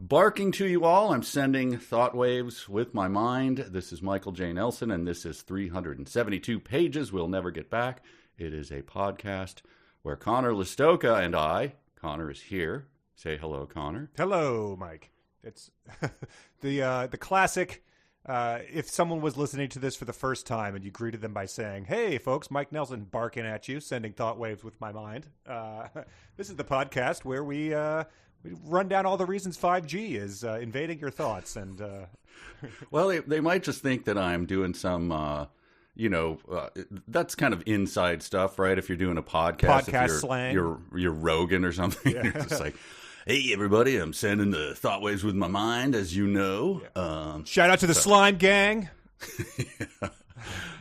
Barking to you all. I'm sending thought waves with my mind. This is Michael J. Nelson, and this is 372 pages we'll never get back. It is a podcast where Connor Listoka and I, Connor is here. Say hello, Connor. Hello, Mike. It's the classic, if someone was listening to this for the first time and you greeted them by saying, hey, folks, Mike Nelson barking at you, sending thought waves with my mind. This is the podcast where we run down all the reasons 5G is invading your thoughts. And well, they might just think that I'm doing some, that's kind of inside stuff, right? If you're doing a podcast, Podcast slang. You're Rogan or something. Yeah. You're just like, hey, everybody, I'm sending the thought waves with my mind, as you know. Yeah. Shout out to the Slime Gang. Yeah.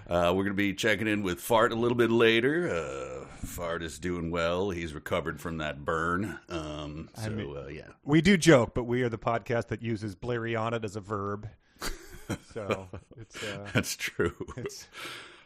We're going to be checking in with Fart a little bit later. Fart is doing well. He's recovered from that burn. Yeah. We do joke, but we are the podcast that uses blary on it as a verb. So it's that's true.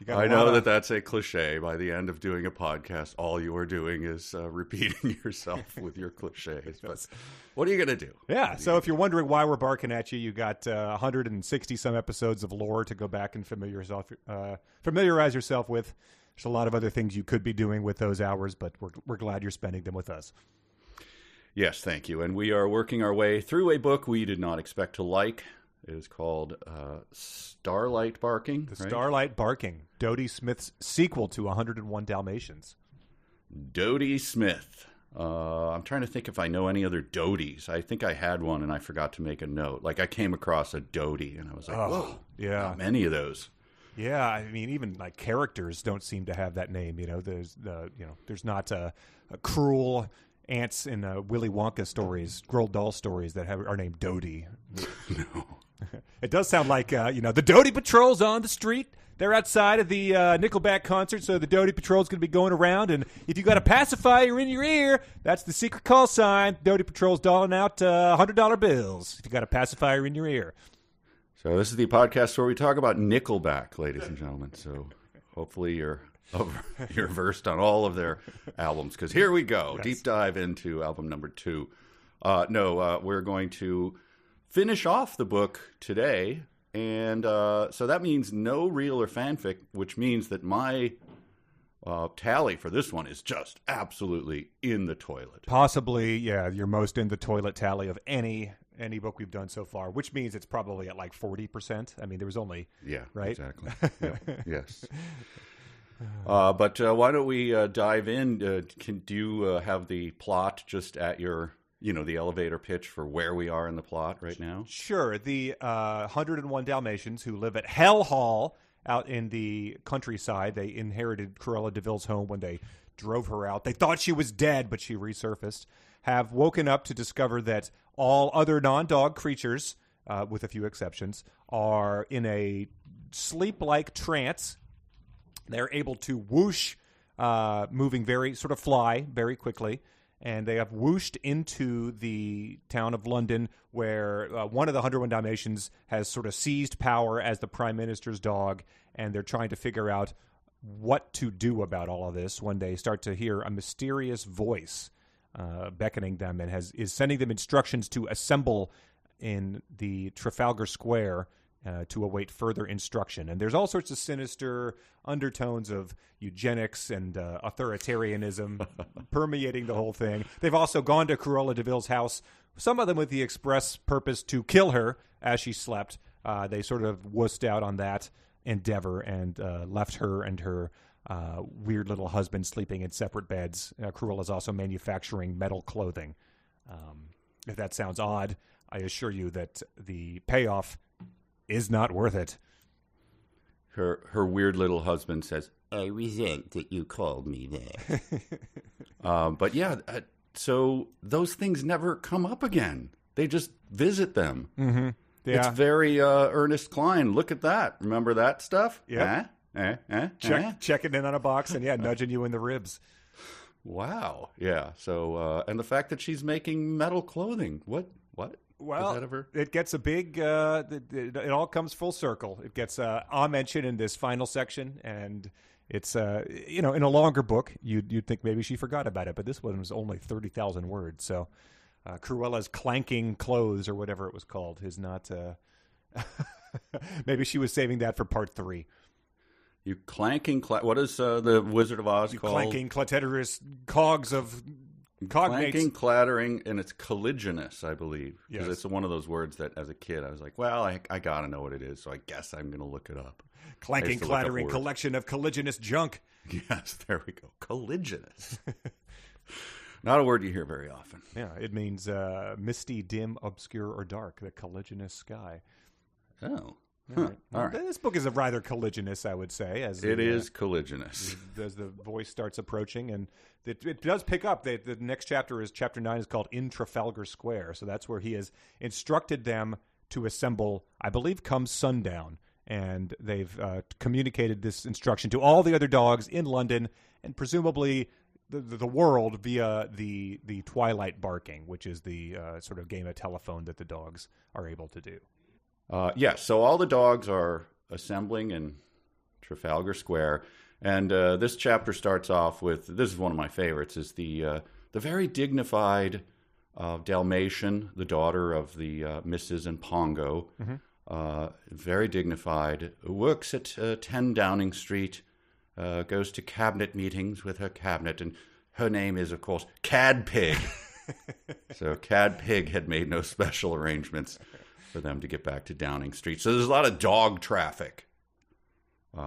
I know that's a cliche. By the end of doing a podcast, all you are doing is repeating yourself with your cliches. But what are you going to do? Yeah. So if you're wondering why we're barking at you, you got 160 some episodes of lore to go back and familiarize yourself with. There's a lot of other things you could be doing with those hours, but we're glad you're spending them with us. Yes, thank you. And we are working our way through a book we did not expect to like. It is called Starlight Barking. Starlight Barking, Dodie Smith's sequel to 101 Dalmatians. Dodie Smith. I'm trying to think if I know any other Dodies. I think I had one and I forgot to make a note. Like I came across a Dodie and I was like, whoa, yeah, not many of those. Yeah, I mean, even like characters don't seem to have that name. There's not a cruel ants in Willy Wonka stories, Roald Dahl stories that are named Dodie. No. It does sound like, the Dodie Patrol's on the street. They're outside of the Nickelback concert, so the Dodie Patrol's going to be going around. And if you got a pacifier in your ear, that's the secret call sign. Dodie Patrol's doling out $100 bills if you got a pacifier in your ear. So this is the podcast where we talk about Nickelback, ladies and gentlemen. So hopefully you're versed on all of their albums, because here we go. Yes. Deep dive into album number 2. We're going to finish off the book today, and so that means no real or fanfic, which means that my tally for this one is just absolutely in the toilet. Possibly, yeah, your most in the toilet tally of any book we've done so far, which means it's probably at like 40%. I mean, there was only... Yeah, right? Exactly. Yep. Yes. But why don't we dive in? Do you have the plot just at your, the elevator pitch for where we are in the plot right now? Sure. The 101 Dalmatians who live at Hell Hall out in the countryside. They inherited Cruella DeVille's home when they drove her out. They thought she was dead, but she resurfaced. Have woken up to discover that all other non-dog creatures, with a few exceptions, are in a sleep-like trance. They're able to whoosh, moving fly very quickly. And they have whooshed into the town of London, where one of the 101 Dalmatians has sort of seized power as the Prime Minister's dog. And they're trying to figure out what to do about all of this when they start to hear a mysterious voice beckoning them and is sending them instructions to assemble in the Trafalgar Square to await further instruction. And there's all sorts of sinister undertones of eugenics and authoritarianism permeating the whole thing. They've also gone to Cruella DeVille's house, some of them with the express purpose to kill her as she slept. They sort of wussed out on that endeavor and left her and her weird little husband sleeping in separate beds. Cruella's also manufacturing metal clothing. If that sounds odd, I assure you that the payoff is not worth it. Her weird little husband says, I resent that you called me that. But yeah, so those things never come up again. They just visit them. Mm-hmm. Yeah. It's very Ernest Cline. Look at that. Remember that stuff? Yeah. Checking in on a box and nudging you in the ribs. Wow. Yeah. So, and the fact that she's making metal clothing. What? Well, it gets a big, it all comes full circle. It gets a mention in this final section, and it's, in a longer book, you'd think maybe she forgot about it, but this one was only 30,000 words. So Cruella's clanking clothes or whatever it was called is not. Maybe she was saving that for part 3. You clanking, what is the Wizard of Oz called? Clanking, claterous cogs of cognates. Clanking, clattering, and it's colliginous, I believe. Because Yes. it's one of those words that, as a kid, I was like, well, I got to know what it is, so I guess I'm going to look it up. Clanking, clattering, collection of colliginous junk. Yes, there we go. Colliginous. Not a word you hear very often. Yeah, it means misty, dim, obscure, or dark, the colliginous sky. Oh. All All right. This book is a rather colliginous, I would say. It is colliginous. As the voice starts approaching, and it does pick up. The next chapter is chapter 9 is called In Trafalgar Square. So that's where he has instructed them to assemble, I believe, come sundown. And they've communicated this instruction to all the other dogs in London and presumably the world via the Twilight Barking, which is the sort of game of telephone that the dogs are able to do. Yes, so all the dogs are assembling in Trafalgar Square, and this chapter starts off with, this is one of my favorites, is the very dignified Dalmatian, the daughter of the Mrs. and Pongo, very dignified, works at 10 Downing Street, goes to cabinet meetings with her cabinet, and her name is, of course, Cad Pig. So Cad Pig had made no special arrangements for them to get back to Downing Street. So there's a lot of dog traffic,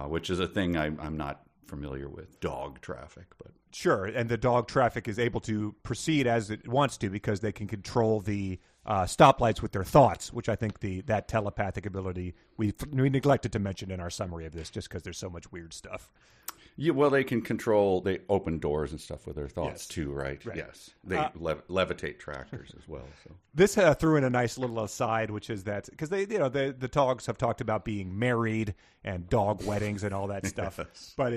which is a thing I'm not familiar with, dog traffic. But Sure, and the dog traffic is able to proceed as it wants to because they can control the stoplights with their thoughts, which I think that telepathic ability we neglected to mention in our summary of this just because there's so much weird stuff. yeah, well, they open doors and stuff with their thoughts too, right? Yes, they levitate tractors as well. So this threw in a nice little aside, which is that because the dogs have talked about being married and dog weddings and all that stuff, Yes. but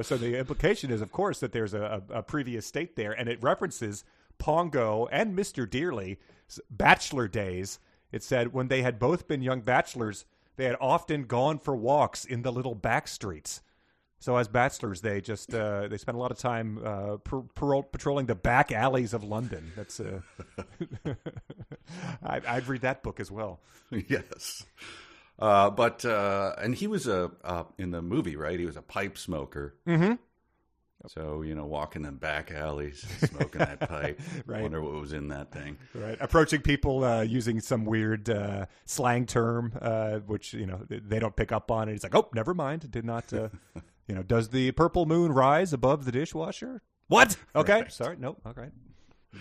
so the implication is, of course, that there's a previous state there, and it references Pongo and Mr. Dearly's bachelor days. It said when they had both been young bachelors, they had often gone for walks in the little back streets. So as bachelors, they just they spent a lot of time patrolling the back alleys of London. That's I'd read that book as well. yes, and he was in the movie, right? He was a pipe smoker. Mm-hmm. So, walking them back alleys, smoking that pipe. Right. Wonder what was in that thing. Right, approaching people using some weird slang term, which they don't pick up on, and it's like, oh, never mind, did not. Does the purple moon rise above the dishwasher? What? Okay, Right. sorry, nope. All right,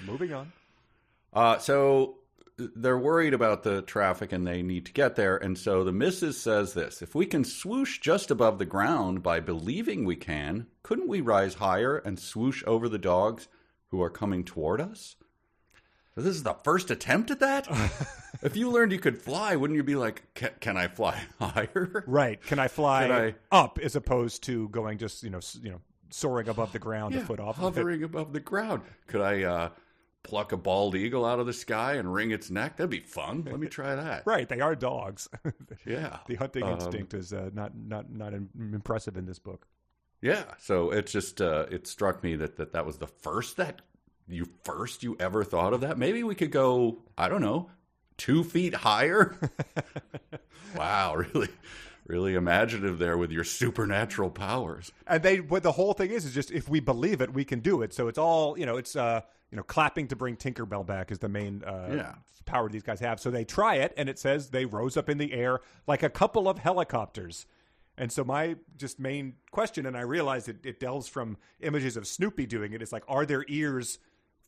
moving on. So they're worried about the traffic and they need to get there. And so the missus says this: if we can swoosh just above the ground by believing we can, couldn't we rise higher and swoosh over the dogs who are coming toward us? So this is the first attempt at that? If you learned you could fly, wouldn't you be like, can I fly higher? Right? Can I fly up as opposed to going just soaring above the ground a foot off? Hovering above the ground. Could I pluck a bald eagle out of the sky and wring its neck? That'd be fun. Let me try that. Right, they are dogs. Yeah. The hunting instinct is not impressive in this book. Yeah, so it's just it struck me that was the first you ever thought of that. Maybe we could go, I don't know, 2 feet higher. Wow, really imaginative there with your supernatural powers. And what the whole thing is just if we believe it, we can do it. So it's all it's clapping to bring Tinkerbell back is the main power these guys have. So they try it, and it says they rose up in the air like a couple of helicopters. And so my just main question, and I realize it delves from images of Snoopy doing it. It's like, are their ears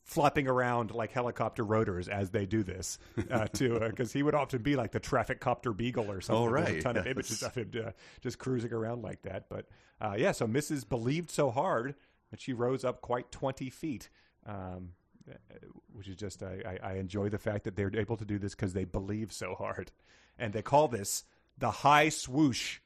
flapping around like helicopter rotors as they do this? Because he would often be like the traffic copter beagle or something. Oh, right. There's a ton of images of him just cruising around like that. But so Mrs. believed so hard that she rose up quite 20 feet. Which is just, I enjoy the fact that they're able to do this because they believe so hard. And they call this the High Swoosh.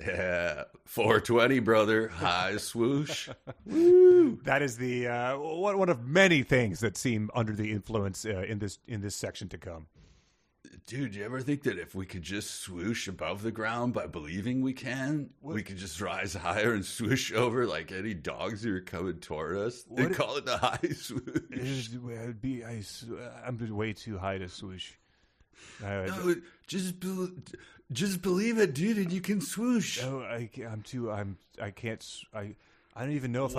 Yeah, 420, brother. High swoosh. Woo! That is the one of many things that seem under the influence in this section to come. Dude, you ever think that if we could just swoosh above the ground by believing we can, we could just rise higher and swoosh over like any dogs that are coming toward us? They call it the high swoosh. I'm way too high to swoosh. No, just believe it, dude, and you can swoosh. No, I can't. I don't even know if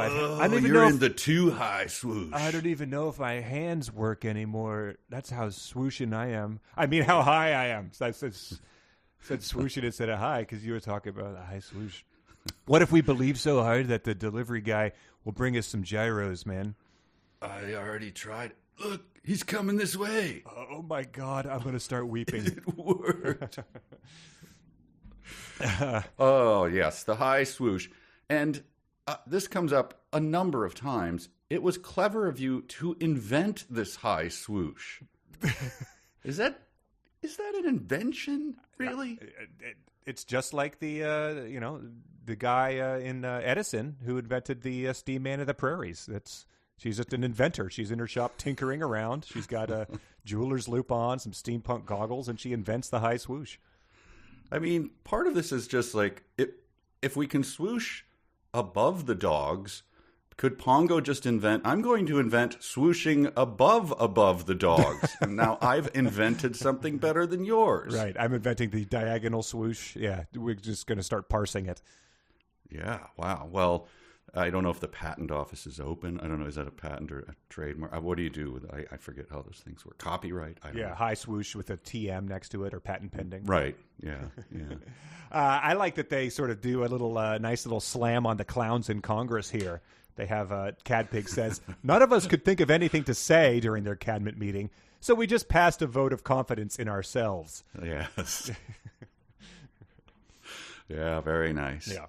you're in the too high swoosh. I don't even know if my hands work anymore. That's how swooshing I am. I mean, how high I am. So I said swooshing instead of high because you were talking about the high swoosh. What if we believe so hard that the delivery guy will bring us some gyros, man? I already tried. Look, he's coming this way. Oh my God, I'm going to start weeping. It worked. Oh, yes, the high swoosh. And this comes up a number of times. It was clever of you to invent this high swoosh. Is that an invention, really? It's just like the guy in Edison who invented the steam man of the prairies. She's just an inventor. She's in her shop tinkering around. She's got a jeweler's loop on, some steampunk goggles, and she invents the high swoosh. I mean, part of this is just like, if we can swoosh above the dogs, could Pongo just I'm going to invent swooshing above the dogs. And now I've invented something better than yours. Right. I'm inventing the diagonal swoosh. Yeah. We're just going to start parsing it. Yeah. Wow. Well, I don't know if the patent office is open. I don't know. Is that a patent or a trademark? What do you do with I forget how those things work. Copyright? I don't know. High swoosh with a TM next to it or patent pending. Right. Yeah. Yeah. I like that they sort of do a little nice little slam on the clowns in Congress here. They have Cadpig says, none of us could think of anything to say during their cabinet meeting, so we just passed a vote of confidence in ourselves. Yes. Yeah, very nice. Yeah.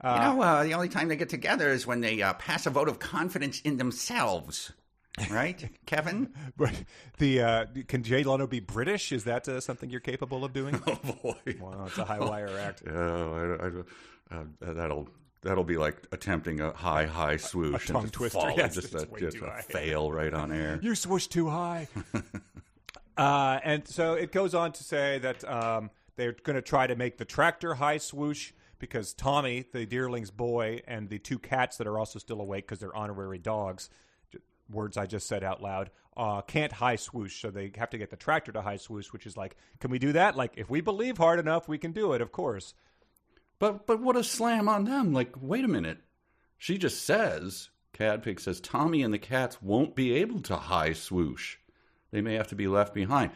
The only time they get together is when they pass a vote of confidence in themselves. Right, Kevin? But can Jay Leno be British? Is that something you're capable of doing? Oh, boy. Wow, it's a high wire act. That'll be like attempting a high swoosh. A tongue and twister. Fall, Yes, just a fail right on air. You swoosh too high. And so it goes on to say that they're going to try to make the tractor high swoosh because Tommy, the Deerling's boy, and the two cats that are also still awake because they're honorary dogs, words I just said out loud, can't high swoosh. So they have to get the tractor to high swoosh, which is like, can we do that? Like, if we believe hard enough, we can do it, of course. But what a slam on them. Like, wait a minute. She just says, Cadpig says, Tommy and the cats won't be able to high swoosh. They may have to be left behind.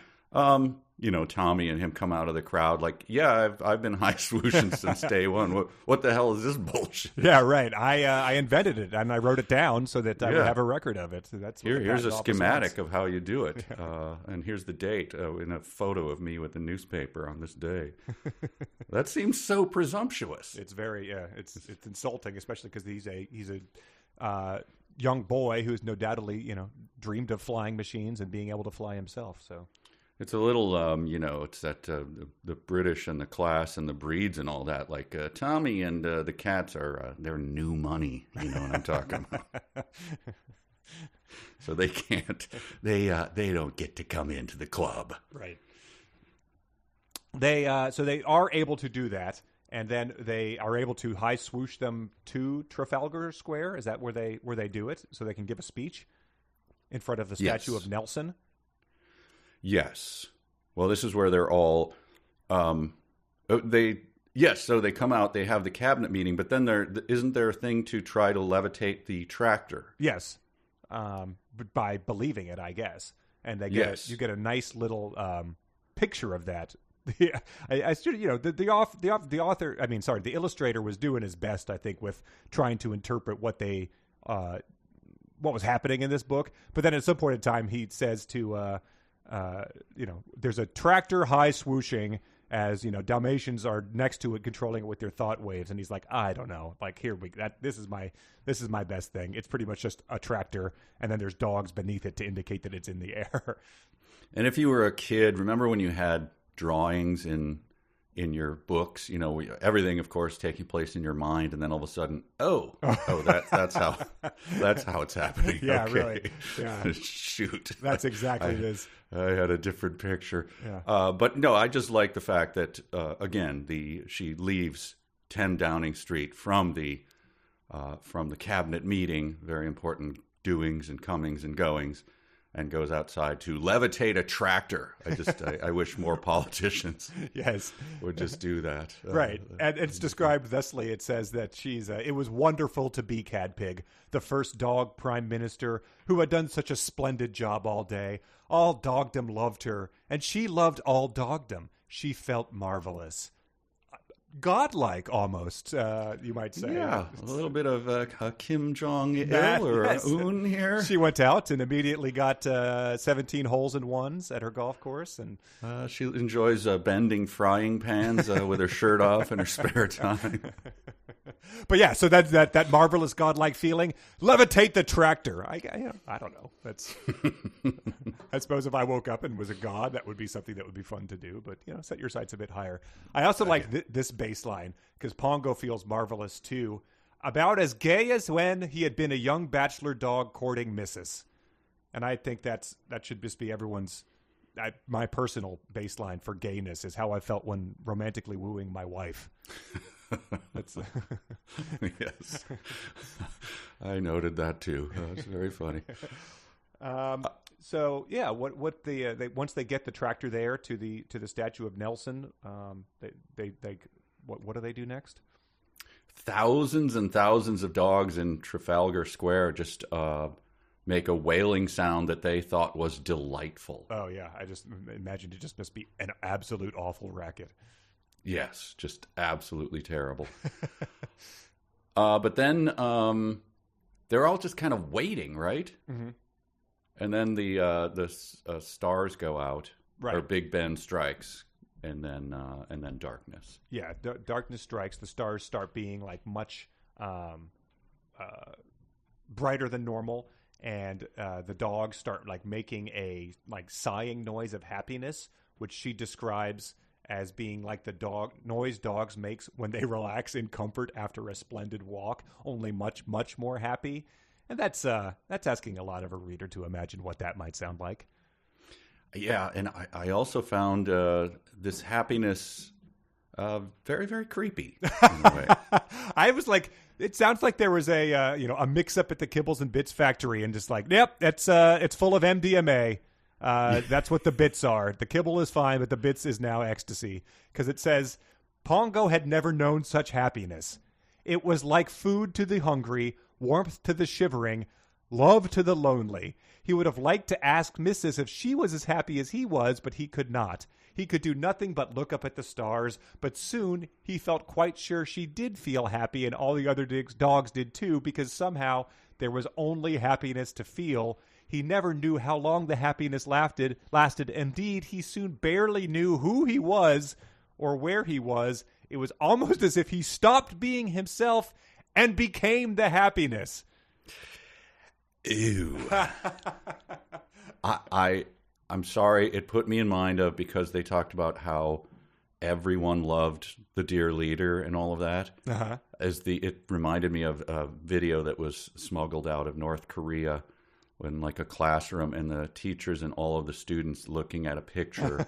Tommy and him come out of the crowd like, yeah, I've been high swooshing since day one. What the hell is this bullshit? Yeah, right. I invented it, and I wrote it down so that I would have a record of it. So here's a schematic of how you do it. And here's the date in a photo of me with the newspaper on this day. That seems so presumptuous. It's very, it's insulting, especially because he's a young boy who's no doubtly, dreamed of flying machines and being able to fly himself. So it's a little, it's that the British and the class and the breeds and all that. Like Tommy and the cats are they're new money. You know what I'm talking about. So they can't. They don't get to come into the club. Right. They are able to do that. And then they are able to high swoosh them to Trafalgar Square. Is that where they do it? So they can give a speech in front of the statue of Nelson? Yes. Well, this is where they're all so they come out, they have the cabinet meeting, but then isn't there a thing to try to levitate the tractor? Yes. By believing it, I guess. And you get a nice little picture of that. Yeah, the author. I mean, sorry, the illustrator was doing his best, I think, with trying to interpret what was happening in this book. But then at some point in time, he says to, there's a tractor high swooshing as Dalmatians are next to it, controlling it with their thought waves, and he's like, I don't know, like this is my best thing. It's pretty much just a tractor, and then there's dogs beneath it to indicate that it's in the air. And if you were a kid, remember when you had drawings in in your books, everything, of course, taking place in your mind, and then all of a sudden, that's how it's happening. Yeah, okay. really. Yeah. Shoot, That's exactly it is. I had a different picture. Yeah. But no, I just like the fact that again, she leaves 10 Downing Street from the cabinet meeting, very important doings and comings and goings, and goes outside to levitate a tractor. I wish more politicians would just do that. Right. And it's described thusly. It says that it was wonderful to be Cadpig, the first dog prime minister who had done such a splendid job all day. All dogdom loved her, and she loved all dogdom. She felt marvelous. Godlike, almost, you might say. Yeah, a little bit of Kim Jong-il or Un here. She went out and immediately got 17 holes in ones at her golf course. And she enjoys bending frying pans with her shirt off in her spare time. But yeah, so that marvelous godlike feeling, levitate the tractor. I don't know. That's I suppose if I woke up and was a god, that would be something that would be fun to do. But set your sights a bit higher. I also like this bass line because Pongo feels marvelous too. About as gay as when he had been a young bachelor dog courting missus. And I think that should just be everyone's. My personal baseline for gayness is how I felt when romantically wooing my wife. That's yes, I noted that too. It's very funny. So yeah, what they once they get the tractor there to the statue of Nelson, they what do they do next? Thousands and thousands of dogs in Trafalgar Square just make a wailing sound that they thought was delightful. Oh yeah, I just imagined it just must be an absolute awful racket. Yes, just absolutely terrible. But then they're all just kind of waiting, right? Mm-hmm. And then the stars go out, right. Or Big Ben strikes, and then darkness. Yeah, darkness strikes. The stars start being like much brighter than normal, and the dogs start like making a like sighing noise of happiness, which she describes as being like the noise dogs makes when they relax in comfort after a splendid walk, only much, much more happy. And that's asking a lot of a reader to imagine what that might sound like. Yeah, and I also found this happiness very, very creepy in a way. I was like, it sounds like there was a mix-up at the Kibbles and Bits factory, and just like, yep, it's full of MDMA. That's what the bits are. The kibble is fine, but the bits is now ecstasy. Because it says, Pongo had never known such happiness. It was like food to the hungry, warmth to the shivering, love to the lonely. He would have liked to ask Mrs. if she was as happy as he was, but he could not. He could do nothing but look up at the stars, but soon he felt quite sure she did feel happy, and all the other dogs did too, because somehow there was only happiness to feel. He never knew how long the happiness lasted. Indeed, he soon barely knew who he was or where he was. It was almost as if he stopped being himself and became the happiness. Ew. I'm sorry. It put me in mind of, because they talked about how everyone loved the dear leader and all of that. Uh-huh. It reminded me of a video that was smuggled out of North Korea, when like a classroom and the teachers and all of the students looking at a picture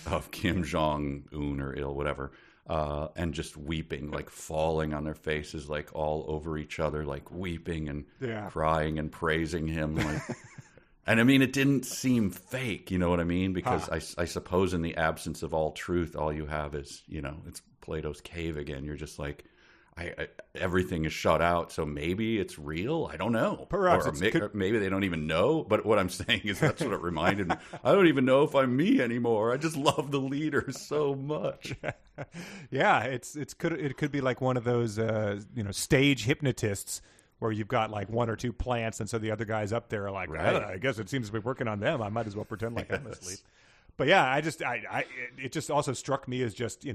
of Kim Jong-un or Il, whatever, and just weeping, like falling on their faces, like all over each other, like weeping and crying and praising him. Like, and I mean, it didn't seem fake, you know what I mean? Because I suppose in the absence of all truth, all you have is, it's Plato's cave again. You're just like, everything is shut out, so maybe it's real. I don't know. Perhaps or maybe they don't even know. But what I'm saying is that's what it reminded me. I don't even know if I'm me anymore. I just love the leader so much. Yeah, it could be like one of those stage hypnotists where you've got like one or two plants, and so the other guys up there are like, right. I guess it seems to be working on them. I might as well pretend like I'm asleep. But yeah, it just also struck me as just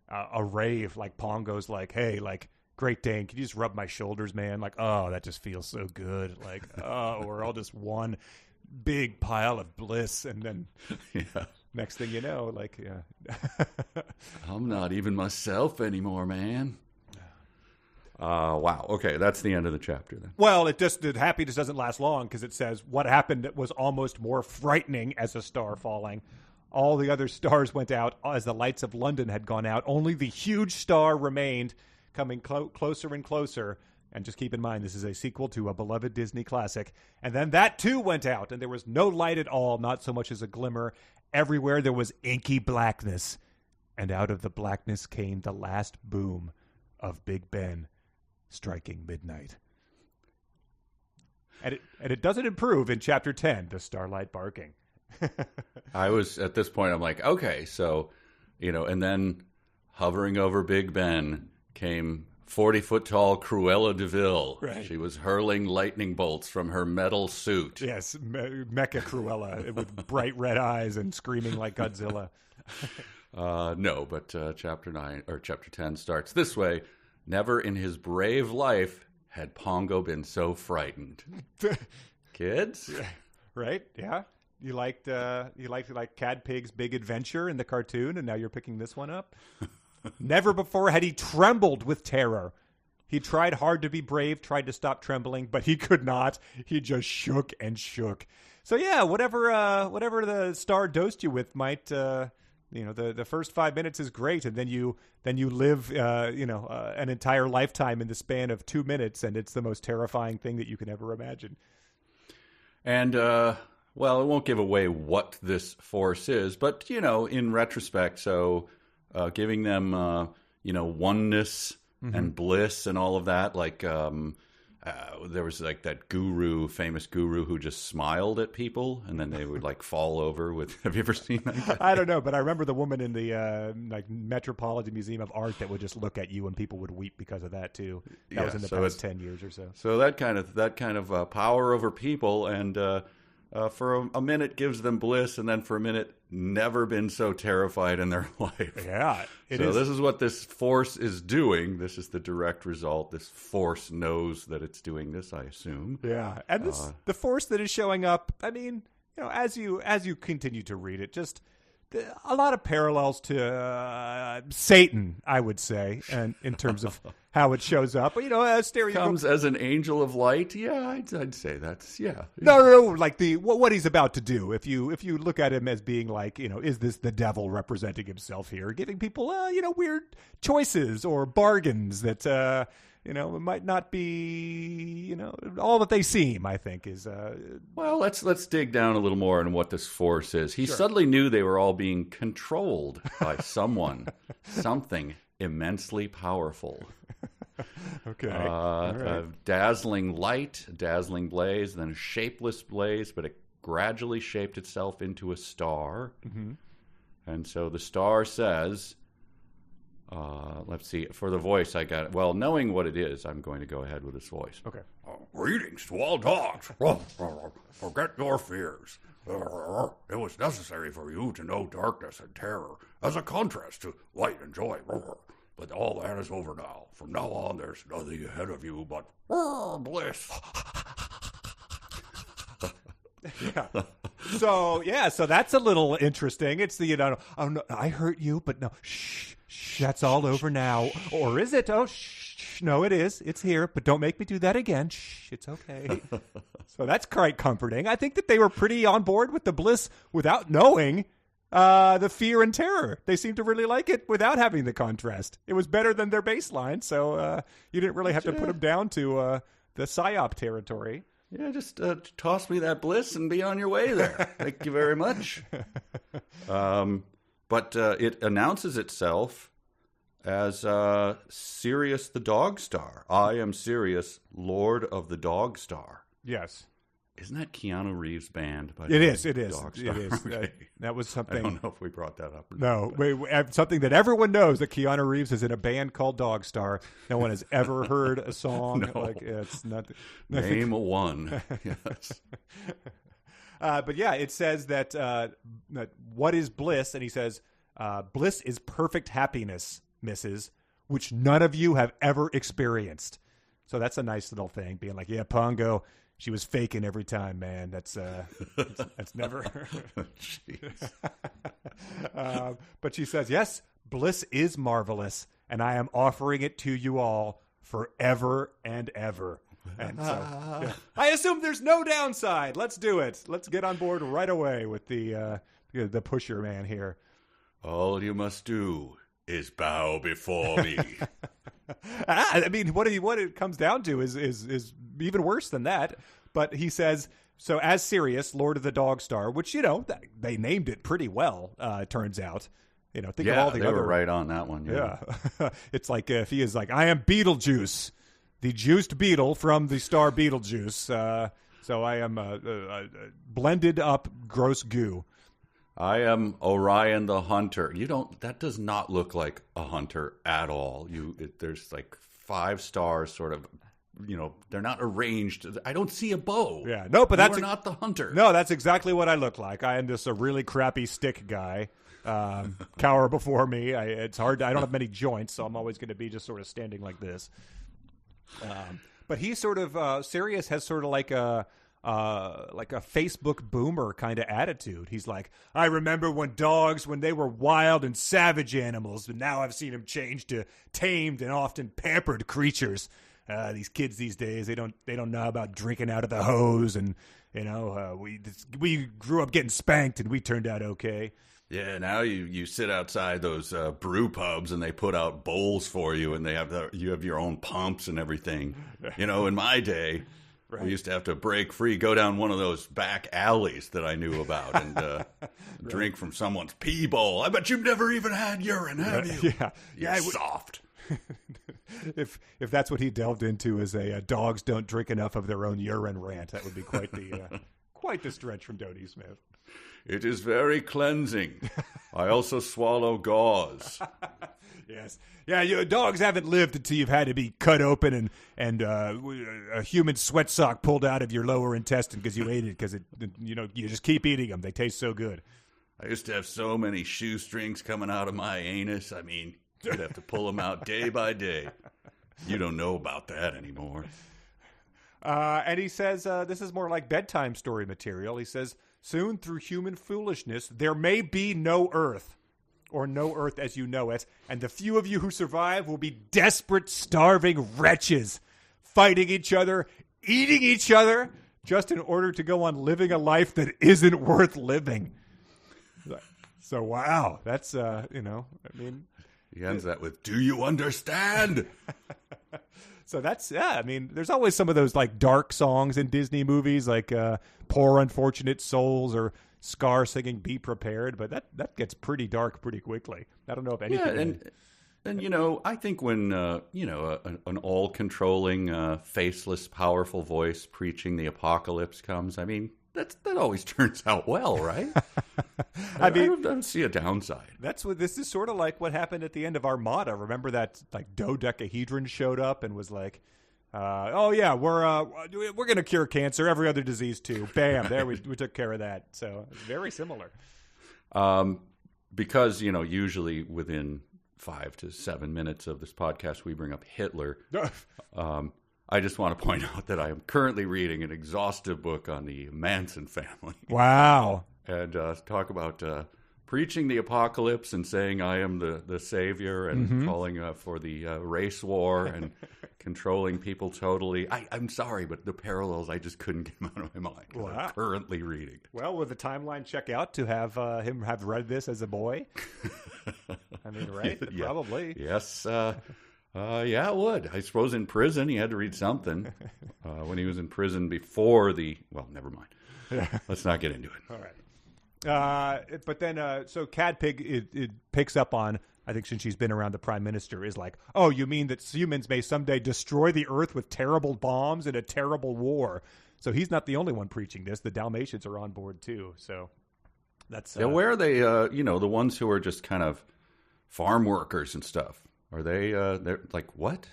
a rave. Like Pongo's like, hey, like, Great Dane, can you just rub my shoulders, man? Like, oh, that just feels so good. Like, oh, we're all just one big pile of bliss. And then Next thing you know, like, I'm not even myself anymore, man. Wow. Okay, that's the end of the chapter then. Well, the happiness doesn't last long because it says what happened was almost more frightening as a star falling. All the other stars went out as the lights of London had gone out. Only the huge star remained, coming closer and closer. And just keep in mind, this is a sequel to a beloved Disney classic. And then that too went out, and there was no light at all, not so much as a glimmer. Everywhere there was inky blackness. And out of the blackness came the last boom of Big Ben striking midnight. And it doesn't improve in Chapter 10, the Starlight Barking. I was, at this point, I'm like, okay, so, and then hovering over Big Ben came 40-foot-tall Cruella de Vil. Right. She was hurling lightning bolts from her metal suit. Yes, Mecha Cruella with bright red eyes and screaming like Godzilla. No, but Chapter 10 starts this way. Never in his brave life had Pongo been so frightened. Kids? Right? Yeah. You liked Cad Pig's Big Adventure in the cartoon, and now you're picking this one up? Never before had he trembled with terror. He tried hard to be brave, tried to stop trembling, but he could not. He just shook and shook. So yeah, whatever the star dosed you with might, the first 5 minutes is great, and then you live, an entire lifetime in the span of 2 minutes, and it's the most terrifying thing that you can ever imagine. And well, it won't give away what this force is, but in retrospect, so. Giving them, oneness and bliss and all of that. Like there was like that famous guru who just smiled at people and then they would like fall over with. Have you ever seen that? I don't know, but I remember the woman in the Metropolitan Museum of Art that would just look at you and people would weep because of that too. That was in the past 10 years or so. So that kind of power over people and. For a minute gives them bliss, and then for a minute never been so terrified in their life. Yeah, this is what this force is doing. This is the direct result. This force knows that it's doing this, I assume. Yeah, and the force that is showing up. I mean, as you continue to read it, just a lot of parallels to Satan, I would say, and in terms of how it shows up. But comes as an angel of light. Yeah, I'd say that's No, like what he's about to do. If you look at him as being like, is this the devil representing himself here, giving people weird choices or bargains that it might not be all that they seem. I think is well. Let's dig down a little more on what this force is. He suddenly knew they were all being controlled by something immensely powerful. Okay. A dazzling light, a dazzling blaze, then a shapeless blaze, but it gradually shaped itself into a star. Mm-hmm. And so the star says, let's see, for the voice I got, well, knowing what it is, I'm going to go ahead with this voice. Okay. Greetings to all dogs. Forget your fears. It was necessary for you to know darkness and terror as a contrast to light and joy. But all that is over now. From now on, there's nothing ahead of you but bliss. Yeah. So that's a little interesting. It's the oh no, I hurt you, but no, shh, that's all over now. Or is it? Oh, shh, no, it is. It's here, but don't make me do that again. Shh, it's okay. So that's quite comforting. I think that they were pretty on board with the bliss without knowing the fear and terror. They seemed to really like it without having the contrast. It was better than their baseline, so you didn't really have to put them down to the psyop territory. Yeah, just toss me that bliss and be on your way there. Thank you very much. But it announces itself as Sirius the Dogstar. I am Sirius, Lord of the Dogstar. Yes. Isn't that Keanu Reeves' band? It is. Dogstar? It is. Okay. That was something. I don't know if we brought that up. No, something that everyone knows that Keanu Reeves is in a band called Dogstar. No one has ever heard a song. No. Like it's not. Name one. Yes. But yeah, it says that what is bliss, and he says bliss is perfect happiness, Mrs., which none of you have ever experienced. So that's a nice little thing, being like, yeah, Pongo, She was faking every time, man. That's never. Jeez. But she says, yes, bliss is marvelous, and I am offering it to you all forever and ever. And so, yeah. I assume there's no downside. Let's do it. Let's get on board right away with the pusher man here. All you must do is bow before me. I mean, what it comes down to is even worse than that. But he says, so as Sirius, Lord of the Dogstar, which, they named it pretty well, it turns out. Think of all the they other... were right on that one. Yeah. It's like if he is like, I am Beetlejuice, the juiced beetle from the star Beetlejuice. So I am blended up gross goo. I am Orion the Hunter. That does not look like a hunter at all. There's like 5 stars sort of, they're not arranged. I don't see a bow. Yeah, no, but that's not the hunter. No, that's exactly what I look like. I am just a really crappy stick guy. Cower before me. It's hard. I don't have many joints, so I'm always going to be just sort of standing like this. But he sort of, Sirius has sort of like a Facebook boomer kind of attitude. He's like, I remember when they were wild and savage animals, but now I've seen them change to tamed and often pampered creatures. These kids these days, they don't know about drinking out of the hose, and we grew up getting spanked and we turned out okay. Yeah, now you sit outside those brew pubs and they put out bowls for you, and you have your own pumps and everything. In my day, right. We used to have to break free, go down one of those back alleys that I knew about, and right. Drink from someone's pee bowl. I bet you've never even had urine, have you? Yeah, soft. If that's what he delved into as a dogs don't drink enough of their own urine rant, that would be quite the stretch from Dodie Smith. It is very cleansing. I also swallow gauze. Yes. Yeah, dogs haven't lived until you've had to be cut open and a human sweat sock pulled out of your lower intestine because you ate it, because you just keep eating them. They taste so good. I used to have so many shoestrings coming out of my anus. I mean, you'd have to pull them out day by day. You don't know about that anymore. And he says, this is more like bedtime story material. He says, soon through human foolishness, there may be no Earth, or no Earth as you know it, and the few of you who survive will be desperate, starving wretches, fighting each other, eating each other, just in order to go on living a life that isn't worth living. So, wow, that's, He ends that with, do you understand? So that's, there's always some of those like dark songs in Disney movies, like Poor Unfortunate Souls or Scar singing Be Prepared, but that gets pretty dark pretty quickly. I don't know if anything. Yeah, and I think when, an all-controlling, faceless, powerful voice preaching the apocalypse comes, that always turns out well, right? I don't see a downside. This is sort of like what happened at the end of Armada. Remember that like dodecahedron showed up and was like, we're going to cure cancer, every other disease too. Bam, there we took care of that. So it's very similar. Because, usually within 5 to 7 minutes of this podcast, we bring up Hitler. I just want to point out that I am currently reading an exhaustive book on the Manson family. Wow. And talk about preaching the apocalypse and saying I am the savior, and calling for the race war and controlling people totally. I'm sorry, but the parallels, I just couldn't get them out of my mind. Wow. I'm currently reading it. Well, would the timeline check out to have him have read this as a boy? Right? Yeah. Probably. Yes. Yeah, it would. I suppose in prison he had to read something. When he was in prison before never mind. Let's not get into it. All right. But then, so Cadpig, it picks up on, I think since she's been around the Prime Minister, is like, oh, you mean that humans may someday destroy the Earth with terrible bombs in a terrible war? So he's not the only one preaching this. The Dalmatians are on board too. So that's... where are they, the ones who are just kind of farm workers and stuff? Are they? They're like, what?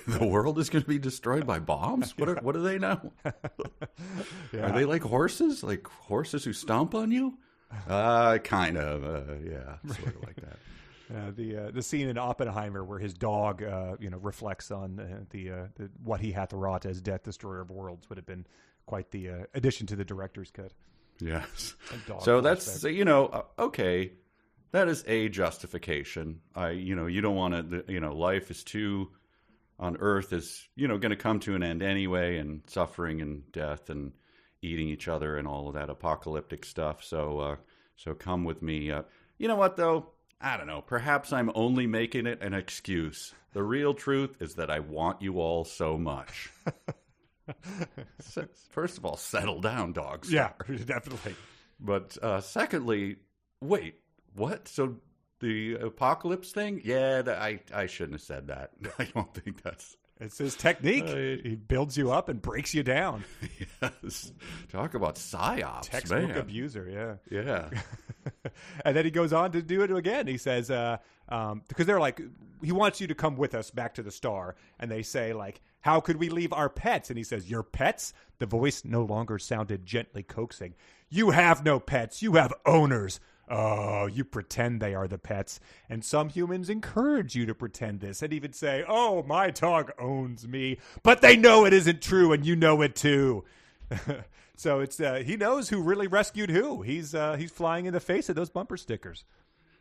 The world is going to be destroyed by bombs? What do they know? Yeah. Are they like horses? Like horses who stomp on you? Kind of. Sort of like that. The scene in Oppenheimer where his dog, reflects on the what he hath wrought as death destroyer of worlds would have been quite the addition to the director's cut. Yes. Dog So flashback. that's, okay. That is a justification. You don't want to, life is on Earth is, going to come to an end anyway, and suffering and death and eating each other and all of that apocalyptic stuff. So come with me. You know what, though? I don't know. Perhaps I'm only making it an excuse. The real truth is that I want you all so much. First of all, settle down, dogs. Yeah, definitely. But secondly, wait, what? So the apocalypse thing? Yeah, I shouldn't have said that. I don't think that's... It's his technique. He builds you up and breaks you down. Yes. Talk about psyops, Textbook man. abuser, yeah. Yeah. And then he goes on to do it again. He says, because they're like, he wants you to come with us back to the star. And they say, like, how could we leave our pets? And he says, your pets? The voice no longer sounded gently coaxing. You have no pets. You have owners. Oh, you pretend they are the pets. And some humans encourage you to pretend this and even say, oh, my dog owns me. But they know it isn't true, and you know it too. So it's he knows who really rescued who. He's flying in the face of those bumper stickers.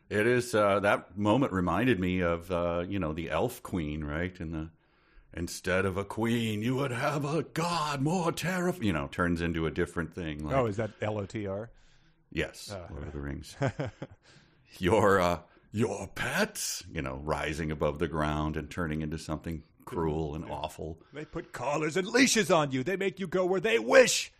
It is, that moment reminded me of, the elf queen, right? Instead of a queen, you would have a god more terrifying, turns into a different thing. Like, oh, is that LOTR? Yes, Lord of the Rings. Your pets, rising above the ground and turning into something cruel and awful. They put collars and leashes on you. They make you go where they wish.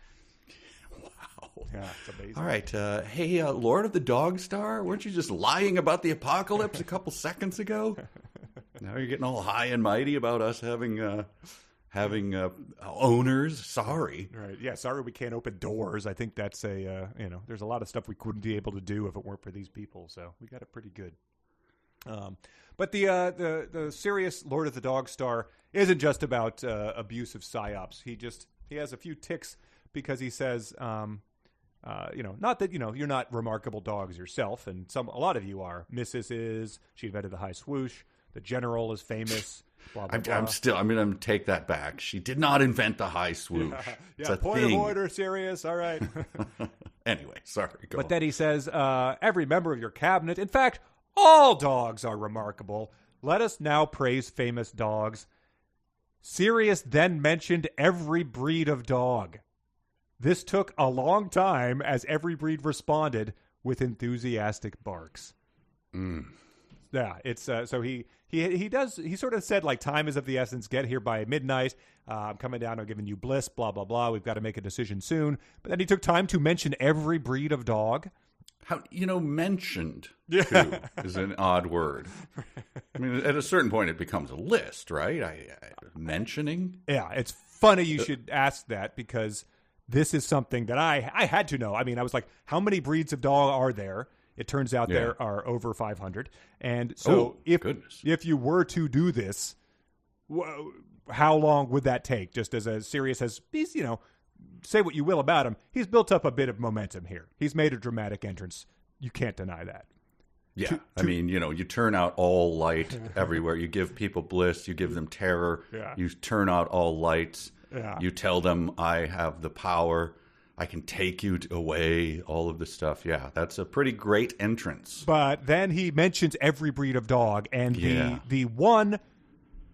Wow. Yeah, it's amazing. All right. Hey, Lord of the Dogstar, weren't you just lying about the apocalypse a couple seconds ago? Now you're getting all high and mighty about us having owners. Sorry. Right. Yeah. Sorry, we can't open doors. I think that's there's a lot of stuff we couldn't be able to do if it weren't for these people. So we got it pretty good. But the Sirius Lord of the Dogstar isn't just about abuse of psyops. He has a few ticks because he says, not that you're not remarkable dogs yourself, and a lot of you are. Mrs. is, she invented the High Swoosh. The General is famous. Blah, blah, blah. I'm going to take that back. She did not invent the High Swoosh. It's a point thing. of order, Sirius. All right. Anyway, sorry. But then he says, every member of your cabinet, in fact, all dogs are remarkable. Let us now praise famous dogs. Sirius then mentioned every breed of dog. This took a long time as every breed responded with enthusiastic barks. Yeah, it's so he sort of said, like, time is of the essence. Get here by midnight. I'm coming down. I'm giving you bliss. Blah blah blah. We've got to make a decision soon. But then he took time to mention every breed of dog. How mentioned too is an odd word. I mean, at a certain point, it becomes a list, right? Mentioning. Yeah, it's funny you should ask that because this is something that I had to know. I mean, I was like, how many breeds of dog are there? It turns out there are over 500. And so if you were to do this, how long would that take? Just as a Sirius has, say what you will about him, he's built up a bit of momentum here. He's made a dramatic entrance. You can't deny that. Yeah. You turn out all light everywhere. You give people bliss. You give them terror. Yeah. You turn out all lights. Yeah. You tell them, I have the power. I can take you away, all of this stuff. Yeah, that's a pretty great entrance. But then he mentions every breed of dog. And the one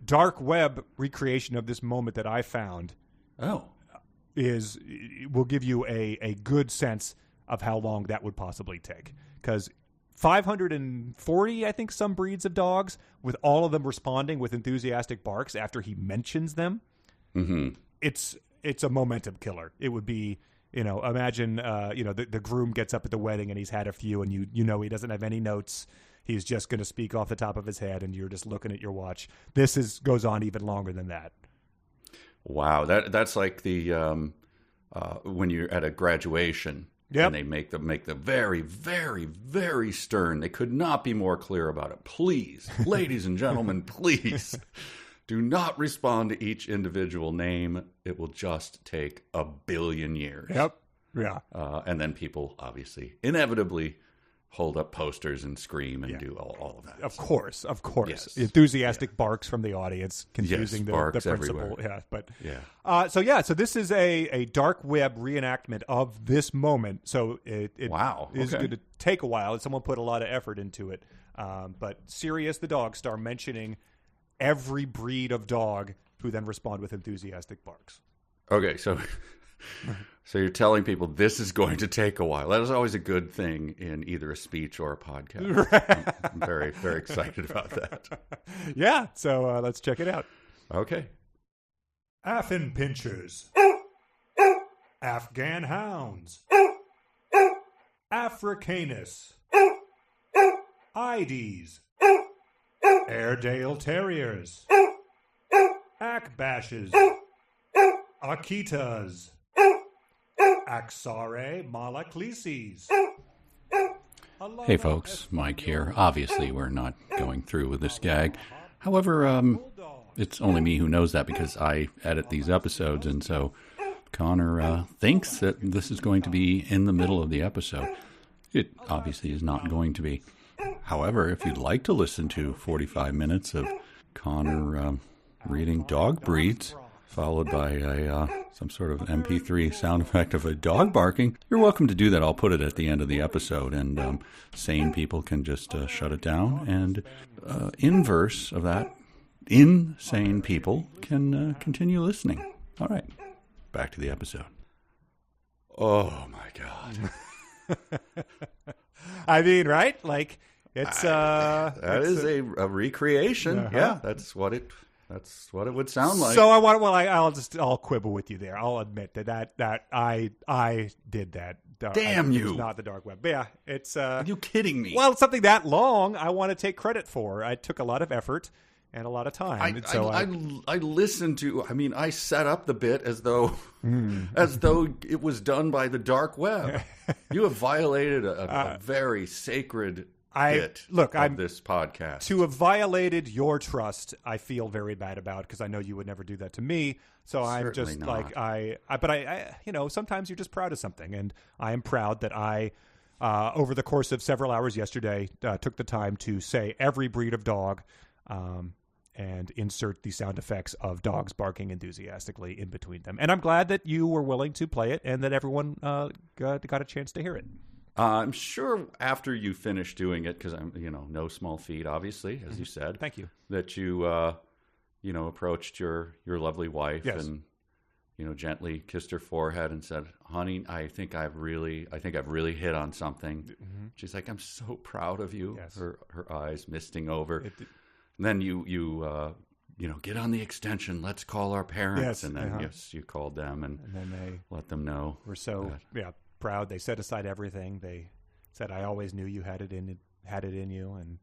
dark web recreation of this moment that I found will give you a good sense of how long that would possibly take. Because 540, I think, some breeds of dogs, with all of them responding with enthusiastic barks after he mentions them, it's a momentum killer. It would be... imagine, the groom gets up at the wedding and he's had a few and he doesn't have any notes. He's just going to speak off the top of his head and you're just looking at your watch. This goes on even longer than that. Wow. That's like the, when you're at a graduation and they make the very, very, very stern. They could not be more clear about it. Please, ladies and gentlemen, please. Do not respond to each individual name. It will just take 1 billion years. Yep. Yeah. And then people, obviously, inevitably hold up posters and scream and do all of that. Of course. Yes. Enthusiastic barks from the audience, confusing the principal. Everywhere. Yeah, but So this is a dark web reenactment of this moment. So it is going to take a while. Someone put a lot of effort into it. But Sirius the Dogstar mentioning every breed of dog, who then respond with enthusiastic barks. Okay, so you're telling people this is going to take a while. That is always a good thing in either a speech or a podcast. I'm very, very excited about that. Yeah, so let's check it out. Okay. Affin pinchers. Afghan hounds. Africanus. Ides. Airedale terriers. Akbashes. Akitas. Axare malaclises. Hey folks, Mike here. Obviously, we're not going through with this gag. However, it's only me who knows that because I edit these episodes, and so Connor thinks that this is going to be in the middle of the episode. It obviously is not going to be. However, if you'd like to listen to 45 minutes of Connor reading dog breeds, followed by some sort of MP3 sound effect of a dog barking, you're welcome to do that. I'll put it at the end of the episode, and sane people can just shut it down. And inverse of that, insane people can continue listening. All right, back to the episode. Oh, my God. I mean, right? Like, it's... that is a recreation. Uh-huh. Yeah, that's what it would sound like. So I'll quibble with you there. I'll admit that I did that. Damn you! It's not the dark web. But yeah, it's. Are you kidding me? Well, it's something that long. I want to take credit for. I took a lot of effort and a lot of time. I listened to. I mean, I set up the bit as though it was done by the dark web. You have violated a very sacred bit of this podcast. To have violated your trust, I feel very bad about because I know you would never do that to me. So I'm just not. but I sometimes you're just proud of something, and I am proud that I, over the course of several hours yesterday, took the time to say every breed of dog, and insert the sound effects of dogs barking enthusiastically in between them. And I'm glad that you were willing to play it and that everyone got a chance to hear it. I'm sure after you finish doing it, because I'm, no small feat, obviously, as you said. Thank you. That you, approached your lovely wife and, gently kissed her forehead and said, "Honey, I think I've really hit on something." Mm-hmm. She's like, "I'm so proud of you." Yes. Her eyes misting over. And then you get on the extension. Let's call our parents. Yes. And then you called them and then they let them know. We're so proud. They set aside everything. They said, "I always knew you had it in you," and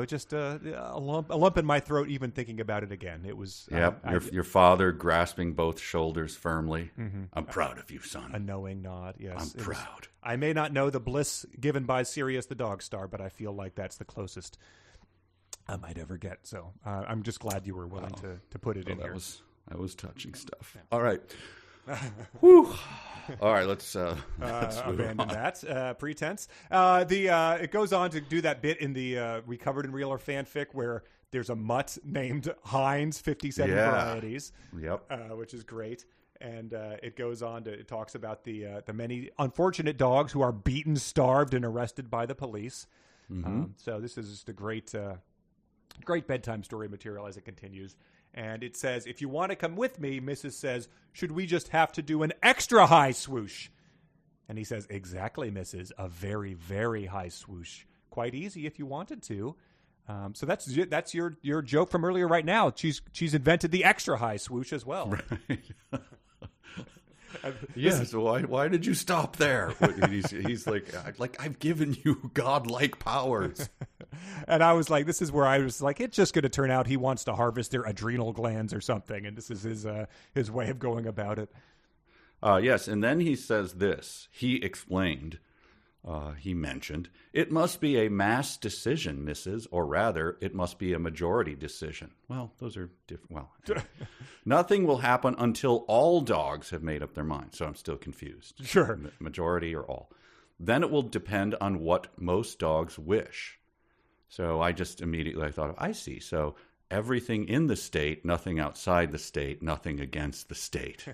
just a lump in my throat even thinking about it again. It was your father grasping both shoulders firmly. Mm-hmm. "I'm proud of you, son." A knowing nod. Yes, I'm proud. I may not know the bliss given by Sirius the Dogstar, but I feel like that's the closest I might ever get. So I'm just glad you were willing to put it in here. That was touching stuff. Yeah. All right. Whew. All right, let's abandon that pretense. It goes on to do that bit in the We Covered in Real or Fanfic where there's a mutt named Heinz, 57 varieties. Yep. Which is great. And it goes on it talks about the many unfortunate dogs who are beaten, starved, and arrested by the police. Mm-hmm. So this is just a great bedtime story material as it continues. And it says, "If you want to come with me," Mrs. says, "should we just have to do an extra high swoosh?" And he says, "Exactly, Mrs. A very, very high swoosh. Quite easy if you wanted to." So that's your joke from earlier right now. She's invented the extra high swoosh as well. Right. Yeah, so why did you stop there? He's like, "I've given you godlike powers." And I was like, this is where I was like, it's just going to turn out he wants to harvest their adrenal glands or something, and this is his way of going about it. Yes, and then he says this. He explained, he mentioned, "It must be a mass decision, Mrs., or rather, it must be a majority decision." Well, those are different. Well, nothing will happen until all dogs have made up their minds. So I'm still confused. Sure. Majority or all. then it will depend on what most dogs wish. So I just immediately thought, I see. So everything in the state, nothing outside the state, nothing against the state.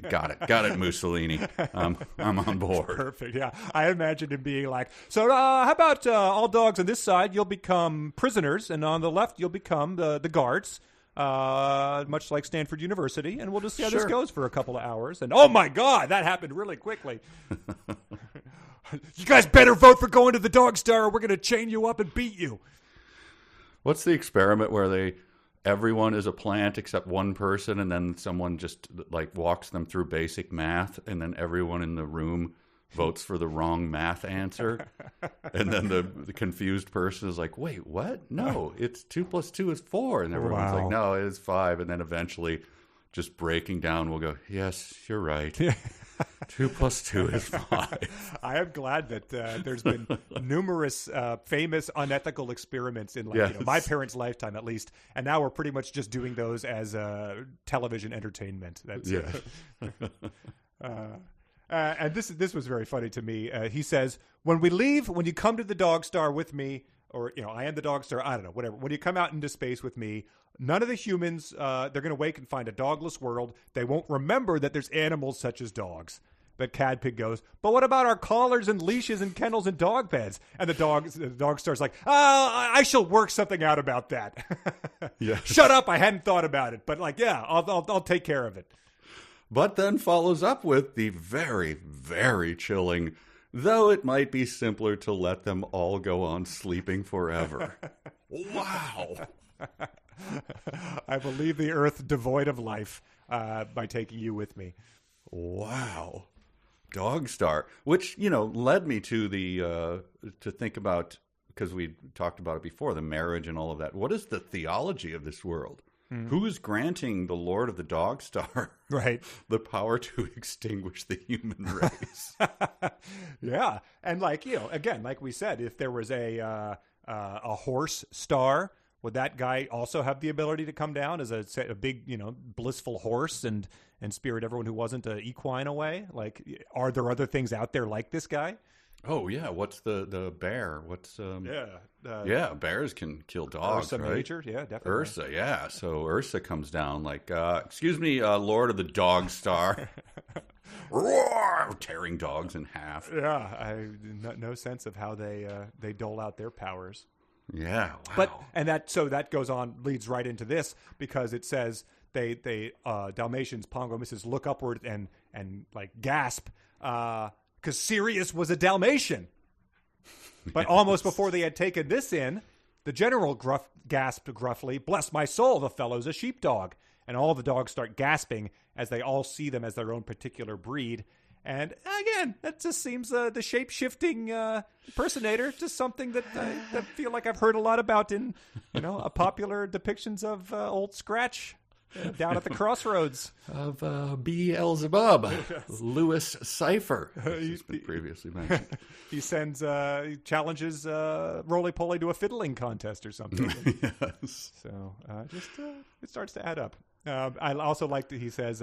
Got it, Mussolini. I'm on board. Perfect. Yeah, I imagined him being like, so how about all dogs on this side? You'll become prisoners, and on the left, you'll become the guards. Much like Stanford University, and we'll just see how this goes for a couple of hours. And oh my God, that happened really quickly. You guys better vote for going to the Dogstar, or we're going to chain you up and beat you. What's the experiment where everyone is a plant except one person, and then someone just like walks them through basic math, and then everyone in the room votes for the wrong math answer, and then the confused person is like, "Wait, what? No, it's 2 + 2 is 4," and everyone's like, "No, it is 5," and then eventually, just breaking down, we'll go, "Yes, you're right. 2 + 2 is 5." I am glad that there's been numerous famous unethical experiments in my parents' lifetime, at least, and now we're pretty much just doing those as television entertainment. That's and this was very funny to me. He says, when you come to the Dogstar with me, or I am the Dogstar, I don't know, whatever. When you come out into space with me, none of the humans, they're going to wake and find a dogless world. They won't remember that there's animals such as dogs. But Cadpig goes, but what about our collars and leashes and kennels and dog beds? And the Dogstar's like, I shall work something out about that. Yes. Shut up, I hadn't thought about it. But I'll take care of it. But then follows up with the very, very chilling, though it might be simpler to let them all go on sleeping forever. Wow. I believe the earth devoid of life by taking you with me. Wow. Dogstar, which, led me to to think about, because we talked about it before, the marriage and all of that. What is the theology of this world? Who is granting the Lord of the Dogstar the power to extinguish the human race? Yeah. And again, like we said, if there was a horse star, would that guy also have the ability to come down as a big, blissful horse and spirit everyone who wasn't an equine away? Like, are there other things out there like this guy? Oh yeah, what's the bear? What's bears can kill dogs. Ursa right? Major, yeah, definitely. Ursa, yeah. So Ursa comes down like, excuse me, Lord of the Dogstar, roar, tearing dogs in half. Yeah, I no sense of how they dole out their powers. Yeah, wow. But that goes on, leads right into this, because it says they Dalmatians, Pongo misses, look upward and like gasp. Because Sirius was a Dalmatian. But almost before they had taken this in, the general gasped gruffly, "Bless my soul, the fellow's a sheepdog." And all the dogs start gasping as they all see them as their own particular breed. And again, that just seems the shape-shifting impersonator, just something that I feel like I've heard a lot about in a popular depictions of Old Scratch. Down at the crossroads of Beelzebub, Louis Cypher, as has been previously mentioned. He challenges Roly Poly to a fiddling contest or something. Yes. So it starts to add up. I also like that he says,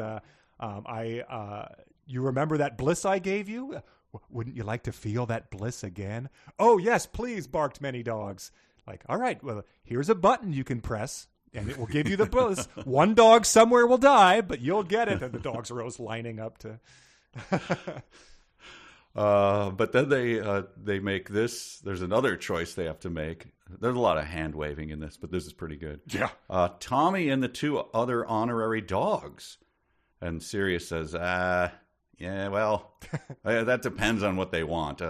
"You remember that bliss I gave you? Wouldn't you like to feel that bliss again?" "Oh yes, please," barked many dogs. Like, all right, well, here's a button you can press, and it will give you the bliss. One dog somewhere will die, but you'll get it. And the dogs are always lining up to. But then they make this. There's another choice they have to make. There's a lot of hand waving in this, but this is pretty good. Yeah. Tommy and the two other honorary dogs. And Sirius says, yeah, well, that depends on what they want.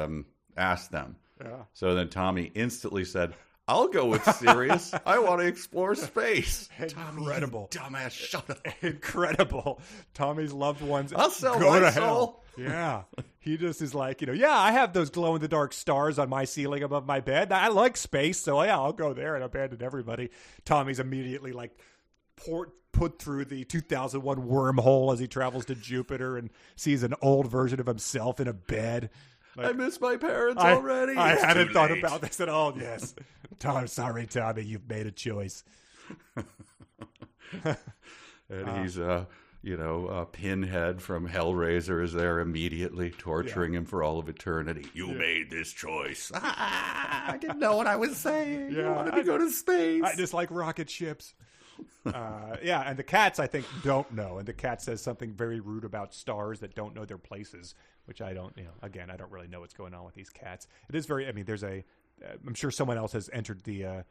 Ask them. Yeah. So then Tommy instantly said, "I'll go with Sirius. I want to explore space." Incredible. Tommy, dumbass, shut up. Incredible. Tommy's loved ones I'll sell go my to soul. hell. Yeah. He just is like, I have those glow-in-the-dark stars on my ceiling above my bed. I like space, so yeah, I'll go there and abandon everybody. Tommy's immediately like put through the 2001 wormhole as he travels to Jupiter and sees an old version of himself in a bed. I miss my parents already. I It's hadn't too thought late. about this at all. Yes. Sorry, Tommy, you've made a choice. And he's Pinhead from Hellraiser is there immediately, torturing him for all of eternity. You made this choice. I didn't know what I was saying. You wanted to go to space. I just like rocket ships. And the cats, I think, don't know. And the cat says something very rude about stars that don't know their places, which I don't, again, I don't really know what's going on with these cats. It is very, there's I'm sure someone else has entered the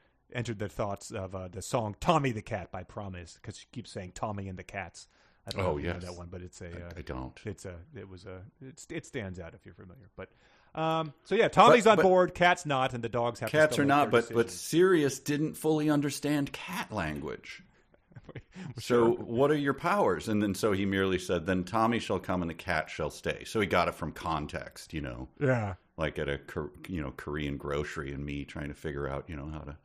thoughts of the song Tommy the Cat by Promise, because she keeps saying Tommy and the Cats. I don't know if you know that one, but it's I don't. It stands out if you're familiar. But Tommy's on board, Cat's not, and the dogs have cats to are not. But decisions. Sirius didn't fully understand cat language. So what are your powers? And then so he merely said, "Then Tommy shall come and the cat shall stay." So he got it from context, Yeah. Like at a Korean grocery, and me trying to figure out how to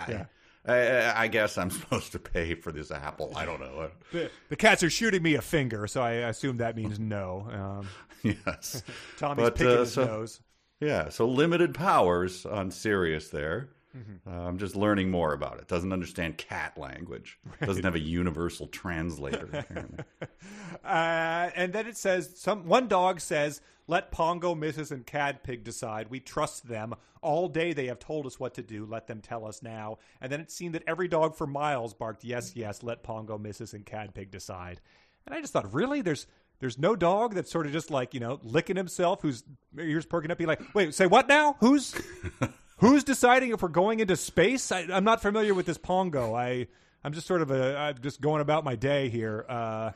Yeah. I guess I'm supposed to pay for this apple. I don't know. The cats are shooting me a finger, so I assume that means no. Yes. Tommy's picking his nose. Yeah, so limited powers on Sirius there. I'm just learning more about it. Doesn't understand cat language. Doesn't have a universal translator. Apparently. And then it says, one dog says, "Let Pongo, Mrs. and Cadpig decide. We trust them. All day they have told us what to do. Let them tell us now." And then it seemed that every dog for miles barked, "Yes, yes, let Pongo, Mrs. and Cadpig decide." And I just thought, really? There's no dog that's sort of just like, licking himself, whose ears perking up, be like, "Wait, say what now? Who's deciding if we're going into space?" I'm not familiar with this Pongo. I'm just sort of just going about my day here. Right.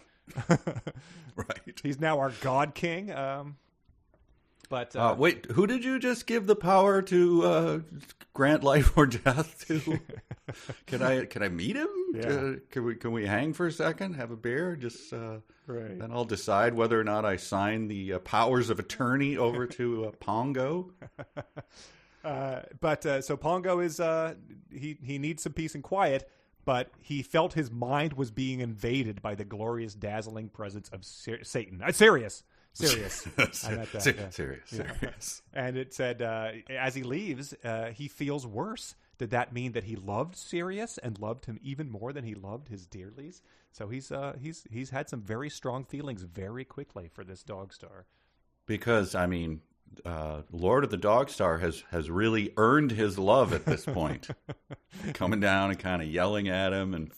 He's now our God King. But wait, who did you just give the power to grant life or death to? Can I meet him? Yeah. Can we hang for a second? Have a beer? Just right. Then I'll decide whether or not I sign the powers of attorney over to Pongo. So Pongo is he needs some peace and quiet, but he felt his mind was being invaded by the glorious, dazzling presence of Satan. Sirius. I meant that. Sirius. And it said, as he leaves, he feels worse. Did that mean that he loved Sirius and loved him even more than he loved his dearlies? So he's had some very strong feelings very quickly for this Dogstar. Because Lord of the Dogstar has really earned his love at this point. Coming down and kind of yelling at him and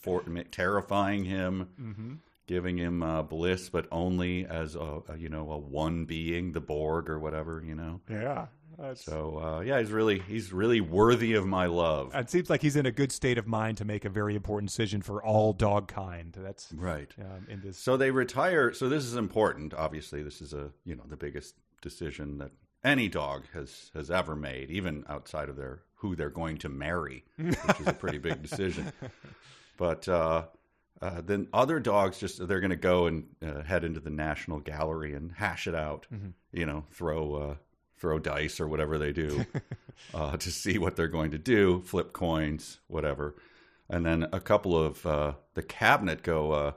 terrifying him, giving him bliss, but only as a one being, the Borg or whatever, Yeah. So he's really worthy of my love. It seems like he's in a good state of mind to make a very important decision for all dog kind. That's right. In this. So they retire. So this is important. Obviously, this is the biggest decision that any dog has ever made, even outside of who they're going to marry, which is a pretty big decision. But then other dogs they're going to go and head into the National Gallery and hash it out. Throw dice or whatever they do to see what they're going to do, flip coins, whatever. And then a couple of the cabinet go,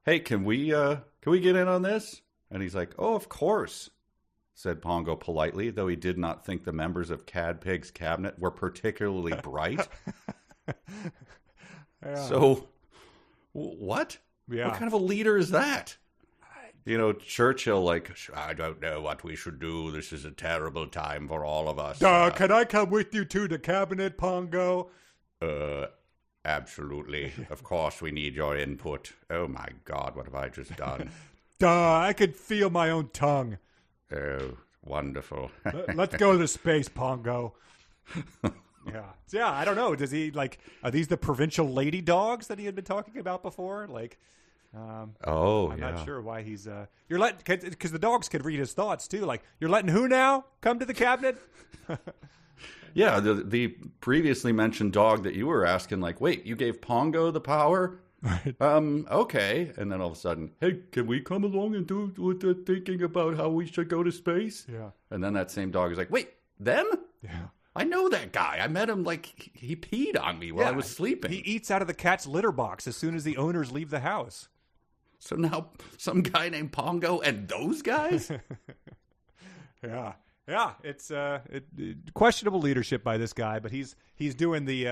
"Hey, can we get in on this?" And he's like, "Oh, of course," said Pongo politely, though he did not think the members of Cadpig's cabinet were particularly bright. Yeah. So, what? Yeah. What kind of a leader is that? Churchill, "I don't know what we should do. This is a terrible time for all of us. Can I come with you to the cabinet, Pongo?" Absolutely. Of course we need your input. Oh, my God, what have I just done? I could feel my own tongue. Oh, wonderful. Let's go to space, Pongo. Yeah, I don't know. Does he, are these the provincial lady dogs that he had been talking about before? I'm not sure why he's you're letting, because the dogs could read his thoughts too. You're letting who now come to the cabinet? Yeah, the previously mentioned dog that you were asking, wait, you gave Pongo the power? Right. Okay. And then all of a sudden, "Hey, can we come along and do with the thinking about how we should go to space?" Yeah. And then that same dog is like, "Wait, them? Yeah. I know that guy. I met him he peed on me while I was sleeping." He eats out of the cat's litter box as soon as the owners leave the house. So now some guy named Pongo and those guys? Yeah. Yeah, it's questionable leadership by this guy, but he's doing the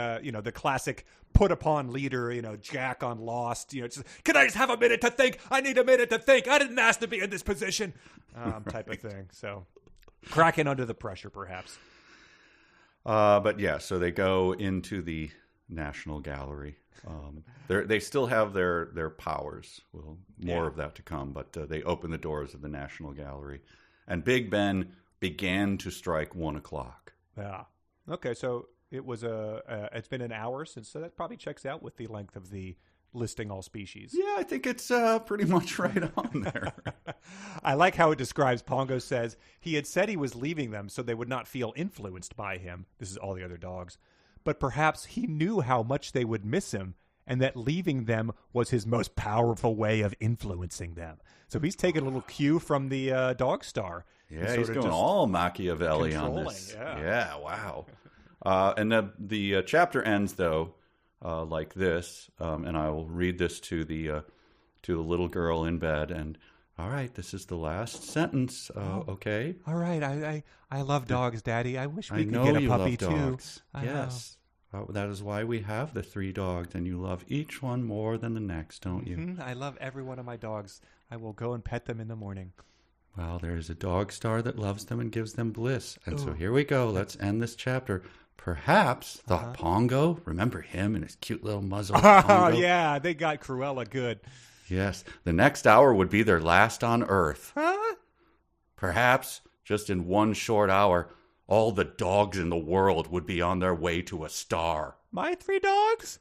the classic put upon leader, Jack on Lost, can I just have a minute to think? I need a minute to think. I didn't ask to be in this position, type of thing. So cracking under the pressure, perhaps. But yeah, so they go into the National Gallery. They still have their powers. Well, more of that to come, but they open the doors of the National Gallery, and Big Ben began to strike 1 o'clock. Yeah. Okay, so it was it's been an hour since, so that probably checks out with the length of the listing all species. Yeah, I think it's pretty much right on there. I like how it describes. Pongo says he had said he was leaving them so they would not feel influenced by him. This is all the other dogs. But perhaps he knew how much they would miss him, and that leaving them was his most powerful way of influencing them. So he's taking a little cue from the Dogstar. Yeah, he's going all Machiavelli on this. Yeah, wow. And the chapter ends, though, like this, and I will read this to the little girl in bed. And all right, this is the last sentence. Okay. All right, I love dogs, Daddy. I wish we could know get a you puppy love dogs. too. Yes. That is why we have the 3 dogs, and you love each one more than the next, don't you? Mm-hmm. I love every one of my dogs. I will go and pet them in the morning. Well, there's a Dogstar that loves them and gives them bliss. And so here we go. Let's end this chapter. Perhaps, thought Pongo. Remember him and his cute little muzzle? Oh, yeah. They got Cruella good. Yes. The next hour would be their last on Earth. Huh? Perhaps, just in one short hour, all the dogs in the world would be on their way to a star. My 3 dogs?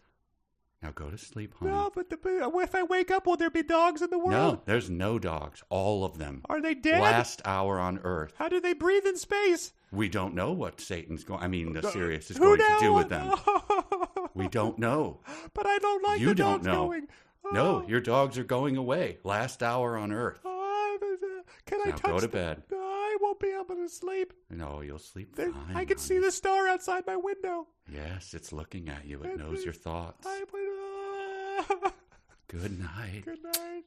Now go to sleep, honey. No, but if I wake up, will there be dogs in the world? No, there's no dogs. All of them. Are they dead? Last hour on Earth. How do they breathe in space? We don't know what Sirius is going to do with them. We don't know. But I don't like You the don't dogs know. going. No, your dogs are going away. Last hour on Earth. Can I Now touch go to bed. I won't be able to sleep. No, you'll sleep fine. I can see the star outside my window. Yes, it's looking at you. It knows your thoughts. Good night. Good night.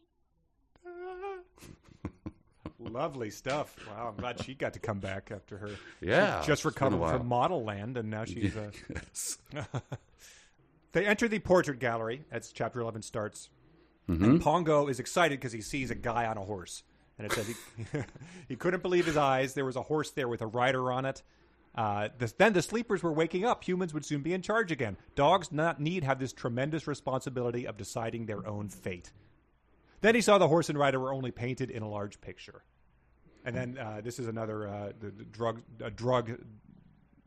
Lovely stuff. Wow, I'm glad she got to come back after her. Yeah. Just recovered from Model Land, and now she's... Yes. They enter the portrait gallery as chapter 11 starts. Mm-hmm. And Pongo is excited because he sees a guy on a horse. And it says he couldn't believe his eyes. There was a horse there with a rider on it. Then the sleepers were waking up. Humans would soon be in charge again. Dogs need have this tremendous responsibility of deciding their own fate. Then he saw the horse and rider were only painted in a large picture. And then this is another drug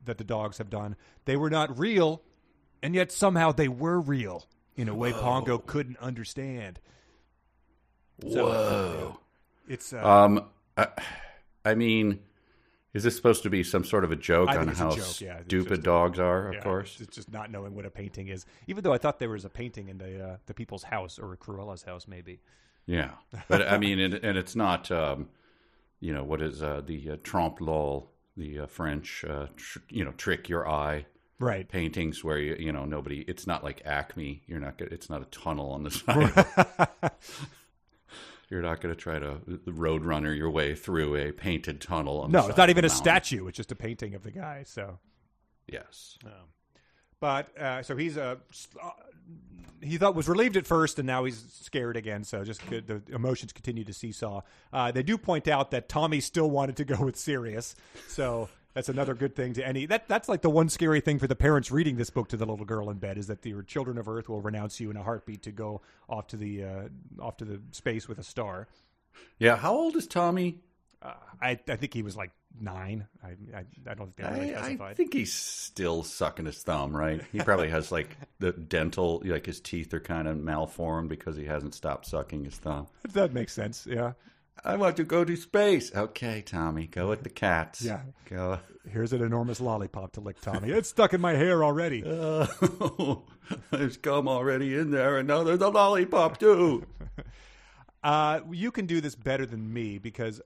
that the dogs have done. They were not real, and yet somehow they were real in a way Pongo couldn't understand. Whoa. It's I mean, is this supposed to be some sort of a joke on how stupid dogs are? Of course, it's just not knowing what a painting is. Even though I thought there was a painting in the people's house or Cruella's house, maybe. Yeah, but I mean, and it's not. What is the trompe l'oeil, the French, trick your eye. Right. Paintings where nobody. It's not like Acme. You're not. It's not a tunnel on the side. You're not going to try to roadrunner your way through a painted tunnel. On the it's not even a mountain. statue. It's just a painting of the guy. So, yes. So he's he was relieved at first, and now he's scared again. So the emotions continue to seesaw. They do point out that Tommy still wanted to go with Sirius. So that's another good thing to any. That's like the one scary thing for the parents reading this book to the little girl in bed is that your children of Earth will renounce you in a heartbeat to go off to the space with a star. Yeah. How old is Tommy? I think he was like 9. I don't think they really specified. I think he's still sucking his thumb, right? He probably has like the dental, like his teeth are kind of malformed because he hasn't stopped sucking his thumb. That makes sense. Yeah. I want to go to space. Okay, Tommy, go with the cats. Yeah. Go. Here's an enormous lollipop to lick, Tommy. It's stuck in my hair already. There's gum already in there, and now there's a lollipop too. You can do this better than me because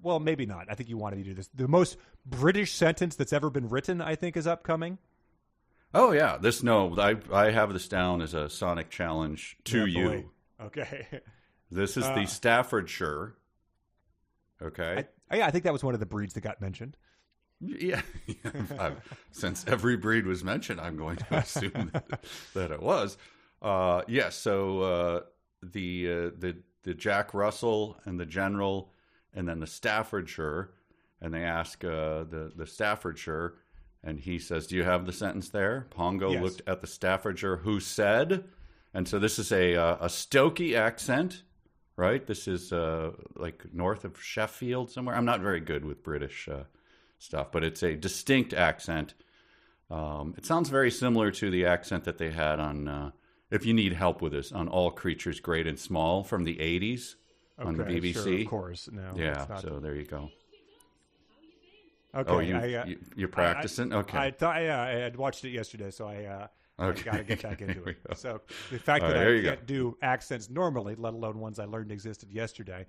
well, maybe not. I think you wanted to do this. The most British sentence that's ever been written, I think, is upcoming. Oh, yeah. I have this down as a sonic challenge to you. Okay. This is the Staffordshire Okay. I think that was one of the breeds that got mentioned. Yeah. Since every breed was mentioned, I'm going to assume that it was. So the Jack Russell and the General, and then the Staffordshire, and they ask the Staffordshire, and he says, "Do you have the sentence there?" Pongo Yes. looked at the Staffordshire, who said, and so this is a Stokey accent, right? This is like north of Sheffield somewhere. I'm not very good with British stuff, but it's a distinct accent. It sounds very similar to the accent that they had on, if you need help with this, on All Creatures Great and Small from the 80s on the BBC. Sure, of course. No, Yeah, not... so there you go. Okay, Oh, you're practicing? Okay. I thought, I had watched it yesterday, so I got to get back into it. Go. So the fact All that right, I can't do accents normally, let alone ones I learned existed yesterday.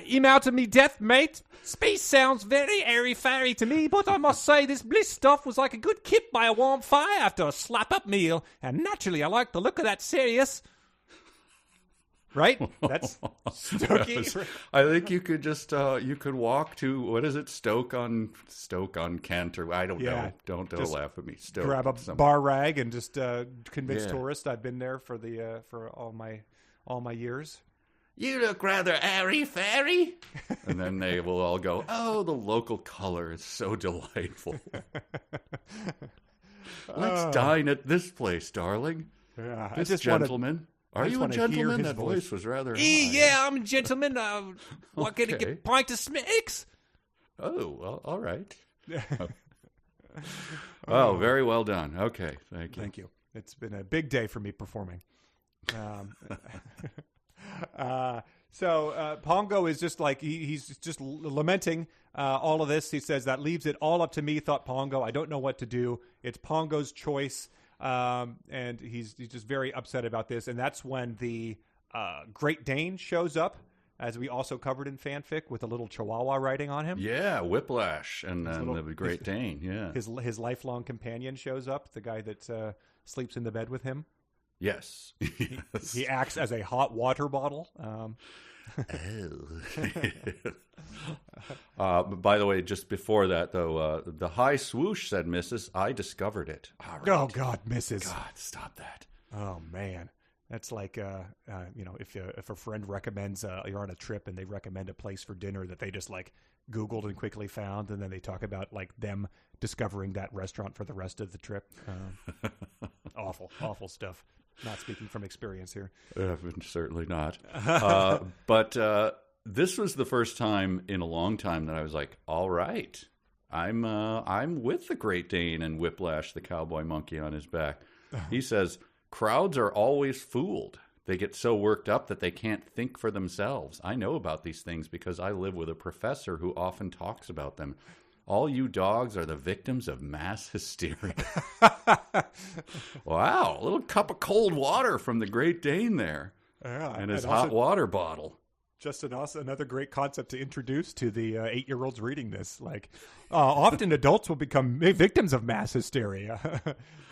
Email to me, death mate. Space sounds very airy-fairy to me, but I must say this bliss stuff was like a good kip by a warm fire after a slap-up meal, and naturally I like the look of that Sirius. Right? That's Stokey. I think you could just you could walk to, what is it, Stoke on Kent, or I don't know. Don't laugh at me. Stoke, grab a bar rag and just convince tourists I've been there for the for all my years. You look rather airy-fairy. And then they will all go, "Oh, the local color is so delightful. Let's dine at this place, darling. Yeah, This gentleman. Are you a gentleman? That voice was rather high. Yeah, I'm a gentleman. What can I get a pint of smicks? Oh, well, all right. Oh, very well done. Okay, thank you. Thank you. It's been a big day for me performing. So Pongo is just like, he's just lamenting all of this. He says, "That leaves it all up to me," thought Pongo. "I don't know what to do. It's Pongo's choice." And he's just very upset about this. And that's when the Great Dane shows up, as we also covered in fanfic, with a little Chihuahua riding on him. Yeah, Whiplash, and then the Great Dane. Yeah, his lifelong companion shows up, the guy that sleeps in the bed with him. Yes. Yes. He acts as a hot water bottle. By the way, just before that, though, the High Swoosh said, "Mrs. I discovered it." All right. Oh, God, Mrs. God, stop that. Oh, man. That's like, if a friend recommends, you're on a trip and they recommend a place for dinner that they just like Googled and quickly found, and then they talk about like them discovering that restaurant for the rest of the trip. Awful stuff. Not speaking from experience here. Certainly not. But this was the first time in a long time that I was like, all right, I'm with the Great Dane and Whiplash, the cowboy monkey on his back. He says, "Crowds are always fooled. They get so worked up that they can't think for themselves. I know about these things because I live with a professor who often talks about them. All you dogs are the victims of mass hysteria." Wow, a little cup of cold water from the Great Dane there. Yeah, and his hot water bottle. Just another great concept to introduce to the 8-year-olds reading this. Like, often adults will become victims of mass hysteria.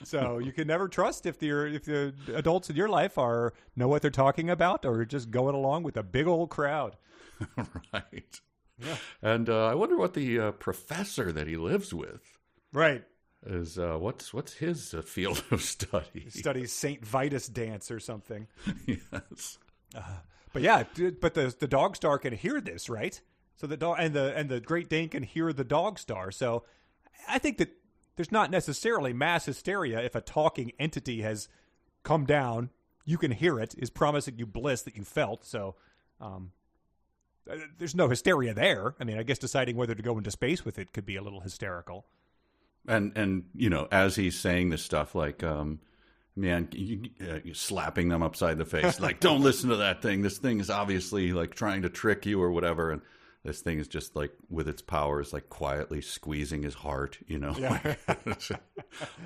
So you can never trust if the adults in your life know what they're talking about, or just going along with a big old crowd. Right. Yeah. And I wonder what the professor that he lives with, right, is. What's his field of study? He studies Saint Vitus dance or something. Yes. But yeah, but the Dogstar can hear this, right? So the dog and the Great Dane can hear the Dogstar. So I think that there's not necessarily mass hysteria if a talking entity has come down. You can hear it, is promising you bliss that you felt. So. There's no hysteria there. I mean, I guess deciding whether to go into space with it could be a little hysterical. And as he's saying this stuff, like, man, you slapping them upside the face, like, don't listen to that thing. This thing is obviously like trying to trick you or whatever. And this thing is just like, with its powers, like quietly squeezing his heart. Yeah.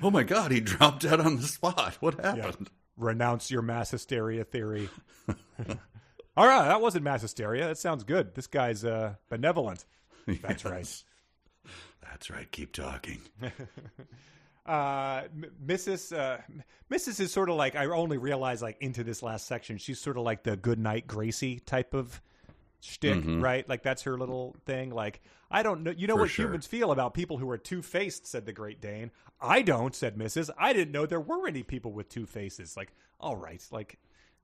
Oh my God, he dropped dead on the spot. What happened? Yeah. Renounce your mass hysteria theory. All right, that wasn't mass hysteria. That sounds good. This guy's benevolent. That's right. That's right. Keep talking. Mrs. is sort of like, I only realized like into this last section, she's sort of like the good night Gracie type of shtick, right? Like that's her little thing. Like, I don't know. You know what humans feel about people who are two-faced, said the Great Dane. I don't, said Mrs. I didn't know there were any people with two faces. Like, all right. Like,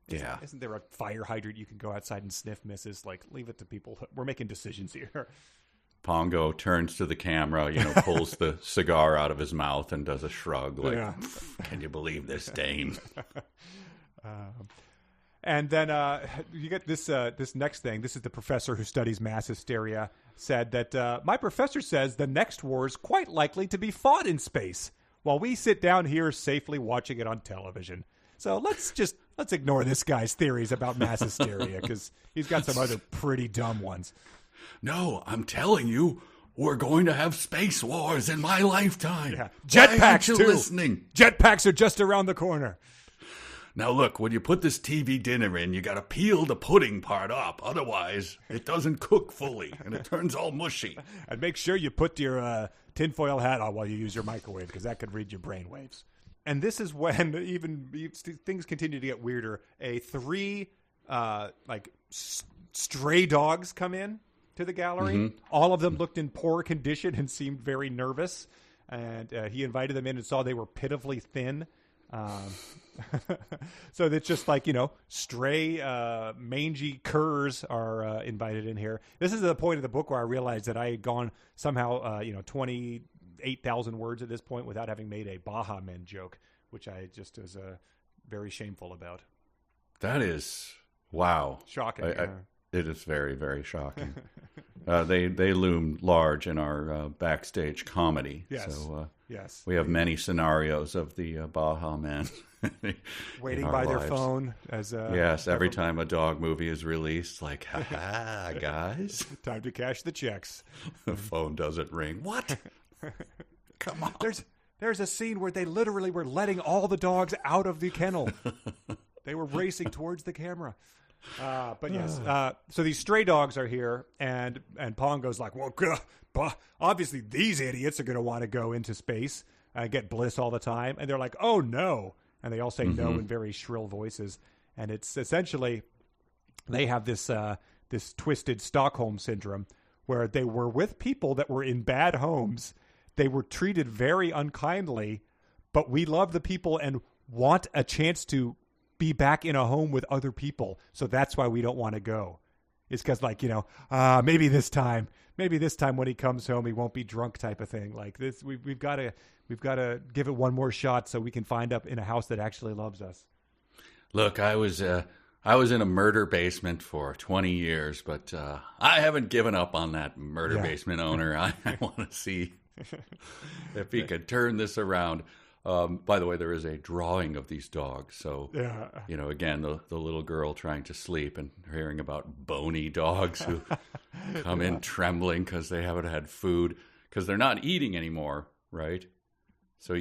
isn't there a fire hydrant you can go outside and sniff, Mrs.? Like, leave it to people. We're making decisions here. Pongo turns to the camera, pulls the cigar out of his mouth and does a shrug like, can you believe this, Dane? And then you get this next thing. This is the professor who studies mass hysteria, said that my professor says the next war is quite likely to be fought in space while we sit down here safely watching it on television. So let's ignore this guy's theories about mass hysteria because he's got some other pretty dumb ones. No, I'm telling you, we're going to have space wars in my lifetime. Yeah. Jetpacks, too. Listening? Jetpacks are just around the corner. Now, look, when you put this TV dinner in, you got to peel the pudding part up. Otherwise, it doesn't cook fully, and it turns all mushy. And make sure you put your tinfoil hat on while you use your microwave, because that could read your brain waves. And this is when even things continue to get weirder. Three stray dogs come in to the gallery. Mm-hmm. All of them looked in poor condition and seemed very nervous. And he invited them in and saw they were pitifully thin. So it's just like, stray mangy curs are invited in here. This is the point of the book where I realized that I had gone somehow 28,000 words at this point without having made a Baja Men joke, which I just was very shameful about. That is wow, shocking. It is very, very shocking. They loom large in our backstage comedy. Yes. So yes, we have many scenarios of the Baja Men waiting by their phone as yes. Every time a dog movie is released, like, ha guys, time to cash the checks. The phone doesn't ring. What? Come on. There's a scene where they literally were letting all the dogs out of the kennel. They were racing towards the camera. But yes, so these stray dogs are here, and Pongo's like, well, obviously these idiots are going to want to go into space and get bliss all the time. And they're like, oh, no. And they all say no in very shrill voices. And it's essentially they have this twisted Stockholm syndrome where they were with people that were in bad homes. They were treated very unkindly, but we love the people and want a chance to be back in a home with other people. So that's why we don't want to go. It's because maybe this time when he comes home, he won't be drunk type of thing. Like this, we've got to give it one more shot so we can find up in a house that actually loves us. Look, I was in a murder basement for 20 years, but I haven't given up on that murder basement owner. I want to see if he could turn this around. By the way, there is a drawing of these dogs. So, again, the little girl trying to sleep and hearing about bony dogs who come in trembling because they haven't had food because they're not eating anymore, right? So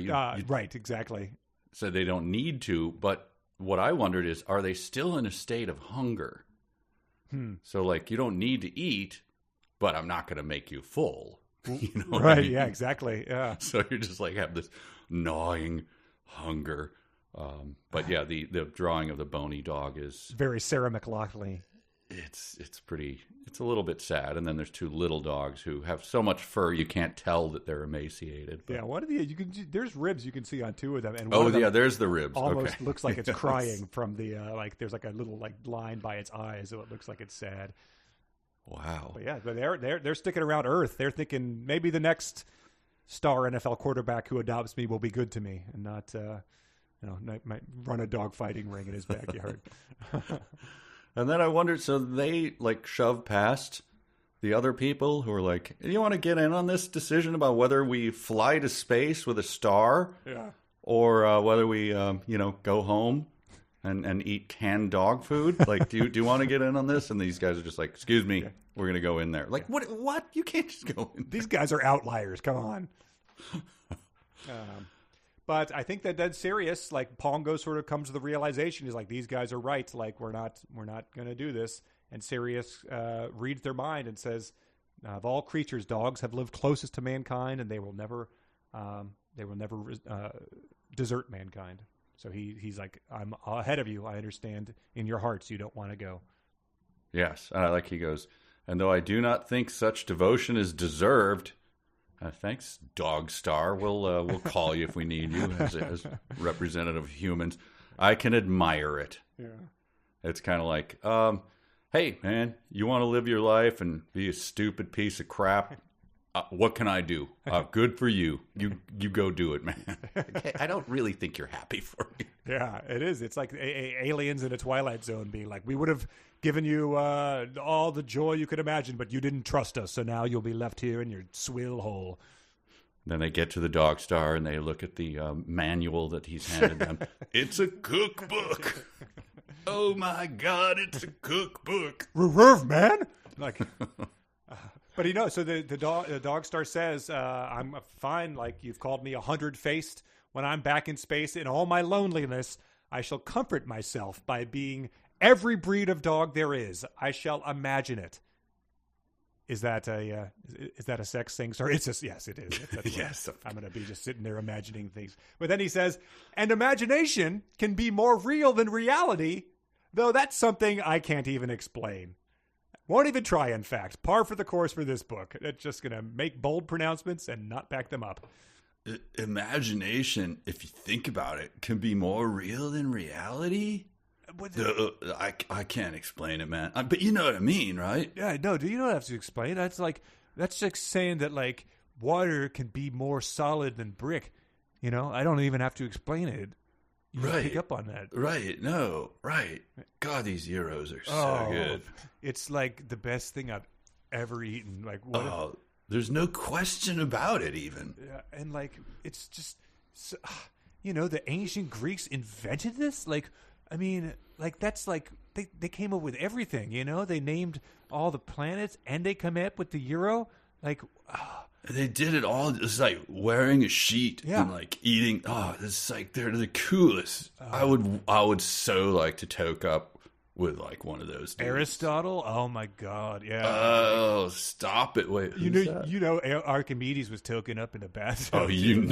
right, exactly. So they don't need to. But what I wondered is, are they still in a state of hunger? So, you don't need to eat, but I'm not going to make you full. Right? I mean? Yeah, exactly. Yeah. So you're just have this gnawing hunger. But yeah, the drawing of the bony dog is very Sarah McLachlan. It's a little bit sad. And then there's two little dogs who have so much fur you can't tell that they're emaciated. But... yeah, there's ribs you can see on two of them. And there's the ribs. Almost looks like it's crying from the there's a little line by its eyes, so it looks like it's sad. Wow. But yeah, but they're sticking around Earth. They're thinking maybe the next star NFL quarterback who adopts me will be good to me and not might run a dog fighting ring in his backyard. And then I wondered, so they shove past the other people who are like, you want to get in on this decision about whether we fly to space with a star, or whether we go home and eat canned dog food? Do you want to get in on this? And these guys are just like, excuse me, we're going to go in there. What? You can't just go in there. These guys are outliers. Come on. But I think that that's serious. Pongo sort of comes to the realization, he's like, these guys are right. We're not going to do this. And Sirius reads their mind and says, of all creatures, dogs have lived closest to mankind, and they will never desert mankind. So he's like, I'm ahead of you. I understand in your hearts you don't want to go. Yes, and I like he goes, and though I do not think such devotion is deserved, thanks, Dogstar. We'll call you if we need you as representative of humans. I can admire it. Yeah. It's kind of like, hey, man, you want to live your life and be a stupid piece of crap? What can I do? Good for you. You go do it, man. I don't really think you're happy for me. Yeah, it is. It's like aliens in a Twilight Zone being like, we would have given you all the joy you could imagine, but you didn't trust us, so now you'll be left here in your swill hole. Then they get to the Dogstar and they look at the manual that he's handed them. It's a cookbook. Oh my God, it's a cookbook. Reserve, man. Like, but so the Dogstar says, I'm fine. Like, you've called me 100-faced. When I'm back in space in all my loneliness, I shall comfort myself by being every breed of dog there is. I shall imagine it. Is that a sex thing? Sorry, it's just, yes, it is. Yes. I'm going to be just sitting there imagining things. But then he says, and imagination can be more real than reality, though that's something I can't even explain. Won't even try, in fact. Par for the course for this book. It's just going to make bold pronouncements and not back them up. Imagination, if you think about it, can be more real than reality? I can't explain it, man. But you know what I mean, right? Yeah, no, do you know what I have to explain? That's like saying that, like, water can be more solid than brick. You know, I don't even have to explain it. You pick up on that. Right, no, right. God, these gyros are so good. It's like the best thing I've ever eaten. Like, there's no question about it, even. Yeah, and like, it's just, the ancient Greeks invented this? Like, I mean, like, that's like, they came up with everything, They named all the planets, and they come up with the euro. Like, they did it all. It's like wearing a sheet and like eating. Oh, it's like they're the coolest. I would so like to toke up with like one of those dudes. Aristotle. Oh my God, yeah. Oh, stop it! Wait, Archimedes was token up in a bathtub. Oh, you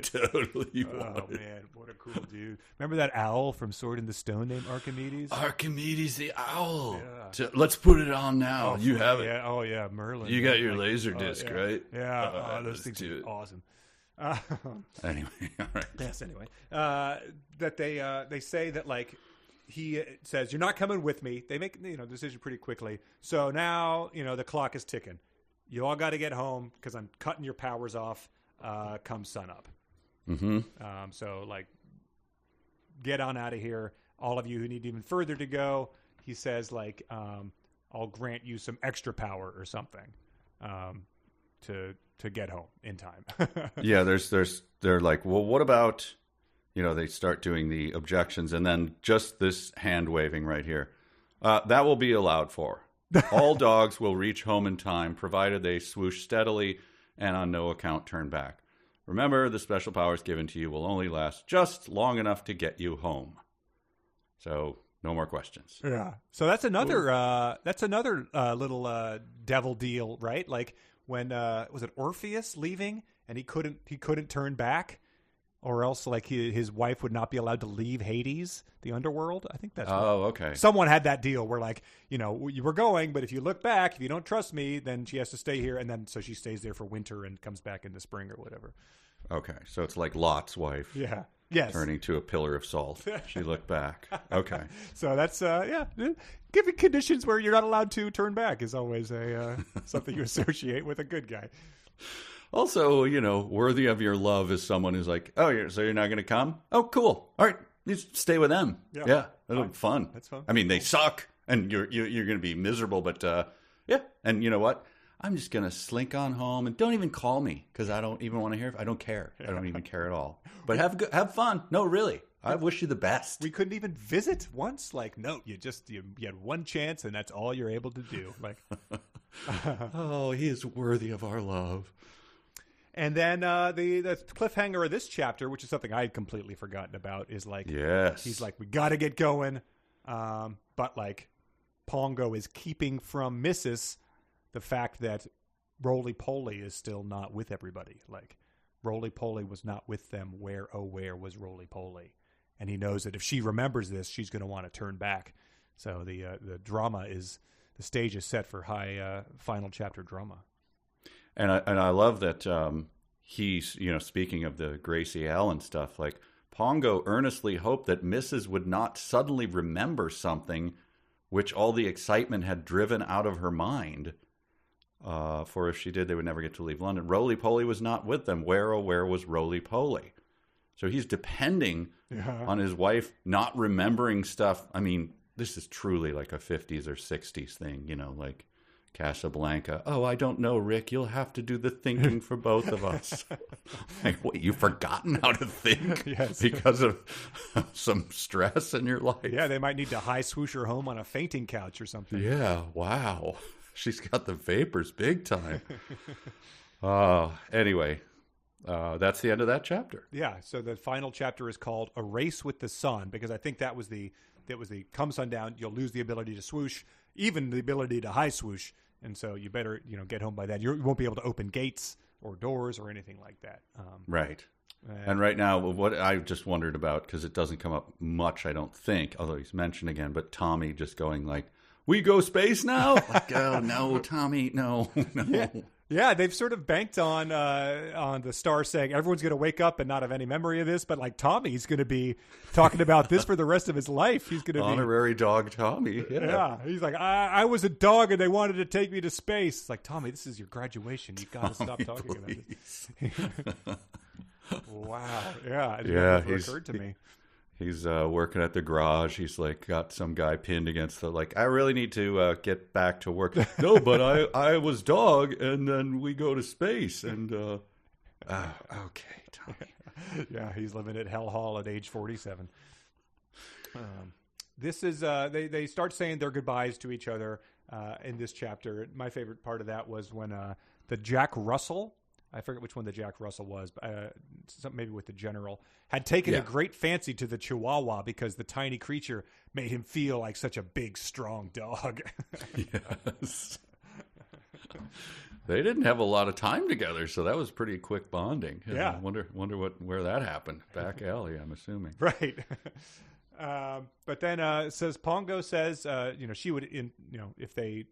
totally. Oh man, what a cool dude! Remember that owl from Sword in the Stone named Archimedes? Archimedes the owl. Yeah. Let's put it on now. You have it. Yeah. Oh yeah, Merlin. You got your laser disc, right? Yeah. Those things are awesome. Anyway, all right. Yes. Anyway, that they say that, like, he says, you're not coming with me. They make the decision pretty quickly. So now the clock is ticking. You all got to get home because I'm cutting your powers off. Come sun up. Mm-hmm. So like, get on out of here. All of you who need even further to go. He says, like, I'll grant you some extra power or something to get home in time. Yeah, they're like, well, what about, they start doing the objections, and then just this hand waving right here. That will be allowed for. All dogs will reach home in time, provided they swoosh steadily and on no account turn back. Remember, the special powers given to you will only last just long enough to get you home. So, no more questions. Yeah. So that's another little devil deal, right? Like when was it Orpheus leaving and he couldn't turn back, or else like his wife would not be allowed to leave Hades, the underworld. I think that's okay. Someone had that deal where, like, you were going, but if you look back, if you don't trust me, then she has to stay here, and then so she stays there for winter and comes back in the spring or whatever. Okay, so it's like Lot's wife. Yeah. Yes. Turning to a pillar of salt. She looked back. Okay. So that's giving conditions where you're not allowed to turn back is always something you associate with a good guy. Also, worthy of your love is someone who's like, oh, so you're not going to come? Oh, cool. All right, you stay with them. Yeah, that'll be fun. That's fun. I mean, they suck, and you're going to be miserable, but yeah. And you know what? I'm just going to slink on home, and don't even call me because I don't even want to hear. I don't care. I don't even care at all. But have fun. No, really. I wish you the best. We couldn't even visit once. Like, no, you had one chance, and that's all you're able to do. Like, oh, he is worthy of our love. And then the cliffhanger of this chapter, which is something I had completely forgotten about, is like, yes, he's like, we got to get going, but like, Pongo is keeping from Mrs. the fact that Roly Poly is still not with everybody. Like, Roly Poly was not with them. Where was Roly Poly? And he knows that if she remembers this, she's going to want to turn back. So the drama is the stage is set for high final chapter drama. And I love that he's, speaking of the Gracie Allen stuff, like Pongo earnestly hoped that Mrs. would not suddenly remember something which all the excitement had driven out of her mind. For if she did, they would never get to leave London. Roly Poly was not with them. Where, oh, where was Roly Poly? So he's depending on his wife not remembering stuff. I mean, this is truly like a 50s or 60s thing, like Casablanca. Oh, I don't know, Rick. You'll have to do the thinking for both of us. Like, wait, you've forgotten how to think because of some stress in your life? Yeah, they might need to high swoosh her home on a fainting couch or something. Yeah, wow. She's got the vapors big time. Anyway, that's the end of that chapter. Yeah, so the final chapter is called A Race with the Sun, because I think that was the come sundown, you'll lose the ability to swoosh, even the ability to high swoosh. And so you better, get home by then. You won't be able to open gates or doors or anything like that. Right. And right now, what I just wondered about, because it doesn't come up much, I don't think, although he's mentioned again, but Tommy just going like, we go space now? Like, oh, no, Tommy, no. Yeah, they've sort of banked on the Star saying everyone's going to wake up and not have any memory of this, but like Tommy's going to be talking about this for the rest of his life. He's going to honorary dog Tommy. Yeah, he's like, I was a dog and they wanted to take me to space. It's like, Tommy, this is your graduation. You've got to stop talking about this. Wow. Yeah. It never occurred to me. He's working at the garage. He's like got some guy pinned against the, like, I really need to get back to work. No, but I was dog, and then we go to space. And okay, Tommy. Yeah, he's living at Hell Hall at age 47. This is they start saying their goodbyes to each other in this chapter. My favorite part of that was when the Jack Russell, I forget which one the Jack Russell was, but maybe with the general, had taken a great fancy to the Chihuahua because the tiny creature made him feel like such a big, strong dog. Yes. They didn't have a lot of time together, so that was pretty quick bonding. Yeah. I wonder where that happened. Back alley, I'm assuming. Right. But then says Pongo says, she would, if they,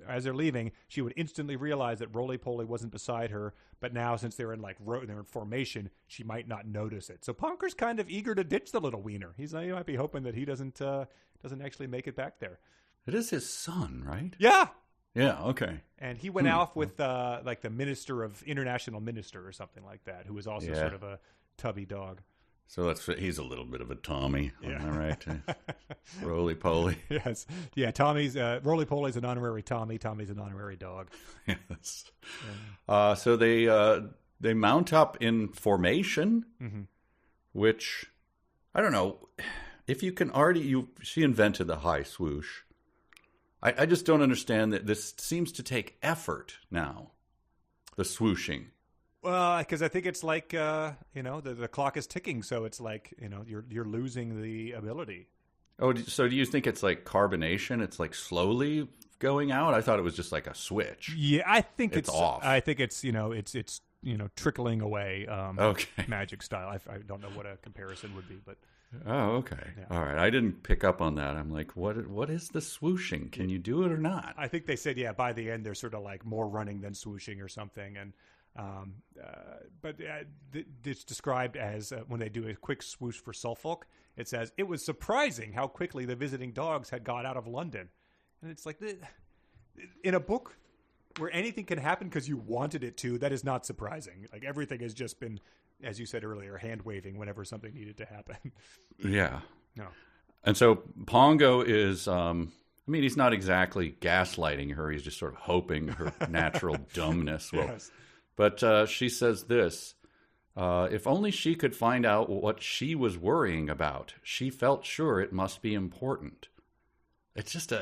as they're leaving, she would instantly realize that Roly Poly wasn't beside her. But now, since they're in they're in formation, she might not notice it. So Ponker's kind of eager to ditch the little wiener. He might be hoping that he doesn't actually make it back there. It is his son, right? Yeah. Yeah. Okay. And he went off with like the international minister or something like that, who was also sort of a tubby dog. So he's a little bit of a Tommy, am I right? Roly Poly. Yes. Yeah, Tommy's Roly Poly's an honorary Tommy. Tommy's an honorary dog. Yes. So they mount up in formation, which I don't know if you can already. She invented the high swoosh. I just don't understand that this seems to take effort now. The swooshing. Well, because I think it's like the clock is ticking, so it's like you're losing the ability. Oh, so do you think it's like carbonation? It's like slowly going out. I thought it was just like a switch. Yeah, I think it's off. I think it's it's trickling away. Okay, magic style. I don't know what a comparison would be, but. Oh, okay. Yeah. All right. I didn't pick up on that. I'm like, what is the swooshing? Can you do it or not? I think they said, by the end, they're sort of like more running than swooshing or something. And but it's described as when they do a quick swoosh for Suffolk, it says, it was surprising how quickly the visiting dogs had got out of London. And it's like, in a book where anything can happen because you wanted it to, that is not surprising. Like, everything has just been, as you said earlier, hand-waving whenever something needed to happen. Yeah. No. And so Pongo is, he's not exactly gaslighting her. He's just sort of hoping her natural dumbness will. Yes. But she says this, if only she could find out what she was worrying about. She felt sure it must be important. It's just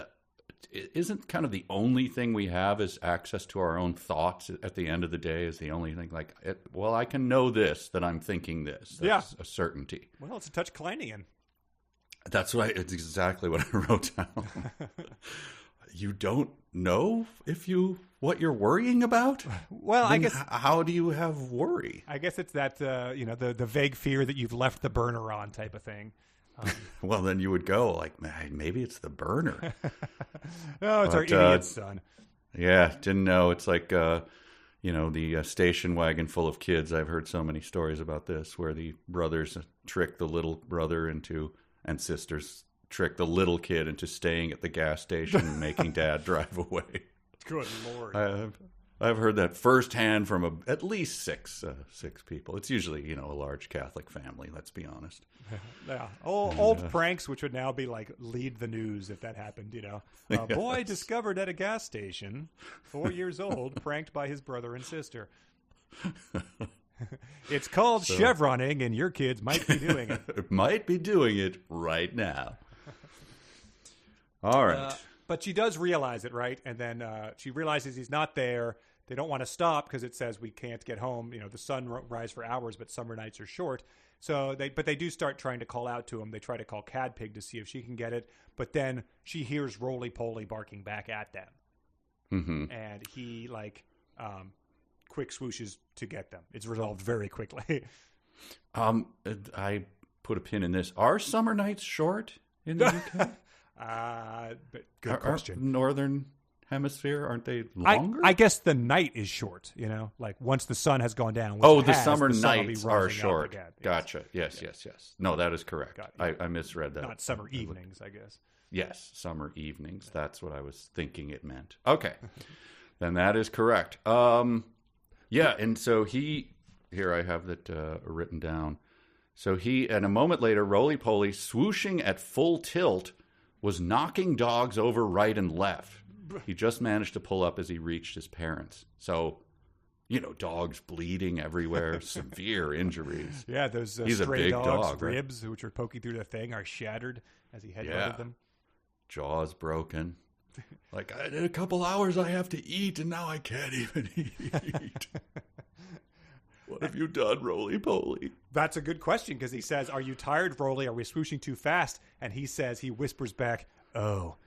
isn't kind of the only thing we have is access to our own thoughts at the end of the day is the only thing. Like, I can know this, that I'm thinking this. That's a certainty. Well, it's a touch Kleinian. That's right. It's exactly what I wrote down. You don't know what you're worrying about? Well, I guess. How do you have worry? I guess it's that, the vague fear that you've left the burner on type of thing. Well, then you would go like, maybe it's the burner. No, it's our idiot son. Yeah, didn't know. It's like, the station wagon full of kids. I've heard so many stories about this, where the brothers trick the little brother and sisters trick the little kid into staying at the gas station and making dad drive away. Good Lord. I've heard that firsthand from at least six people. It's usually, a large Catholic family, let's be honest. Yeah. Old pranks, which would now be like lead the news if that happened, A boy discovered at a gas station, 4 years old, pranked by his brother and sister. It's called chevroning, and your kids might be doing it. Might be doing it right now. All right. But she does realize it, right? And then she realizes he's not there. They don't want to stop because it says we can't get home. The sun rise for hours, but summer nights are short. So they do start trying to call out to him. They try to call Cadpig to see if she can get it. But then she hears Roly Poly barking back at them. Mm-hmm. And he quick swooshes to get them. It's resolved very quickly. I put a pin in this. Are summer nights short in the UK? But good question. Northern Hemisphere, aren't they longer? I guess the night is short, like once the sun has gone down. The summer nights are short. Yes. Gotcha. Yes. No, that is correct. I misread that. Not summer evenings, I guess. Yes, summer evenings. That's what I was thinking it meant. Okay. Then that is correct. Yeah, and so here I have that written down. So and a moment later, Roly Poly, swooshing at full tilt, was knocking dogs over right and left. He just managed to pull up as he reached his parents. So, dogs bleeding everywhere, severe injuries. Yeah, those He's stray a big dogs' dog, ribs, which are poking through the thing, are shattered as he headbutted them. Jaws broken. Like, in a couple hours I have to eat, and now I can't even eat. What have you done, Roly Poly? That's a good question, because he says, "Are you tired, Roly? Are we swooshing too fast?" And he whispers back, "Oh,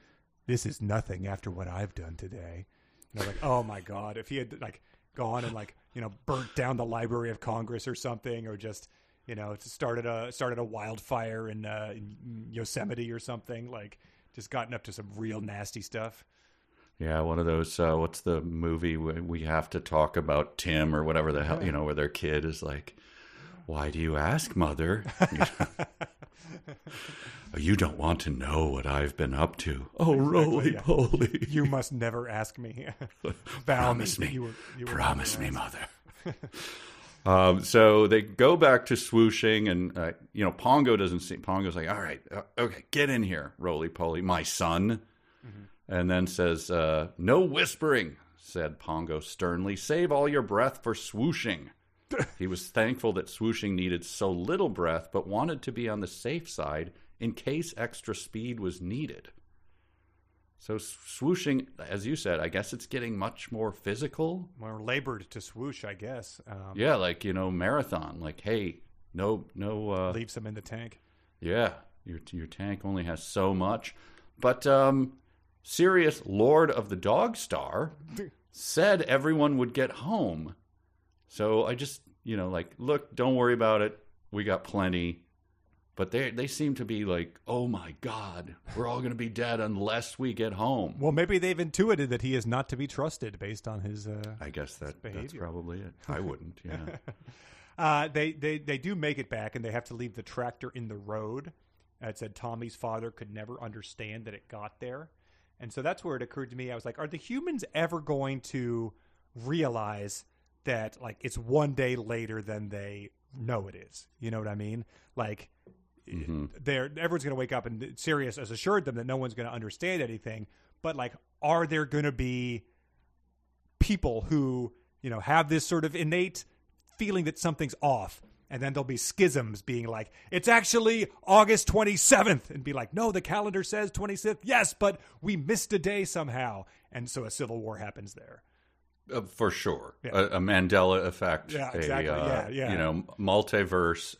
this is nothing after what I've done today." Like, oh my God, if he had gone and burnt down the Library of Congress or something, or just started a wildfire in Yosemite or something, just gotten up to some real nasty stuff. Yeah, one of those, what's the movie where we have to talk about Tim or whatever the hell, where their kid is like, "Why do you ask, Mother?" You don't want to know what I've been up to. Oh, Roly Poly. You must never ask me. Promise me. Promise me, Mother. So they go back to swooshing, and, Pongo doesn't see. Pongo's like, "All right, okay, get in here, Roly Poly, my son." Mm-hmm. And then says, "No whispering," said Pongo sternly. "Save all your breath for swooshing." He was thankful that swooshing needed so little breath, but wanted to be on the safe side in case extra speed was needed. So swooshing, as you said, I guess it's getting much more physical. More labored to swoosh, I guess. Yeah, marathon. Like, hey, no. Leave some in the tank. Yeah, your tank only has so much. But Sirius, Lord of the Dogstar, said everyone would get home. So I just, look, don't worry about it. We got plenty. But they seem to be like, oh my God, we're all going to be dead unless we get home. Well, maybe they've intuited that he is not to be trusted based on his I guess that's probably it. I wouldn't, yeah. They do make it back, and they have to leave the tractor in the road. It said Tommy's father could never understand that it got there. And so that's where it occurred to me. I was like, are the humans ever going to realize that, it's one day later than they know it is? You know what I mean? Mm-hmm. Everyone's going to wake up, and Sirius has assured them that no one's going to understand anything. But are there going to be people who have this sort of innate feeling that something's off, and then there'll be schisms being like, "It's actually August 27th," and be like, "No, the calendar says 26th. Yes, but we missed a day somehow," and so a civil war happens there. For sure. Yeah. A Mandela effect. Yeah, exactly. Multiverse.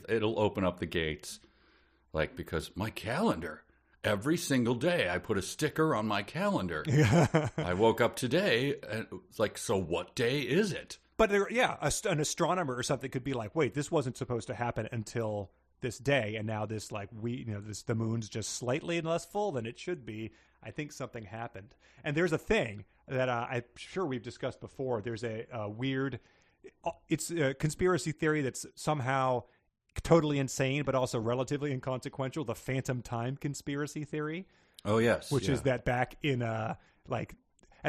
It'll open up the gates. Because my calendar, every single day I put a sticker on my calendar. I woke up today and it's so what day is it? But an astronomer or something could be like, wait, this wasn't supposed to happen until this day, and now this the moon's just slightly less full than it should be. I think something happened. And there's a thing that I'm sure we've discussed before. There's a weird, it's a conspiracy theory that's somehow totally insane, but also relatively inconsequential. The phantom time conspiracy theory. Oh, yes. Which is that back in, at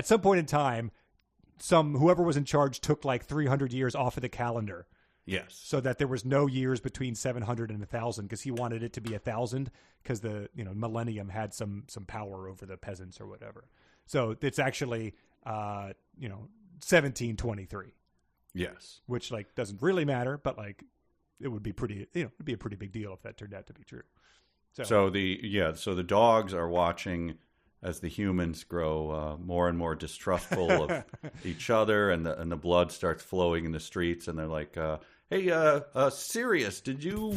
some point in time, whoever was in charge took 300 years off of the calendar. Yes. So that there was no years between 700 and 1,000 because he wanted it to be 1,000 because the millennium had some power over the peasants or whatever. So it's actually 1723. Yes. Which doesn't really matter, but it would be pretty it'd be a pretty big deal if that turned out to be true. So the dogs are watching as the humans grow more and more distrustful of each other, and the blood starts flowing in the streets, and they're like, "Hey, Sirius, did you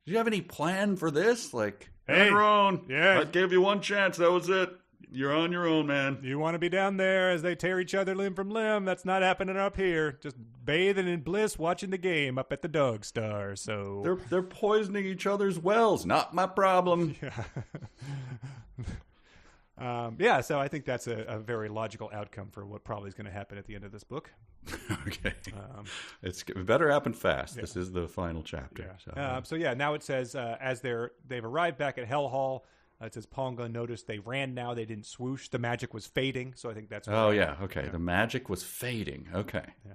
have any plan for this? Hey, on your own. Yeah, I gave you one chance. That was it. You're on your own, man. You want to be down there as they tear each other limb from limb? That's not happening up here. Just bathing in bliss, watching the game up at the Dogstar. So they're poisoning each other's wells. Not my problem." Yeah. So I think that's a very logical outcome for what probably is going to happen at the end of this book. Okay. It better happen fast. Yeah. This is the final chapter. Yeah. So now it says as they've arrived back at Hell Hall. It says Pongo noticed they ran now. They didn't swoosh. The magic was fading. So I think that's. Oh, yeah. Okay. Yeah. The magic was fading. Okay. Yeah.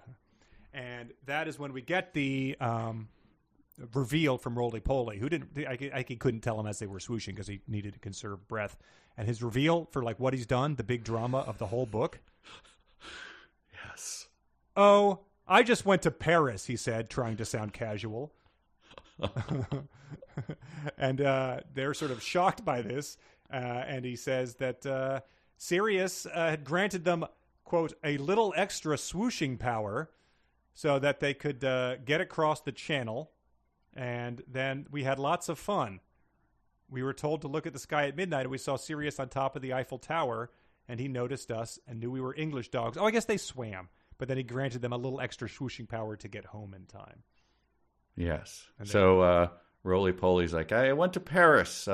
And that is when we get the reveal from Roly Poly, who didn't. I couldn't tell him as they were swooshing because he needed to conserve breath. And his reveal for what he's done, the big drama of the whole book. Yes. Oh, I just went to Paris, he said, trying to sound casual. And they're sort of shocked by this. And he says that Sirius had granted them, quote, a little extra swooshing power so that they could get across the channel. And then we had lots of fun. We were told to look at the sky at midnight, and we saw Sirius on top of the Eiffel Tower, and he noticed us and knew we were English dogs. Oh, I guess they swam. But then he granted them a little extra swooshing power to get home in time. Yes. So Roly Poly's like, I went to Paris.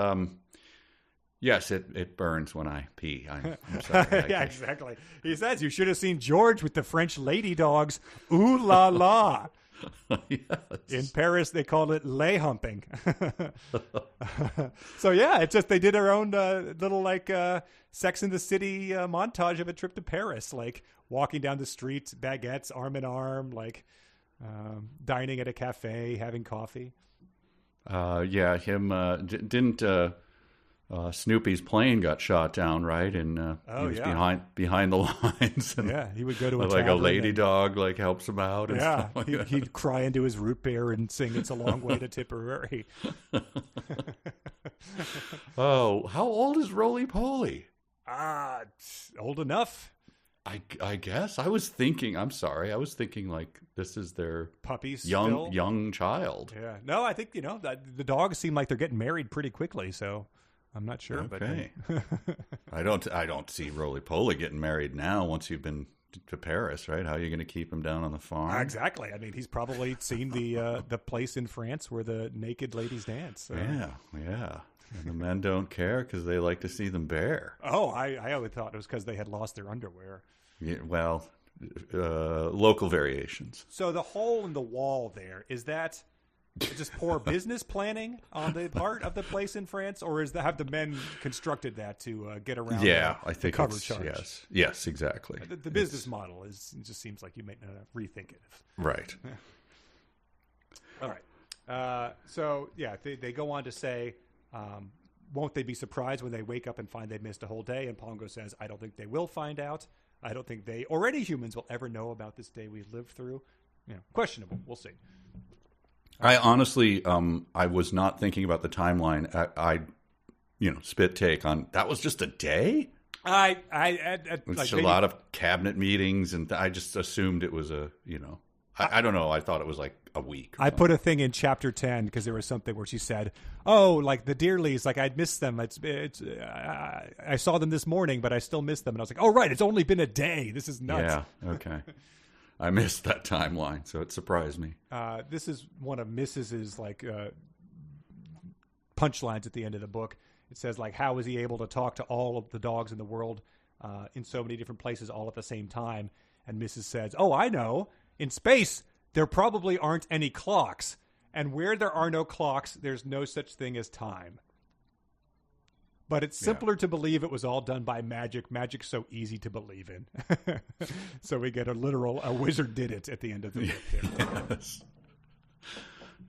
Yes, it burns when I pee. I'm sorry. Yeah, exactly. He says, you should have seen George with the French lady dogs. Ooh la la. Yes. In Paris, they called it lay humping. So, yeah, it's just they did their own little Sex in the City montage of a trip to Paris, walking down the streets, baguettes, arm in arm, dining at a cafe, having coffee. Yeah, him didn't Snoopy's plane got shot down, right? And he was behind the lines. And yeah, he would go to a lady dog helps him out. And yeah, stuff he'd cry into his root beer and sing "It's a Long Way to Tipperary." Oh, how old is Roly Poly? Old enough. I guess. I was thinking this is their puppies, young child. Yeah. No, I think the dogs seem like they're getting married pretty quickly. So I'm not sure. Okay. But I don't see Roly Poly getting married now. Once you've been to Paris, right? How are you going to keep him down on the farm? Exactly. I mean, he's probably seen the place in France where the naked ladies dance. So. Yeah. And the men don't care because they like to see them bare. Oh, I always thought it was because they had lost their underwear. Yeah, well, local variations. So the hole in the wall there, is that just poor business planning on the part of the place in France, or have the men constructed that to get around I think cover charge? Yes, exactly. The business model it just seems like you might rethink it. Right. All right. So, yeah, they go on to say, won't they be surprised when they wake up and find they missed a whole day? And Pongo says, I don't think they will find out. I don't think they or any humans will ever know about this day we've lived through. Questionable. We'll see. I honestly, I was not thinking about the timeline. I spit take on that was just a day. It's a lot of cabinet meetings, and I just assumed it was I don't know. I thought it was like a week. I put a thing in chapter 10 because there was something where she said, "Oh, the Dearleys, I'd missed them. I saw them this morning, but I still miss them." And I was like, "Oh, right, it's only been a day. This is nuts." Yeah. Okay. I missed that timeline, so it surprised me. This is one of Mrs.'s punchlines at the end of the book. It says, like, how is he able to talk to all of the dogs in the world in so many different places all at the same time? And Mrs. says, oh, I know. In space, there probably aren't any clocks. And where there are no clocks, there's no such thing as time. But it's simpler to believe it was all done by magic. Magic's so easy to believe in. So we get a wizard did it at the end of the book. Yes.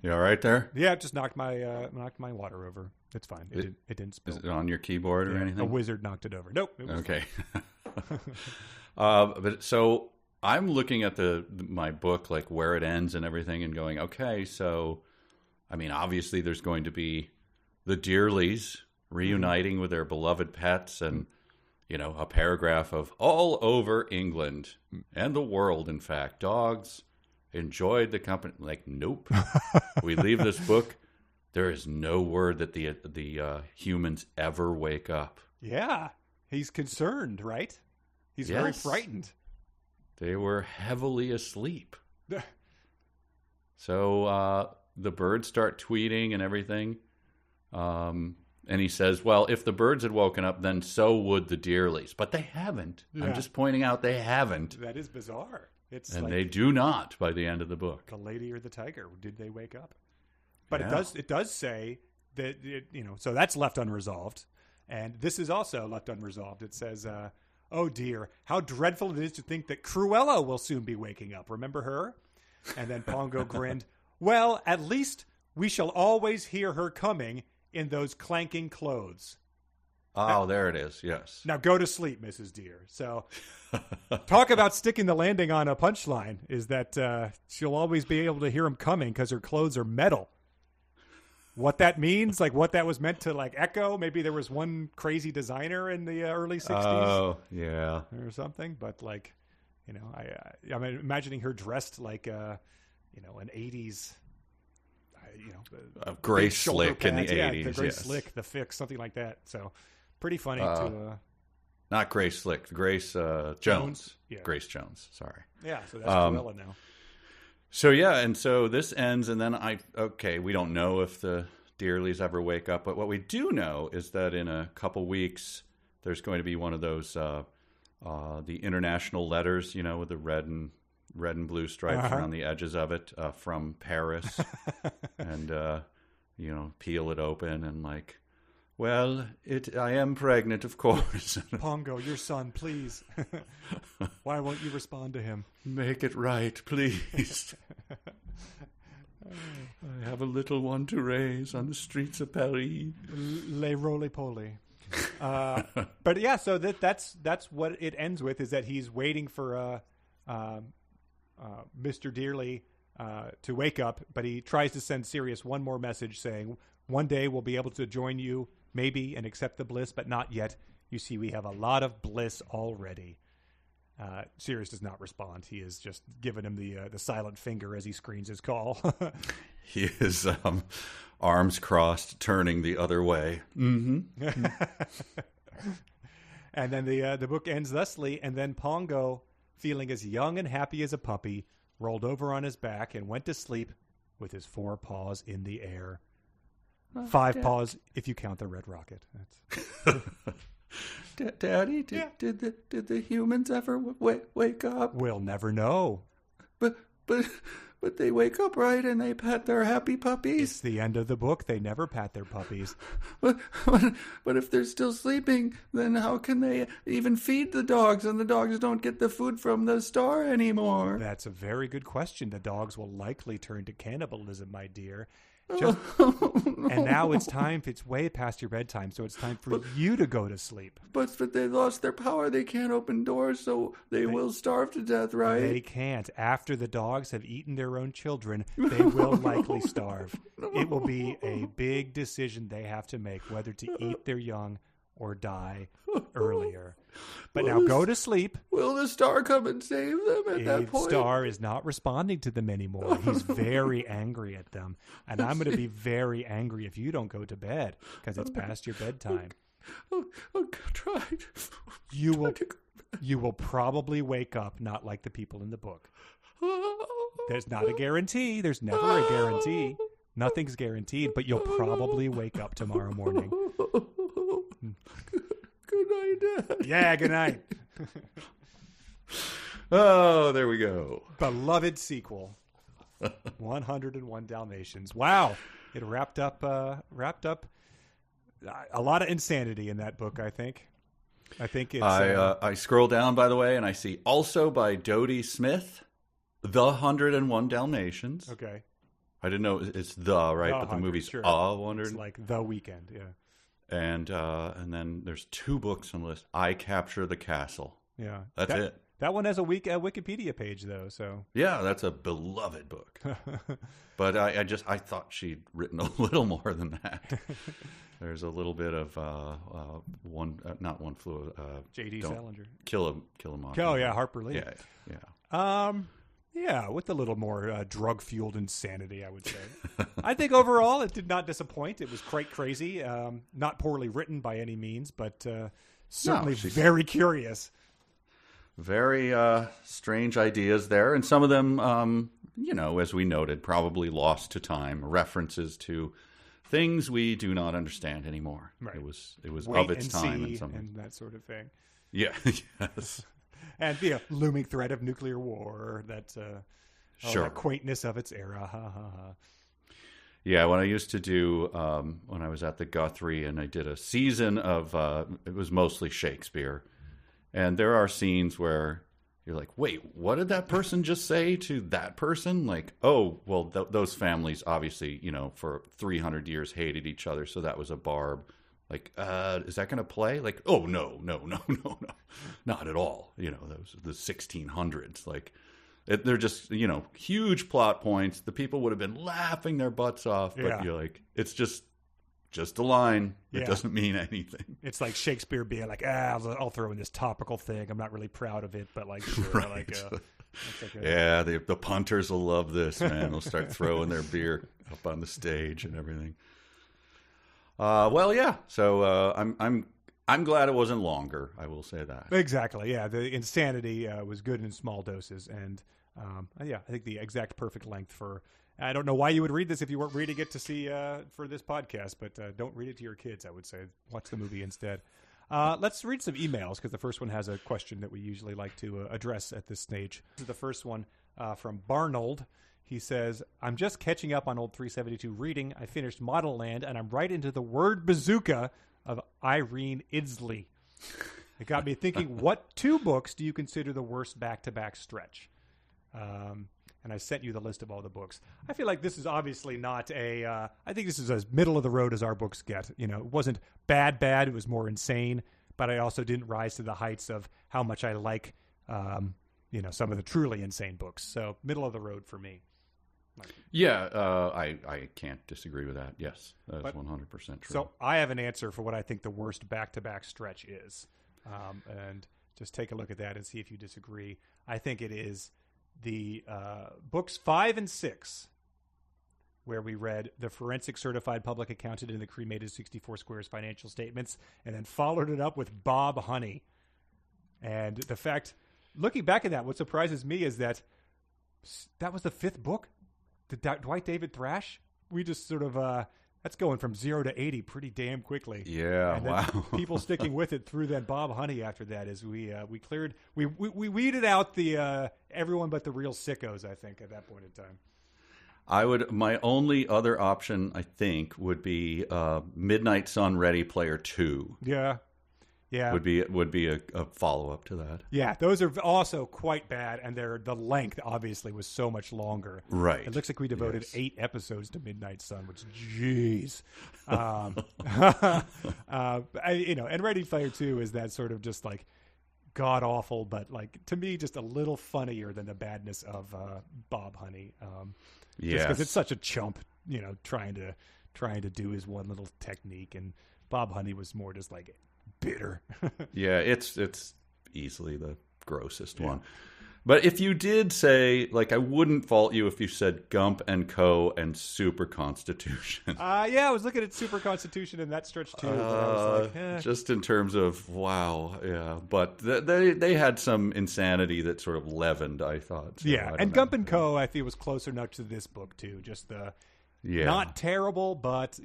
You all right there? Yeah, it just knocked my water over. It's fine. It didn't spill. Is it on your keyboard or anything? A wizard knocked it over. Nope. It was okay. But so I'm looking at my book, like where it ends and everything, and going, okay, so I mean, obviously there's going to be the Dearleys reuniting with their beloved pets, and a paragraph of all over England and the world, in fact, dogs enjoyed the company. Like, nope. We leave this book. There is no word that the humans ever wake up. Yeah, he's concerned, right? He's very frightened. They were heavily asleep. So the birds start tweeting and everything. And he says, well, if the birds had woken up, then so would the Dearleys. But they haven't. Yeah. I'm just pointing out they haven't. That is bizarre. They do not by the end of the book. The lady or the tiger, did they wake up? But it does say that, so that's left unresolved. And this is also left unresolved. It says, oh dear, how dreadful it is to think that Cruella will soon be waking up. Remember her? And then Pongo grinned. Well, at least we shall always hear her coming in those clanking clothes. Oh, there it is. Yes. Now go to sleep, Mrs. Dear. So talk about sticking the landing on a punchline is that she'll always be able to hear him coming because her clothes are metal. What that means, like what that was meant to like echo. Maybe there was one crazy designer in the early 60s. Oh, yeah. Or something. But like, I'm imagining her dressed like, an 80s, Grace Slick in the 80s. The Grace Slick, the Fix, something like that. So pretty funny not Grace Slick, Grace Jones. Yeah. Grace Jones, sorry. Yeah, so that's Cruella now. So yeah, and so this ends, and then we don't know if the Dearleys ever wake up, but what we do know is that in a couple weeks there's going to be one of those the international letters, with the red and blue stripes around the edges of it from Paris, and peel it open and like, well, I am pregnant, of course. Pongo, your son, please. Why won't you respond to him? Make it right, please. I have a little one to raise on the streets of Paris. Les roly-poly. But yeah, so that's what it ends with, is that he's waiting for Mr. Dearly to wake up, but he tries to send Sirius one more message saying, one day we'll be able to join you, maybe, and accept the bliss, but not yet. You see, we have a lot of bliss already. Sirius does not respond. He is just giving him the silent finger as he screens his call. He is arms crossed, turning the other way. Mm-hmm. And then the book ends thusly, and then Pongo, feeling as young and happy as a puppy, rolled over on his back and went to sleep with his 4 paws in the air. 5 paws if you count the red rocket. Daddy, did the humans ever wake up? We'll never know. But they wake up, right, and they pet their happy puppies? It's the end of the book. They never pat their puppies. But if they're still sleeping, then how can they even feed the dogs, and the dogs don't get the food from the star anymore? That's a very good question. The dogs will likely turn to cannibalism, my dear. And now it's way past your bedtime, so it's time for you to go to sleep. But they lost their power. They can't open doors, so they will starve to death, right? They can't. After the dogs have eaten their own children, they will likely starve. It will be a big decision they have to make, whether to eat their young or die earlier. But now go to sleep. Will the star come and save them at that point? The star is not responding to them anymore. He's very angry at them. And I'm going to be very angry if you don't go to bed, because it's past your bedtime. I'll try. You will probably wake up not like the people in the book. There's not a guarantee. There's never a guarantee. Nothing's guaranteed, but you'll probably wake up tomorrow morning. Good night, Dad. Yeah, good night. Oh, there we go. Beloved sequel. 101 Dalmatians. Wow. It wrapped up a lot of insanity in that book, I think. I think it's... I scroll down, by the way, and I see also by Dodie Smith, The 101 Dalmatians. Okay. I didn't know it's the, right? But the movie's sure. 100. It's like The Weekend, yeah. And then there's 2 books on the list. I Capture the Castle. Yeah. That's it. That one has a Wikipedia page, though, so... Yeah, that's a beloved book. But I thought she'd written a little more than that. There's a little bit of not One Flew. J.D. Salinger. Kill a Mockingbird. Oh, yeah, Harper Lee. Yeah. Yeah, with a little more drug-fueled insanity, I would say. I think overall it did not disappoint. It was quite crazy. Not poorly written by any means, but certainly very curious. Very strange ideas there. And some of them, as we noted, probably lost to time. References to things we do not understand anymore. Right. It was Wait of its and time. see and that sort of thing. Yeah, yes. And looming threat of nuclear war, that that quaintness of its era. Ha, ha, ha. Yeah, when I used to do, when I was at the Guthrie, and I did a season of, it was mostly Shakespeare, and there are scenes where you're like, wait, what did that person just say to that person? Like, oh, well, those families obviously, for 300 years hated each other, so that was a barb. Like, is that going to play? Like, oh, no, not at all. Those the 1600s. Like, they're just, huge plot points. The people would have been laughing their butts off, but you're like, it's just a line. It doesn't mean anything. It's like Shakespeare being like, I'll throw in this topical thing. I'm not really proud of it, but like, sure, right. Yeah, the punters will love this, man. They'll start throwing their beer up on the stage and everything. Well, yeah. So I'm glad it wasn't longer. I will say that. Exactly. Yeah, the insanity was good in small doses, and I think the exact perfect length for. I don't know why you would read this if you weren't reading it to see for this podcast, but don't read it to your kids. I would say watch the movie instead. Let's read some emails because the first one has a question that we usually like to address at this stage. This is the first one from Barnold. He says, I'm just catching up on old 372 reading. I finished Model Land, and I'm right into the word bazooka of Irene Idsley. It got me thinking, what 2 books do you consider the worst back-to-back stretch? And I sent you the list of all the books. I feel like this is obviously not I think this is as middle of the road as our books get. It wasn't bad. It was more insane, but I also didn't rise to the heights of how much I like, some of the truly insane books. So middle of the road for me. Yeah, I can't disagree with that. Yes, that is 100% true. So I have an answer for what I think the worst back-to-back stretch is. And just take a look at that and see if you disagree. I think it is the books 5 and 6, where we read the forensic certified public accountant and the cremated 64 Squares financial statements, and then followed it up with Bob Honey. And the fact, looking back at that, what surprises me is that was the 5th book. The Dwight David Thrash, we just sort of that's going from 0 to 80 pretty damn quickly. Yeah, and wow. People sticking with it through that Bob Honey after that is we weeded out the everyone but the real sickos, I think, at that point in time. My only other option, I think, would be Midnight Sun Ready Player 2. Yeah. Would be a follow-up to that. Yeah, those are also quite bad, and the length, obviously, was so much longer. Right. It looks like we devoted 8 episodes to Midnight Sun, which, jeez. And Ready Player 2 is that sort of just, like, god-awful, but, like, to me, just a little funnier than the badness of Bob Honey. Just because it's such a chump, trying to do his one little technique, and Bob Honey was more just, like, bitter. Yeah, it's easily the grossest one. But if you did say, like, I wouldn't fault you if you said Gump and Co. and Super Constitution. I was looking at Super Constitution in that stretch too. But I was like, Just in terms of, wow, yeah. But they had some insanity that sort of leavened, I thought. So yeah, and Gump and Co. I think was closer enough to this book too. Just Yeah. Not terrible, but,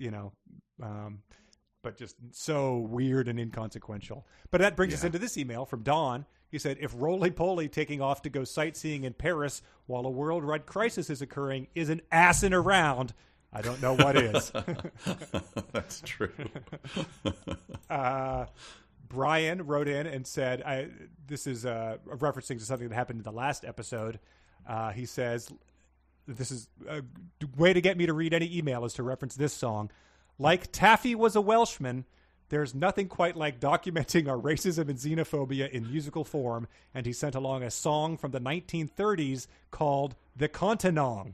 but just so weird and inconsequential. But that brings us into this email from Don. He said, if roly-poly taking off to go sightseeing in Paris while a worldwide crisis is occurring isn't assing around, I don't know what is. That's true. Brian wrote in and said, this is referencing to something that happened in the last episode. He says, this is a way to get me to read any email is to reference this song. Like Taffy was a Welshman, there's nothing quite like documenting our racism and xenophobia in musical form, and he sent along a song from the 1930s called The Continong.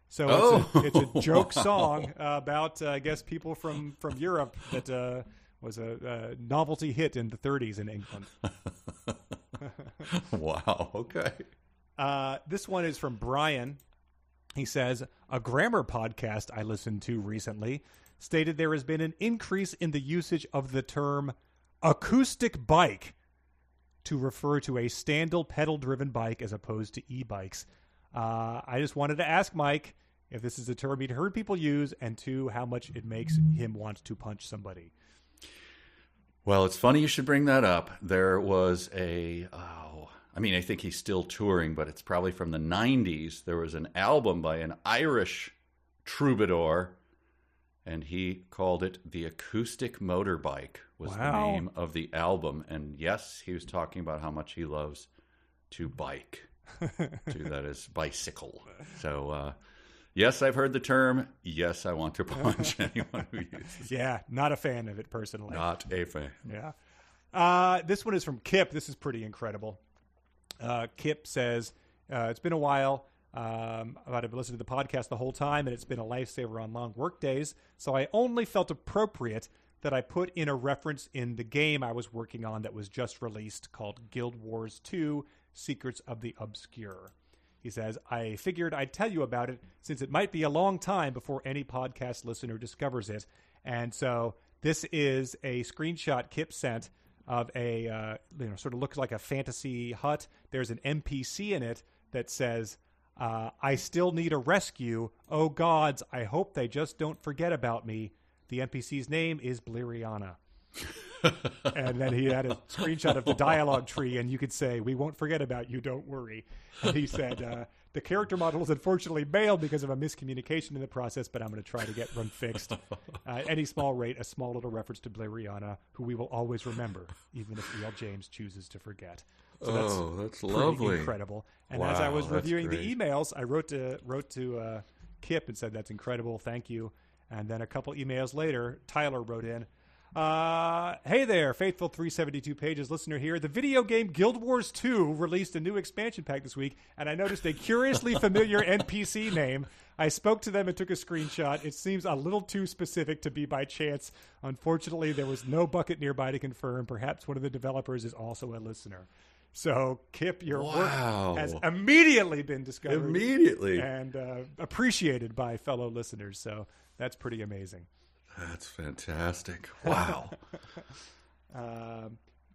So it's a joke song about, I guess, people from Europe that was a novelty hit in the 30s in England. Wow, okay. This one is from Brian. He says, a grammar podcast I listened to recently stated there has been an increase in the usage of the term acoustic bike to refer to a standal pedal-driven bike as opposed to e-bikes. I just wanted to ask Mike if this is a term he'd heard people use, and two, how much it makes him want to punch somebody. Well, it's funny you should bring that up. There was I think he's still touring, but it's probably from the 90s. There was an album by an Irish troubadour, and he called it The Acoustic Motorbike was the name of the album. And yes, he was talking about how much he loves to bike. That is bicycle. So, yes, I've heard the term. Yes, I want to punch anyone who uses it. Yeah, not a fan of it personally. Not a fan. Yeah. This one is from Kip. This is pretty incredible. Kip says, it's been a while. I've been listening to the podcast the whole time, and it's been a lifesaver on long work days. So I only felt appropriate that I put in a reference in the game I was working on that was just released called Guild Wars 2 Secrets of the Obscure. He says, I figured I'd tell you about it since it might be a long time before any podcast listener discovers it. And so this is a screenshot Kip sent of a, sort of looks like a fantasy hut. There's an NPC in it that says, I still need a rescue. Oh gods, I hope they just don't forget about me. The NPC's name is Bliriana. And then he had a screenshot of the dialogue tree, and you could say, we won't forget about you, don't worry. And he said, the character model is unfortunately male because of a miscommunication in the process, but I'm going to try to get one fixed. Any small rate, a small little reference to Bliriana, who we will always remember, even if E.L. James chooses to forget. So that's lovely. Incredible. And wow, as I was reviewing great. the emails, I wrote to Kip and said, that's incredible, thank you. And then a couple emails later, Tyler wrote in, hey there, faithful 372 pages listener here. The video game Guild Wars 2 released a new expansion pack this week, and I noticed a curiously familiar NPC name. I spoke to them and took a screenshot. It seems a little too specific to be by chance. Unfortunately, there was no bucket nearby to confirm. Perhaps one of the developers is also a listener. So, Kip, your work has immediately been discovered. Immediately. And appreciated by fellow listeners. So, that's pretty amazing. That's fantastic. Wow.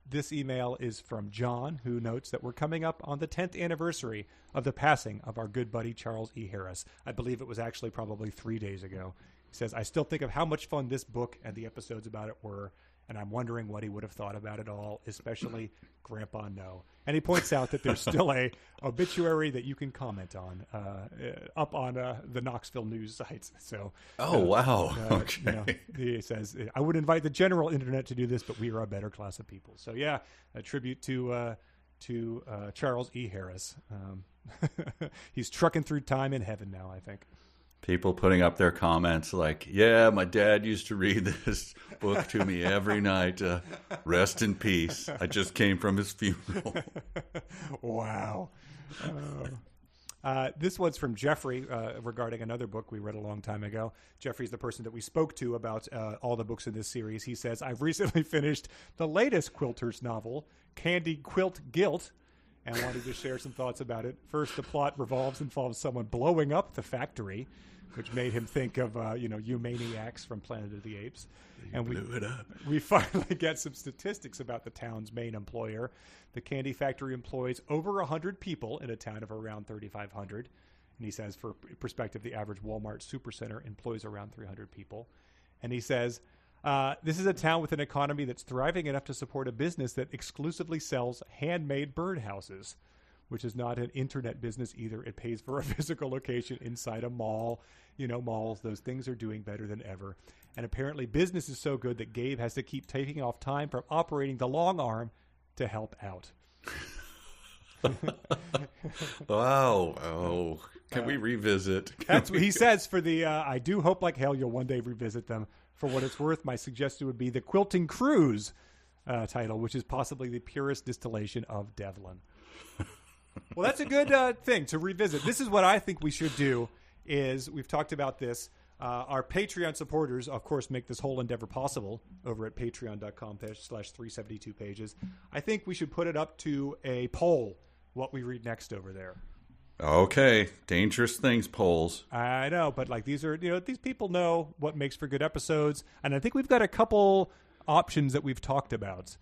This email is from John, who notes that we're coming up on the 10th anniversary of the passing of our good buddy Charles E. Harris. I believe it was actually probably 3 days ago. He says, I still think of how much fun this book and the episodes about it were, and I'm wondering what he would have thought about it all, especially Grandpa No. And he points out that there's still a obituary that you can comment on up on the Knoxville news sites. So, wow. Okay. He says, I would invite the general internet to do this, but we are a better class of people. So, yeah, a tribute to Charles E. Harris. He's trucking through time in heaven now, I think. People putting up their comments like, yeah, my dad used to read this book to me every night. Rest in peace. I just came from his funeral. Wow. This one's from Jeffrey regarding another book we read a long time ago. Jeffrey's the person that we spoke to about all the books in this series. He says, I've recently finished the latest Quilter's novel, Candy Quilt Guilt, and wanted to share some thoughts about it. First, the plot involves someone blowing up the factory, which made him think of, you maniacs from Planet of the Apes. And blew it up. We finally get some statistics about the town's main employer. The candy factory employs over 100 people in a town of around 3,500. And he says, for perspective, the average Walmart supercenter employs around 300 people. And he says, this is a town with an economy that's thriving enough to support a business that exclusively sells handmade birdhouses, which is not an internet business either. It pays for a physical location inside a mall. You know, malls, those things are doing better than ever. And apparently business is so good that Gabe has to keep taking off time from operating the long arm to help out. Wow. Oh, can we revisit? That's what he says for the, I do hope like hell you'll one day revisit them. For what it's worth, my suggestion would be the Quilting Cruise title, which is possibly the purest distillation of Devlin. Well, that's a good thing to revisit. This is what I think we should do is, we've talked about this, our Patreon supporters, of course, make this whole endeavor possible over at patreon.com/372 pages. I think we should put it up to a poll, what we read next over there. Okay, dangerous things, polls. I know, but like these are, these people know what makes for good episodes, and I think we've got a couple options that we've talked about.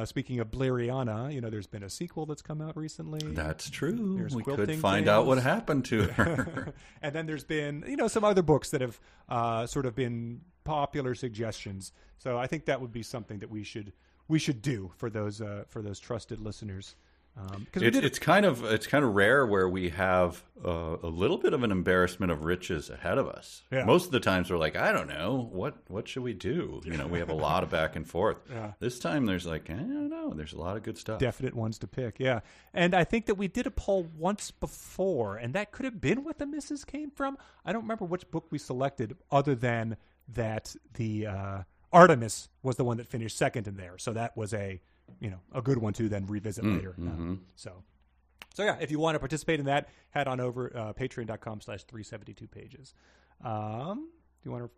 Speaking of Blériana, there's been a sequel that's come out recently. That's true. There's we could Quilting find Tales. out what happened to her. And then there's been, some other books that have sort of been popular suggestions. So I think that would be something that we should do for those trusted listeners. It's kind of rare where we have a little bit of an embarrassment of riches ahead of us. Yeah. Most of the times we're like, I don't know, what should we do? We have a lot of back and forth. Yeah. This time there's like, I don't know, there's a lot of good stuff. Definite ones to pick, yeah. And I think that we did a poll once before, and that could have been what the misses came from. I don't remember which book we selected, other than that the Artemis was the one that finished second in there. So that was a good one to then revisit later. Mm-hmm. So yeah, if you want to participate in that, head on over patreon.com/372 pages. Do you want to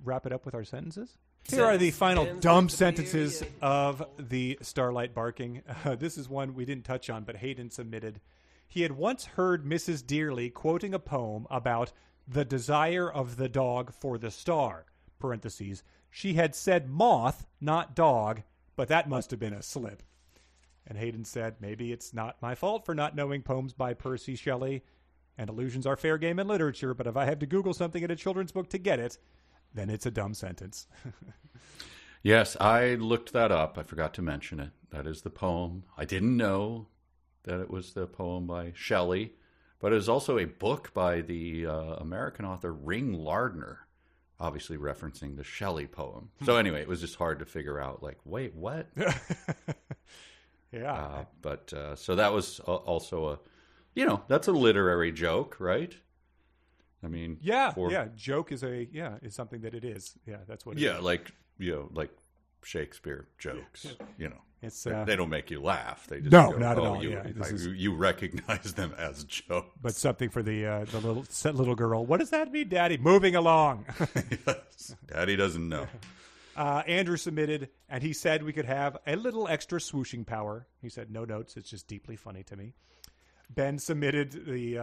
wrap it up with our sentences? Here are the final dumb sentences of the Starlight Barking. This is one we didn't touch on, but Hayden submitted. He had once heard Mrs. Dearly quoting a poem about the desire of the dog for the star, parentheses. She had said moth, not dog, but that must have been a slip. And Hayden said, maybe it's not my fault for not knowing poems by Percy Shelley, and illusions are fair game in literature, but if I have to Google something in a children's book to get it, then it's a dumb sentence. Yes, I looked that up. I forgot to mention it. That is the poem. I didn't know that it was the poem by Shelley, but it was also a book by the American author Ring Lardner, obviously referencing the Shelley poem. So anyway, it was just hard to figure out, like, wait, what? Yeah. So that was also that's a literary joke, right? I mean, joke is something that it is. Yeah, that's what it is. Yeah, like Shakespeare jokes, It's they don't make you laugh. They just not at all. You recognize them as jokes. But something for the little girl. What does that mean, Daddy? Moving along. Yes, Daddy doesn't know. Andrew submitted, and he said we could have a little extra swooshing power. He said no notes. It's just deeply funny to me. Ben submitted he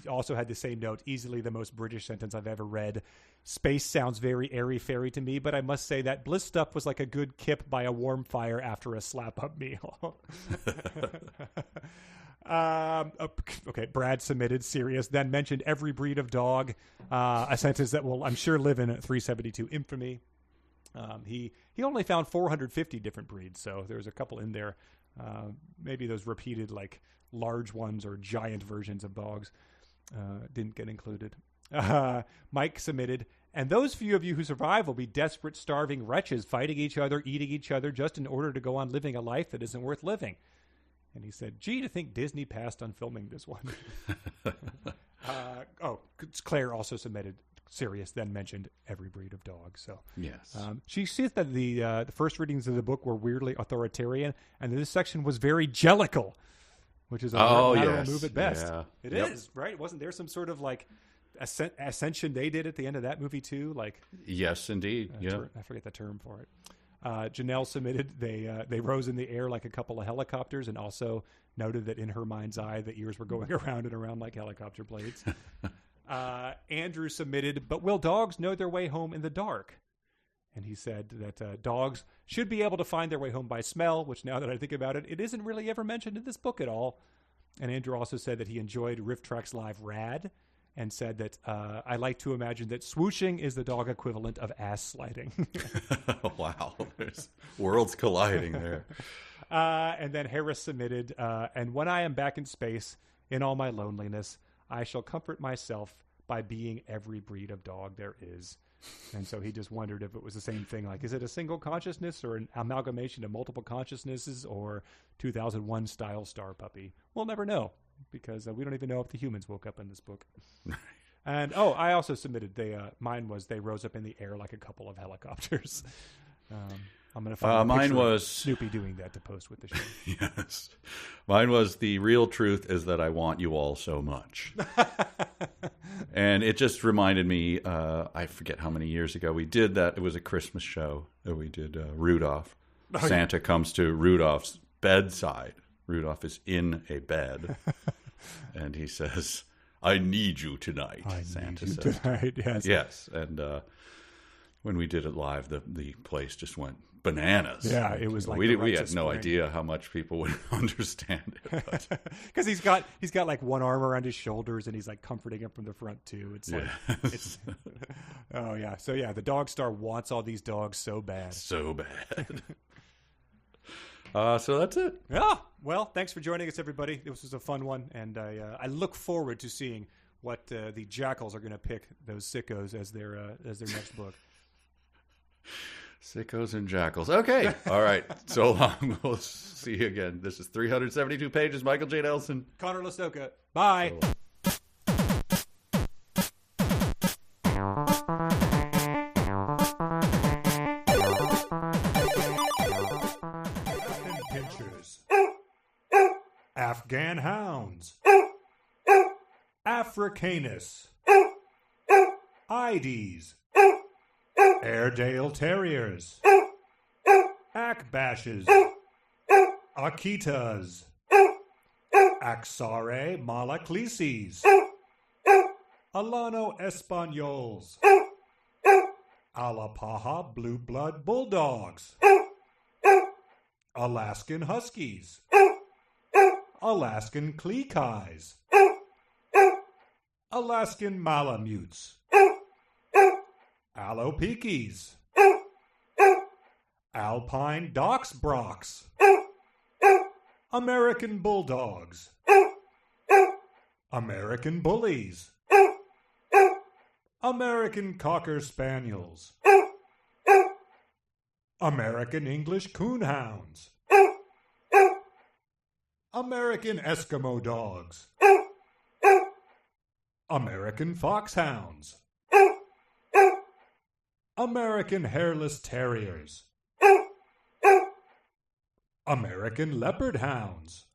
also had the same note. Easily the most British sentence I've ever read. Space sounds very airy-fairy to me, but I must say that bliss stuff was like a good kip by a warm fire after a slap-up meal. Okay, Brad submitted Sirius, then mentioned every breed of dog, a sentence that will, I'm sure, live in 372 infamy. He only found 450 different breeds, so there's a couple in there. Maybe those repeated, like, large ones or giant versions of dogs didn't get included. Mike submitted, and those few of you who survive will be desperate, starving wretches fighting each other, eating each other, just in order to go on living a life that isn't worth living. And he said, gee, to think Disney passed on filming this one. Claire also submitted Sirius, then mentioned every breed of dog. So yes, she says that the first readings of the book were weirdly authoritarian, and this section was very jellical, which is a lateral move at best. Yeah. It is, right? Wasn't there some sort of like ascension they did at the end of that movie too? Like, yes, indeed. I forget the term for it. Janelle submitted they rose in the air like a couple of helicopters, and also noted that in her mind's eye the ears were going around and around like helicopter blades. Andrew submitted, but will dogs know their way home in the dark? And he said that dogs should be able to find their way home by smell, which now that I think about it, it isn't really ever mentioned in this book at all. And Andrew also said that he enjoyed Riff Tracks Live Rad, and said that I like to imagine that swooshing is the dog equivalent of ass sliding. Wow. There's worlds colliding there. And then Harris submitted, and when I am back in space, in all my loneliness, I shall comfort myself by being every breed of dog there is. And so he just wondered if it was the same thing. Like, is it a single consciousness or an amalgamation of multiple consciousnesses, or 2001 style Star Puppy? We'll never know, because we don't even know if the humans woke up in this book. And, I also submitted, mine was they rose up in the air like a couple of helicopters. I'm going to find a picture of Snoopy doing that to post with the show. Yes. Mine was, the real truth is that I want you all so much. And it just reminded me, I forget how many years ago we did that. It was a Christmas show that we did, Rudolph. Santa comes to Rudolph's bedside. Rudolph is in a bed. And he says, I need you tonight, Santa says. Tonight, yes. Yes. And when we did it live, the place just went bananas. Yeah, it was like we had no idea how much people would understand it. Because he's got like one arm around his shoulders, and he's like comforting him from the front too. It's like, oh yeah. So yeah, the Dogstar wants all these dogs so bad. So bad. So that's it. Yeah. Well, thanks for joining us, everybody. This was a fun one, and I look forward to seeing what the Jackals are going to pick, those sickos, as their next book. Sickos and Jackals. Okay. All right. So long. We'll see you again. This is 372 pages. Michael J. Nelson. Connor Lasoka. Bye. Pinchers. Afghan Hounds. Africanus. Ides. Airedale Terriers. Akbashes. Akitas. Axare Malaclises. Alano Espanols. Alapaha Blue Blood Bulldogs. Alaskan Huskies. Alaskan Kleekais. Alaskan Malamutes. Alopekis. Alpine Dachsbrocks. American Bulldogs. American Bullies. American Cocker Spaniels. American English Coonhounds. American Eskimo Dogs. American Foxhounds. American Hairless Terriers. American Leopard Hounds.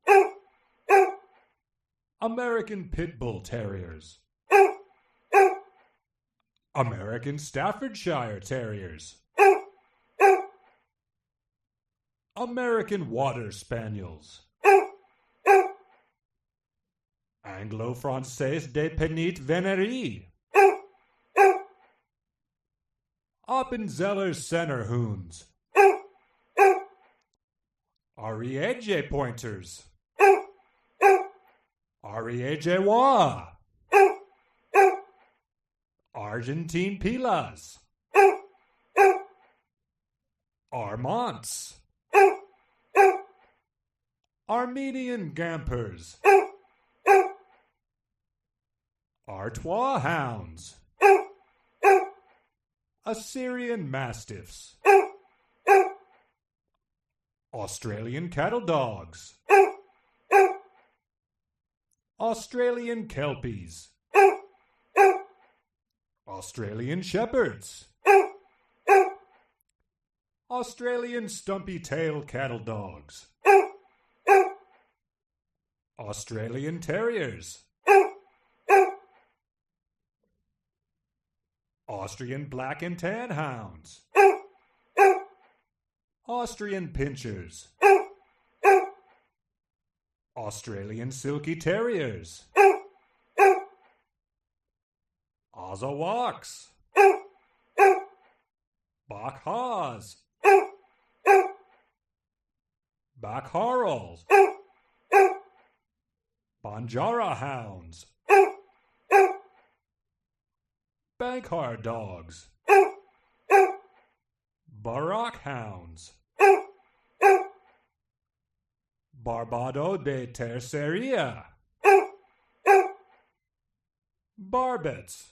American Pit Bull Terriers. American Staffordshire Terriers. American Water Spaniels. Anglo-Français de Petite Venerie. Appenzeller Centerhounds. Ariege Pointers. Ariege Argentine Pilas. Armonts. Armenian Gampers. Artois Hounds. Assyrian Mastiffs. Australian Cattle Dogs. Australian Kelpies. Australian Shepherds. Australian Stumpy Tail Cattle Dogs. Australian Terriers. Austrian Black and Tan Hounds. Austrian Pinchers. Australian Silky Terriers. Ozawaks. Bach-Haws. Bach-Harls. Banjara hounds. Bankhar dogs. Barak hounds. Barbado de Terceria. Barbets.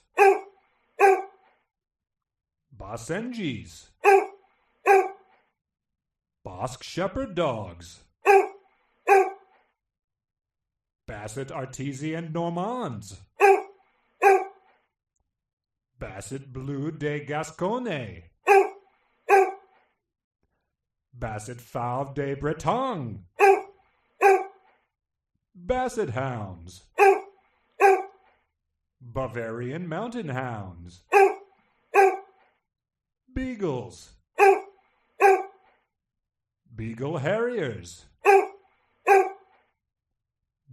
Basenjis. Basque Shepherd dogs. Basset Artesian Normands. Basset Bleu de Gascogne. Basset Fauve de Bretagne. Basset Hounds. Bavarian Mountain Hounds. Beagles. Beagle Harriers.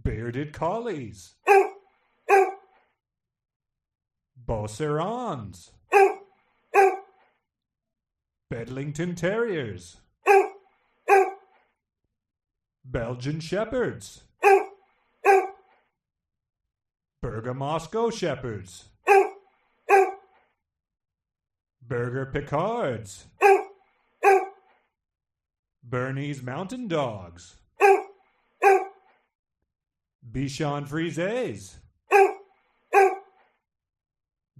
Bearded Collies. Beaucerons. Bedlington Terriers. Belgian Shepherds. Bergamasco Shepherds. Burger Picards. Bernese Mountain Dogs. Bichon Frises.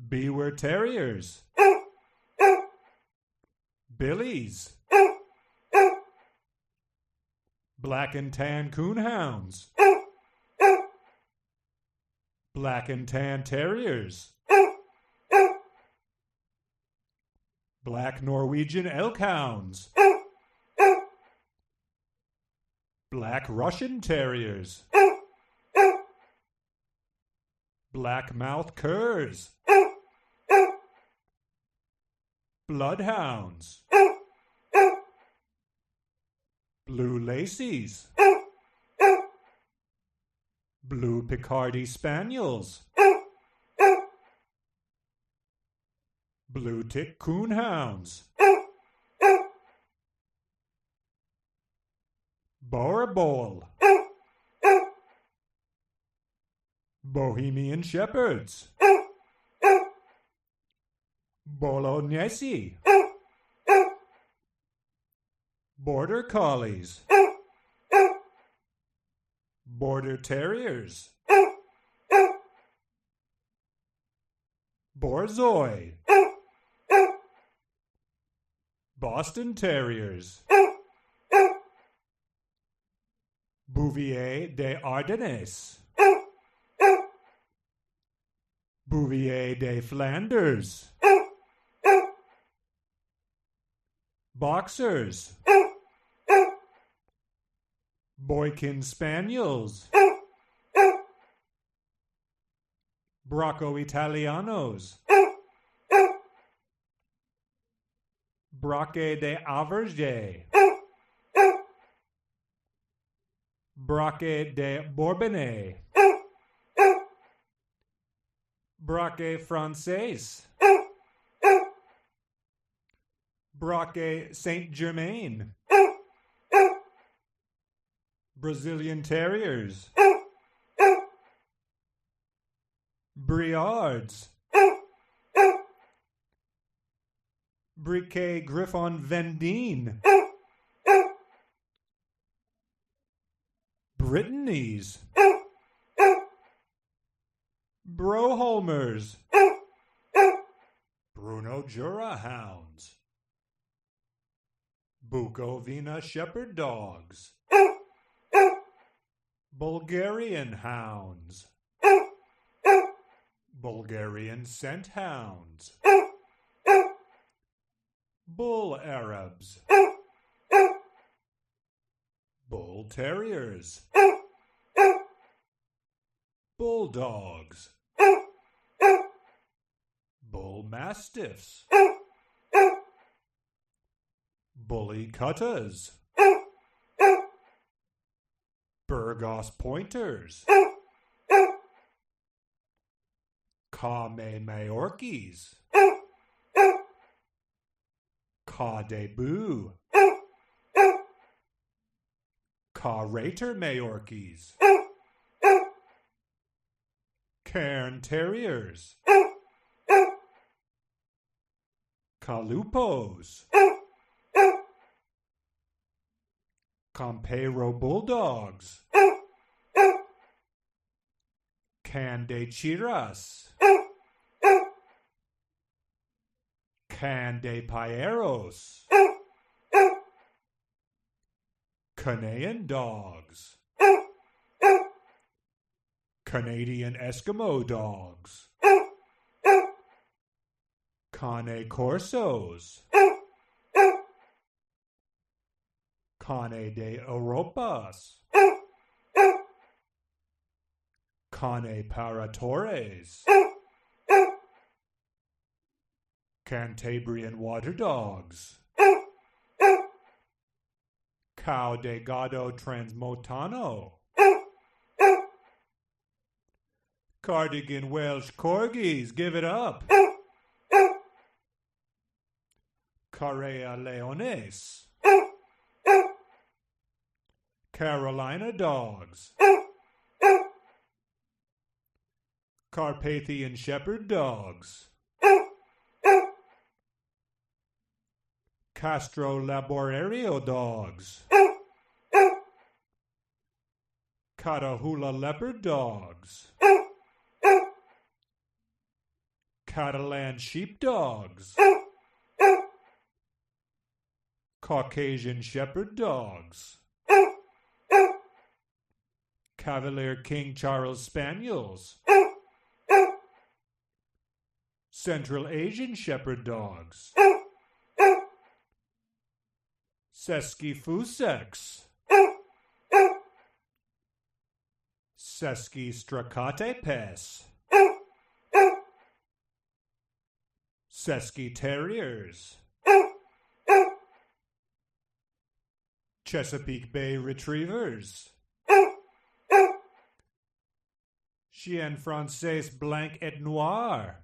Beaver Terriers. Billies. Black and Tan Coonhounds. Black and Tan Terriers. Black Norwegian Elkhounds. Black Russian Terriers. Black Mouth Curs. Bloodhounds. Blue Lacies. Blue Picardy Spaniels. Blue Tick Coonhounds. Boerboel. Bohemian Shepherds. Bolognese. Border Collies. Border Terriers. Borzoi. Boston Terriers. Bouvier des Ardennes. Bouvier des Flanders. Boxers. Boykin Spaniels. Bracco Italianos. Braque de Auvergne. Braque de Bourbonnais. Braque Français. Braque Saint-Germain. Brazilian Terriers. Briards. Briquet Griffon Vendine. Brittany's. Broholmers. Bruno Jura Hounds. Bukovina Shepherd Dogs. Bulgarian Hounds. Bulgarian Scent Hounds. Bull Arabs. Bull Terriers. Bulldogs. Bull Mastiffs. Bully Cuttas. Burgos Pointers. Kame Mayorkis. Ka Debut. Ka Rater Mayorkis. Cairn Terriers, Calupos, Campero Bulldogs, Can de Chiras, Can de Payeros, Canadian Dogs, Canadian Eskimo Dogs, Cane Corsos, Cane de Europas, Cane Paratores, Cantabrian Water Dogs, Cow de Gado Transmontano, Cardigan Welsh Corgis, give it up, Carrea Leones, Carolina Dogs, Carpathian Shepherd Dogs, Castro Laborario Dogs, Catahoula Leopard Dogs, Catalan Sheepdogs, Caucasian Shepherd Dogs, Cavalier King Charles Spaniels, Central Asian Shepherd Dogs, Seski Fusex, Seski Stracate Pes, Seski Terriers, Chesapeake Bay Retrievers, Chien Francaise Blanc et Noir,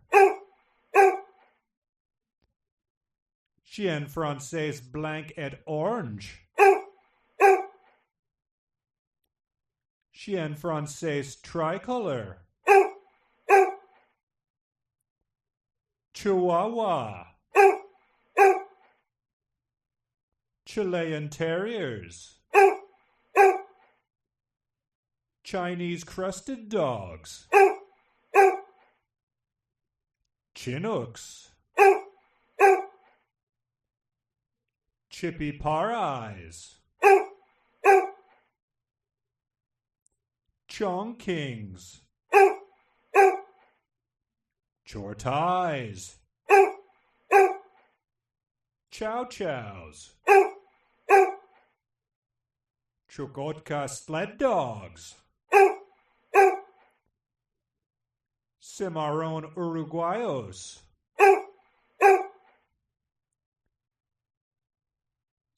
Chien Francaise Blanc et Orange, Chien Francaise Tricolor, Chihuahua, Chilean Terriers, Chinese Crested Dogs, Chinooks, Chippy Par-Eyes, Chongqings, Chortais, Chow Chows, Chukotka Sled Dogs, Cimarron Uruguayos,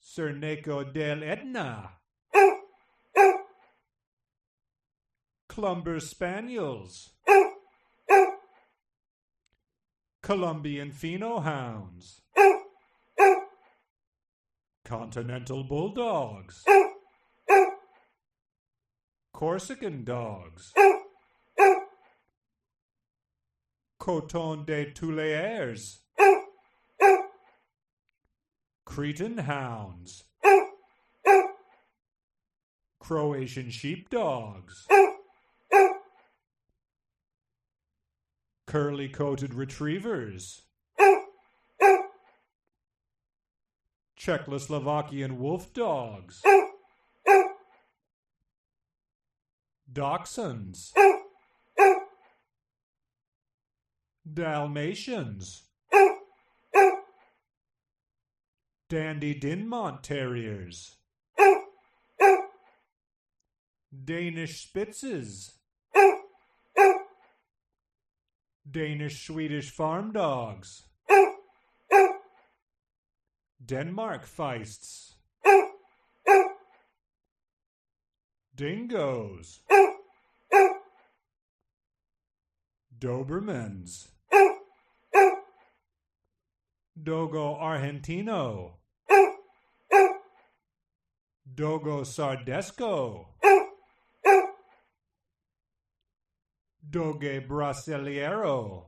Cerneco del Etna, Clumber Spaniels, Colombian Pheno Hounds, Continental Bulldogs, Corsican Dogs, Coton de Tuileries, Cretan Hounds, Croatian Sheepdogs, Curly-coated Retrievers, Czechoslovakian Wolf Dogs, Dachshunds, Dalmatians, Dandy Dinmont Terriers, Danish Spitzes, Danish-Swedish Farm Dogs, Denmark Feists, Dingoes, Dobermans, Dogo Argentino, Dogo Sardesco, Doge Brasileiro.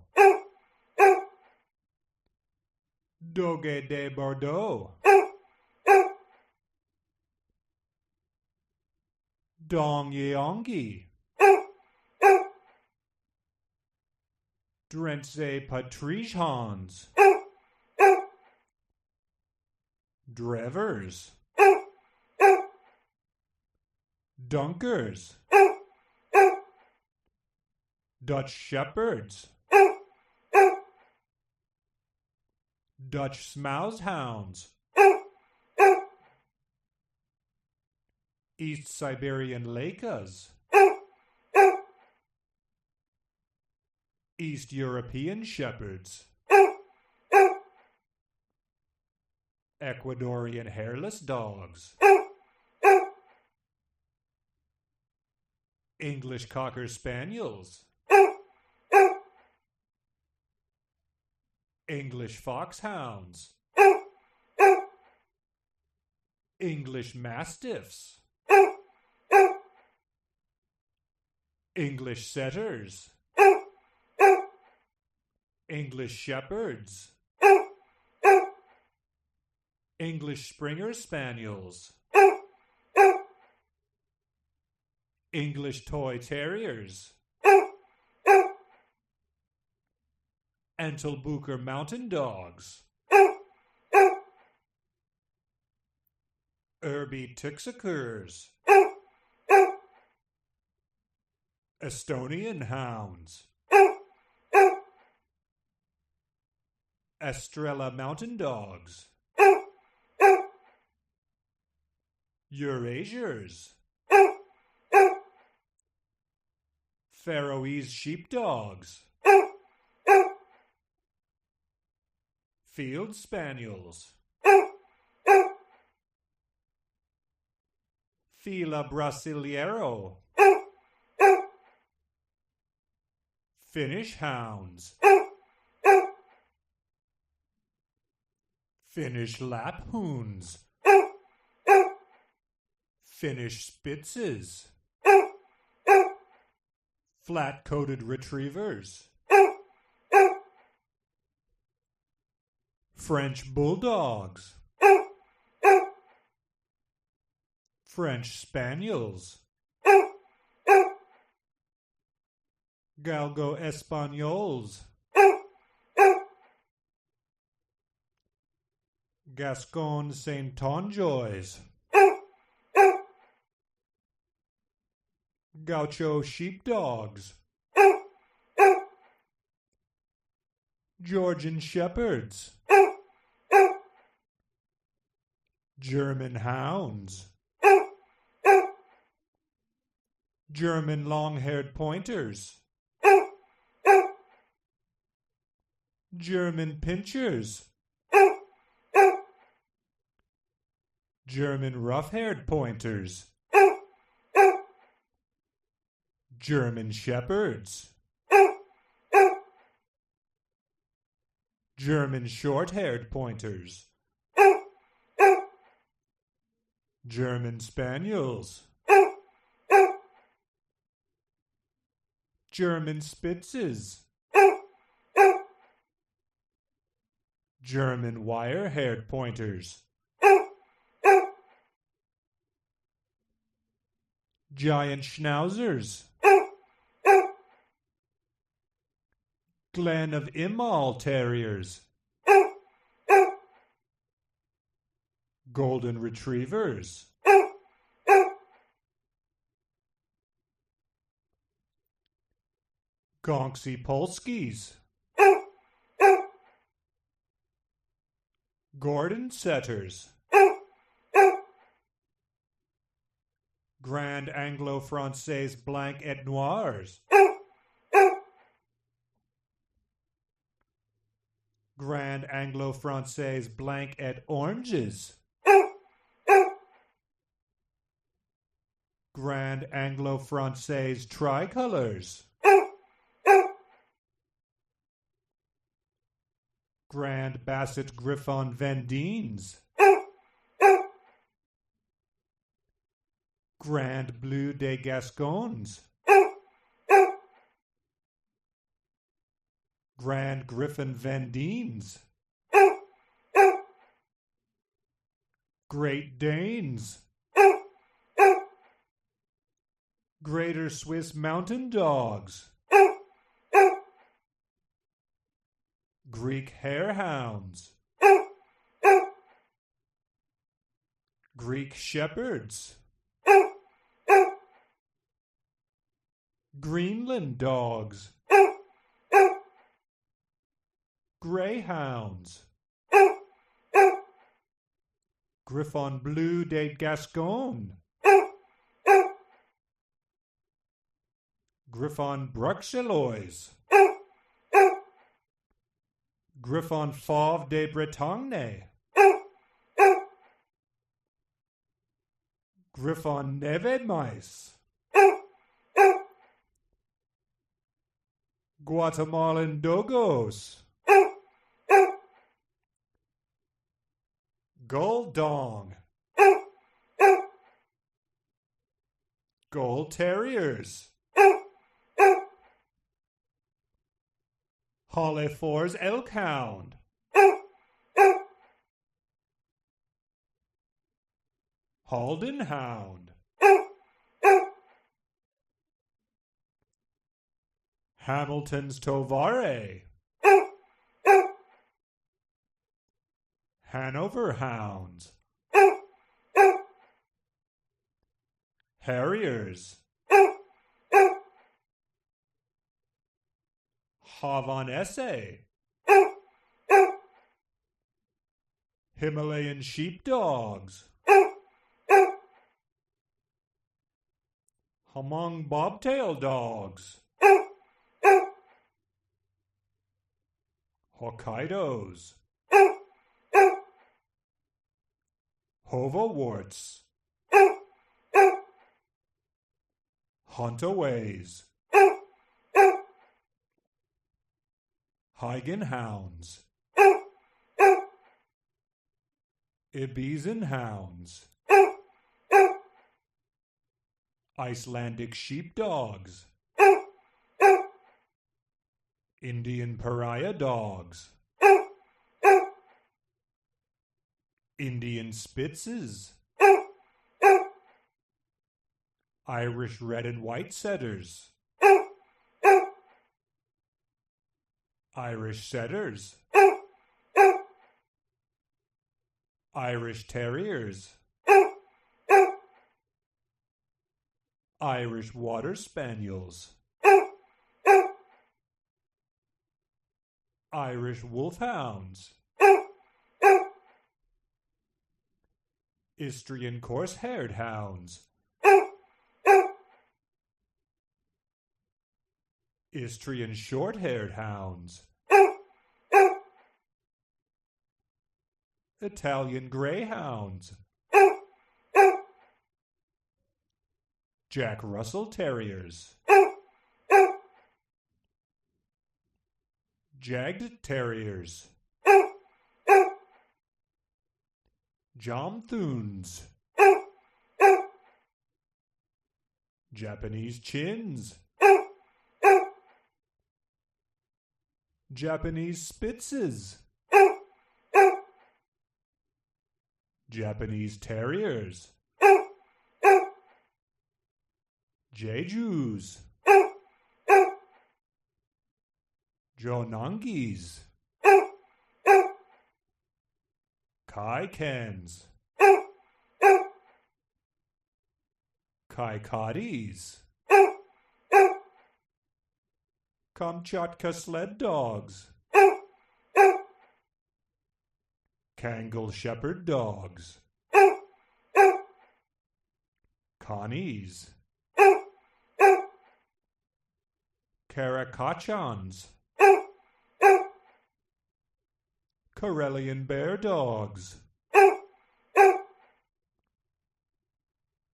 Doge de Bordeaux. Dong Yeongi. Drense Patrice Hans. Drevers. Dunkers. Dutch Shepherds. Dutch Smouse Hounds. East Siberian Lakas. East European Shepherds. Ecuadorian Hairless Dogs. English Cocker Spaniels. English Foxhounds. English Mastiffs. English Setters. English Shepherds. English Springer Spaniels. English Toy Terriers. Entelbucher Mountain Dogs. Irby Tixakers. Estonian Hounds. Estrella Mountain Dogs. Eurasiers. Faroese Sheepdogs. Field Spaniels. Fila Brasileiro. Finnish Hounds. Finnish Laphounds. Finnish Spitzes. Flat-coated Retrievers. French Bulldogs. French Spaniels. Galgo Espagnols. Gascon Saint-Tonjoys. Gaucho Sheepdogs. Georgian Shepherds. German Hounds. German Long-Haired Pointers. German Pinchers. German Rough-Haired Pointers. German Shepherds. German Short-Haired Pointers. German Spaniels. German Spitzes. German Wire-Haired Pointers. Giant Schnauzers. Glen of Immal Terriers. Golden Retrievers. Gonksy Polskis. Gordon Setters. Grand Anglo-Français Blanc et Noirs. Grand Anglo-Français Blanc et Oranges. Grand Anglo-Français Tricolors. Grand Basset Griffon Vendines. Grand Bleu des Gascons. Grand Griffin Vendines, Great Danes, Greater Swiss Mountain Dogs, Greek Harehounds, Greek Shepherds, Greenland Dogs, Greyhounds, Griffon Bleu de Gascon, Griffon Bruxellois, Griffon Fauve de Bretagne, Griffon Nevedmice, Guatemalan Dogos, Gull Dong, Gull Terriers, Hollyfor's Elk Hound, Halden Hound, Hamilton's Tovare, Hanover Hounds, Harriers, Havanese, Himalayan Sheepdogs, Hamong Bobtail Dogs, Hokkaidos, Hoverworts, Huntaways, Heigen Hounds, Ibizen Hounds, Icelandic Sheepdogs, Indian Pariah Dogs, Indian Spitzes, Irish Red and White Setters, Irish Setters, Irish Terriers, Irish Water Spaniels, Irish Wolfhounds, Istrian Coarse-Haired Hounds, Istrian Short-Haired Hounds, Italian Greyhounds, Jack Russell Terriers, Jagged Terriers, Jomthoons, Japanese Chins, Japanese Spitzes, Japanese Terriers, Jejus, Jonangis, Kaikens, Kaikadis, Kamchatka Sled Dogs, Kangal Shepherd Dogs, Connies, Karakachans, Karelian Bear Dogs,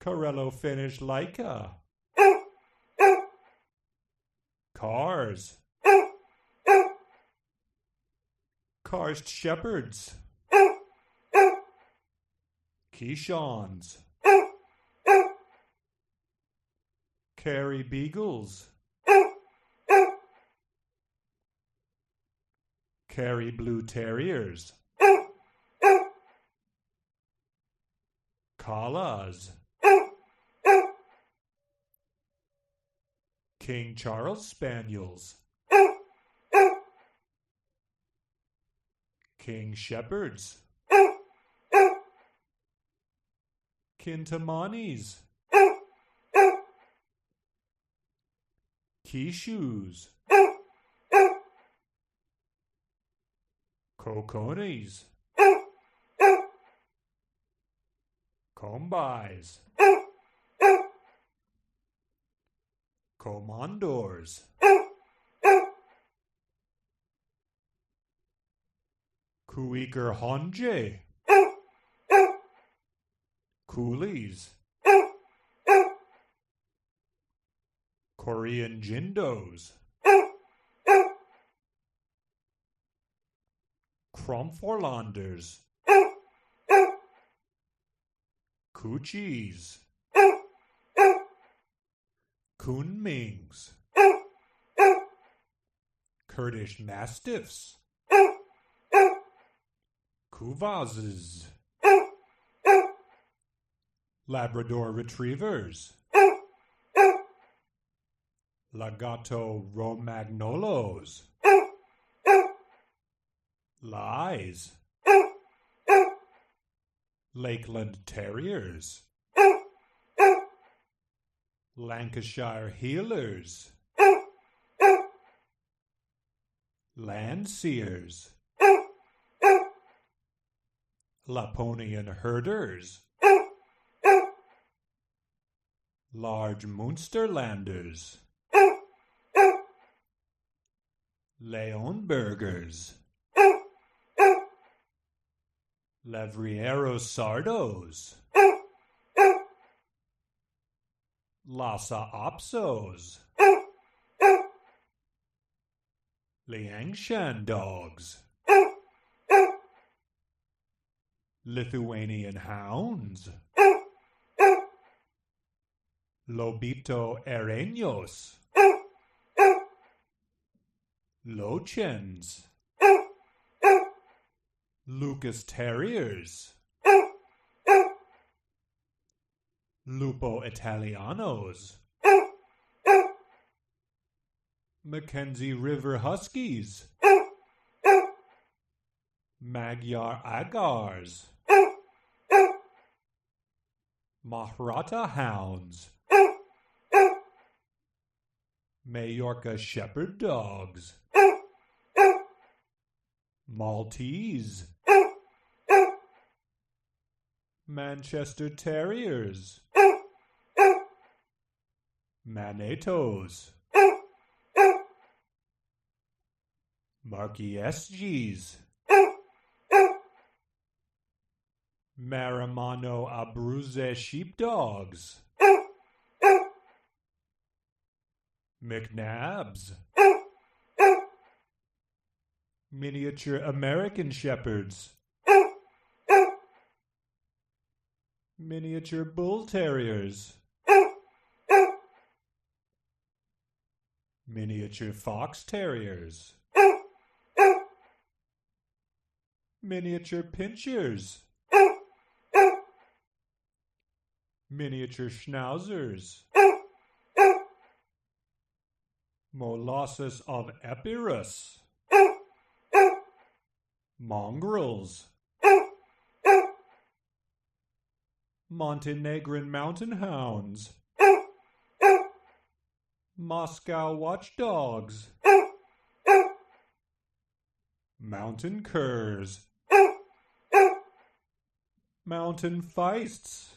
Karelo Finnish Laika, Cars, Karst Shepherds, Keeshawns, Kerry Beagles, Kerry Blue Terriers, Collas, King Charles Spaniels, King Shepherds, Kintamanis, Keyshoes, Kokonis, Combis, Commandors, Kuiker Honje, Coolies, Korean Jindos, Kromforlanders, Coochies, Kunmings, Kurdish Mastiffs, Kuvazes, Labrador Retrievers, Lagato Romagnolos, Lies, Lakeland Terriers, Lancashire Heelers, Landseers, Laponian Herders, Large Munsterlanders, Leonbergers, Levrieros Sardos, Lhasa Apsos, Liangshan Dogs, Lithuanian Hounds, Lobito Ereños, Lochens, Lucas Terriers, Lupo Italianos, Mackenzie River Huskies, Magyar Agars, Maharata Hounds, Majorca Shepherd Dogs, Maltese, Manchester Terriers, Manitos, Marquis SGs, Marimano Abruzze Sheepdogs, McNabs, Miniature American Shepherds, Miniature Bull Terriers, Miniature Fox Terriers, Miniature Pinschers, Miniature Schnauzers, Molossus of Epirus, Mongrels, Montenegrin Mountain Hounds, Moscow Watchdogs, Mountain Curs, Mountain Feists,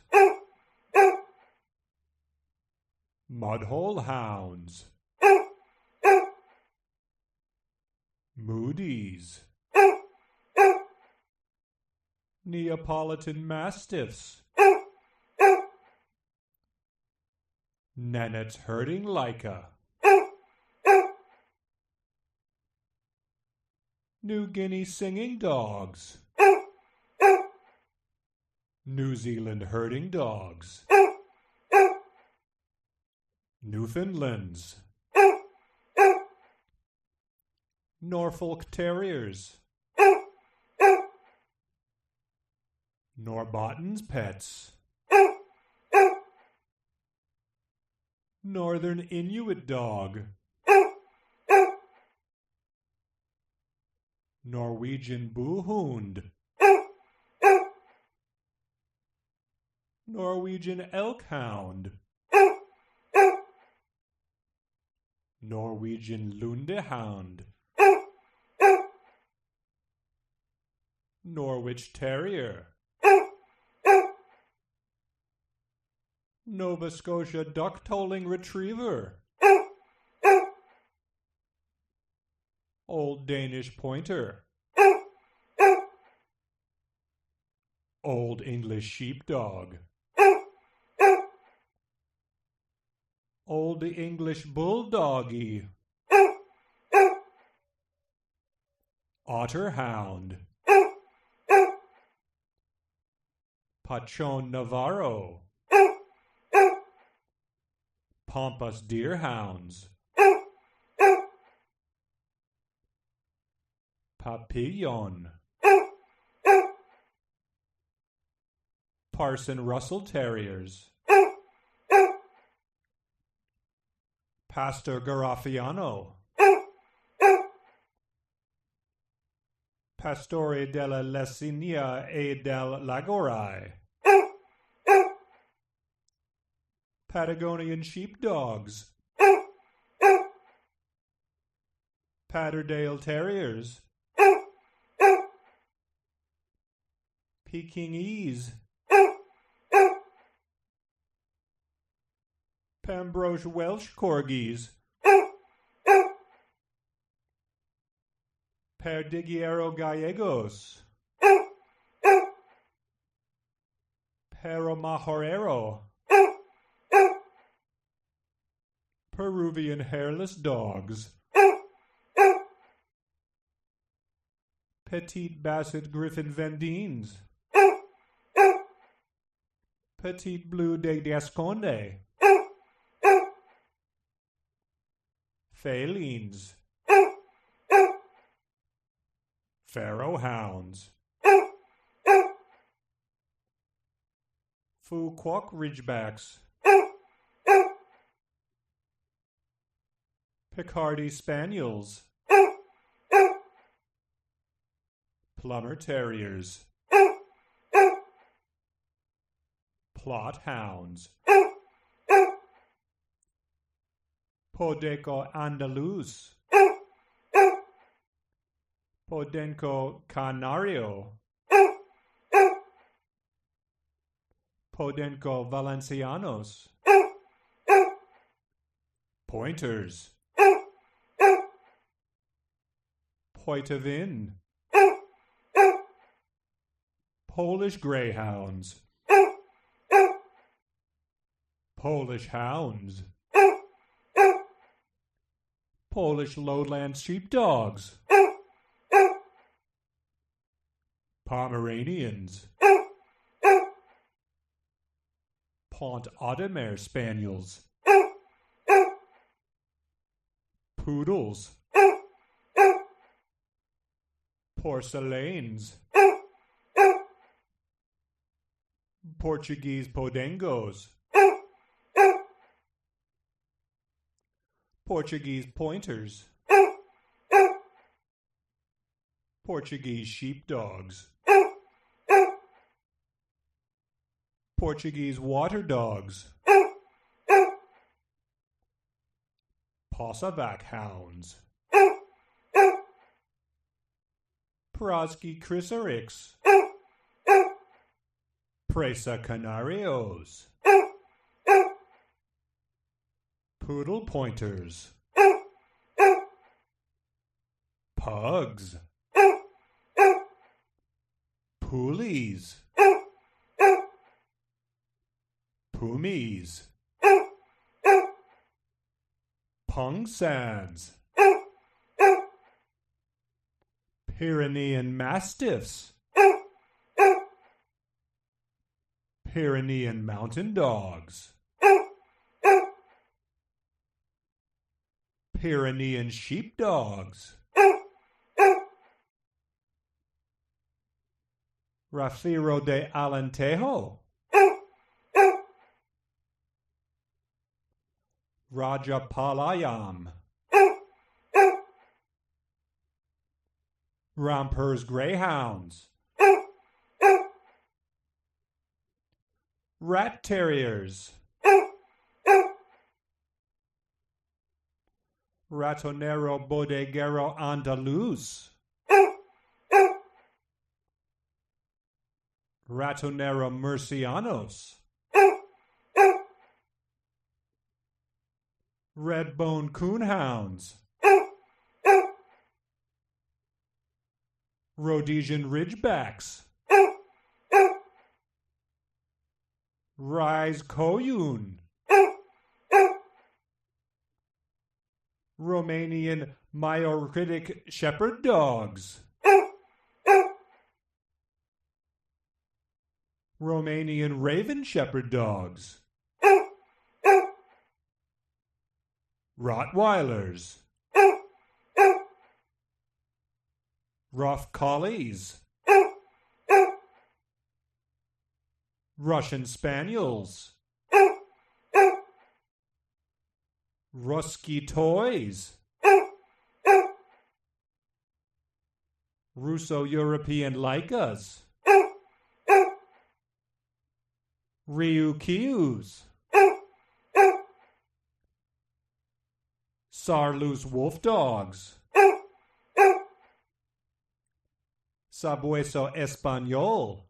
Mudhole Hounds, Moody's, Neapolitan Mastiffs, Nenets Herding Leica, New Guinea Singing Dogs, New Zealand Herding Dogs, Newfoundlands, Norfolk Terriers. Norbottens Pets. Northern Inuit Dog. Norwegian Boohound. Norwegian Elk Hound. Norwegian Lundehound. Norwich Terrier. Nova Scotia Duck-tolling Retriever. Old Danish Pointer. Old English Sheepdog. Old English Bulldoggy. Otterhound. Pachon Navarro. Pampas Deerhounds. Papillon. Parson Russell Terriers. Pastor Garaffiano. Pastore della Lesinia e del Lagorai. Patagonian Sheepdogs. Patterdale Terriers. Pekingese. Pembroke Welsh Corgis. Perdiguero Gallegos. Perro Majorero. Peruvian Hairless Dogs. Petite Basset Griffin Vendines. Petite Blue de Gasconde. Felines. Pharaoh Hounds. Fuquock Ridgebacks. Picardy Spaniels. Plummer Terriers. Plot Hounds. Podenco Andaluz. Podenco Canario. Podenco Valencianos. Pointers. Poitevin. Polish Greyhounds. Polish Hounds. Polish Lowland Sheepdogs. Pomeranians. Pont Audemer Spaniels. Poodles. Porcelains. Portuguese Podengos. Portuguese Pointers. Portuguese Sheepdogs. Portuguese Water Dogs. Posavac Hounds. Prosky Chrysorix. Presa Canarios. Poodle Pointers. Pugs. Poolies. Pumies. Pungsads. Pyrenean Mastiffs. Pyrenean Mountain Dogs. Pyrenean Sheepdogs. Rafiro de Alentejo. Rajapalayam. Rampurs Greyhounds. Rat Terriers. Ratonero Bodeguero Andaluz. Ratonero Murcianos. Red-bone coonhounds. Rhodesian ridgebacks. Rise Koyun. Romanian Maoritic shepherd dogs. Romanian raven shepherd dogs. Rottweilers. Rough collies. Russian spaniels. Rusky toys. Russo-European Lycas. Ryukyus. Sarloose wolf dogs. Sabueso Español.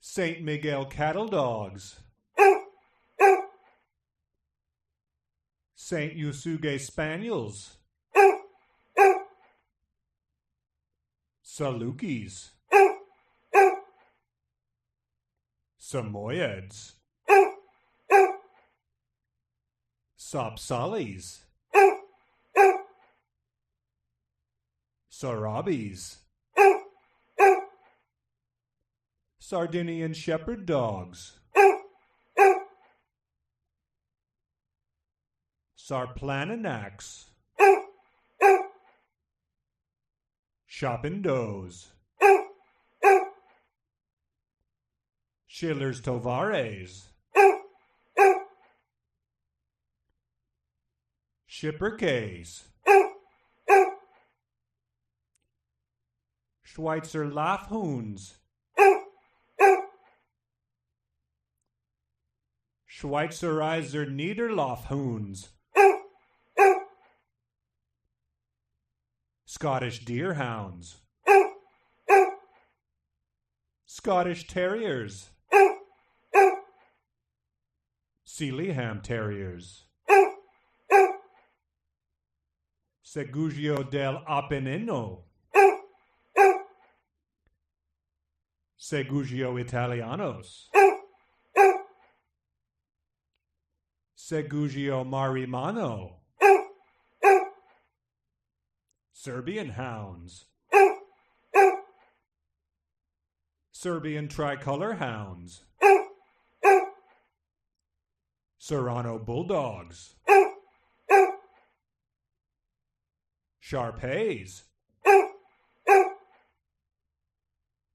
Saint Miguel cattle dogs. Saint Yusuge spaniels. Salukis. Samoyeds. Sopsalis. Sarabis. Sardinian shepherd dogs. Sarplaninax. Shopindos. Schiller's Tovares. Schippercase. Schweitzer Laufhunds. Schweizerizer Niederlaufhunds. Scottish Deerhounds. Scottish Terriers. Sealyham Terriers. Segugio del Apennino. Segugio Italianos. Segugio Marimano. Serbian Hounds. Serbian Tricolor Hounds. Serrano Bulldogs. Sharpeys.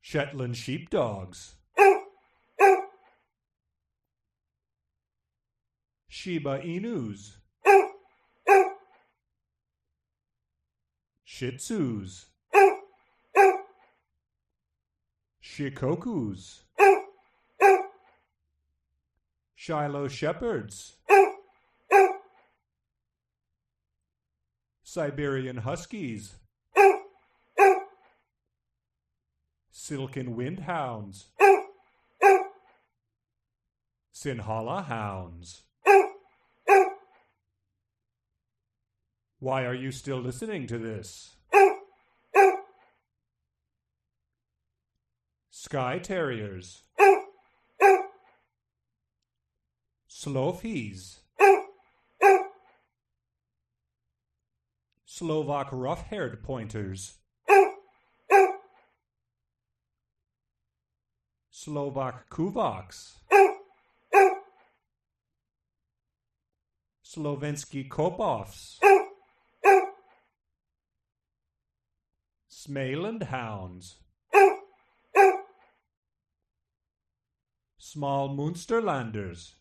Shetland Sheepdogs. Shiba Inus. Shih Tzus. Shikokus. Shiloh Shepherds. Siberian Huskies. Silken Windhounds. Sinhala Hounds. Why are you still listening to this? Skye Terriers. Slofies. Slovak rough-haired pointers. Slovak Kuvaks. Slovensky Kopovs. Smaland Hounds, Small Munsterlanders,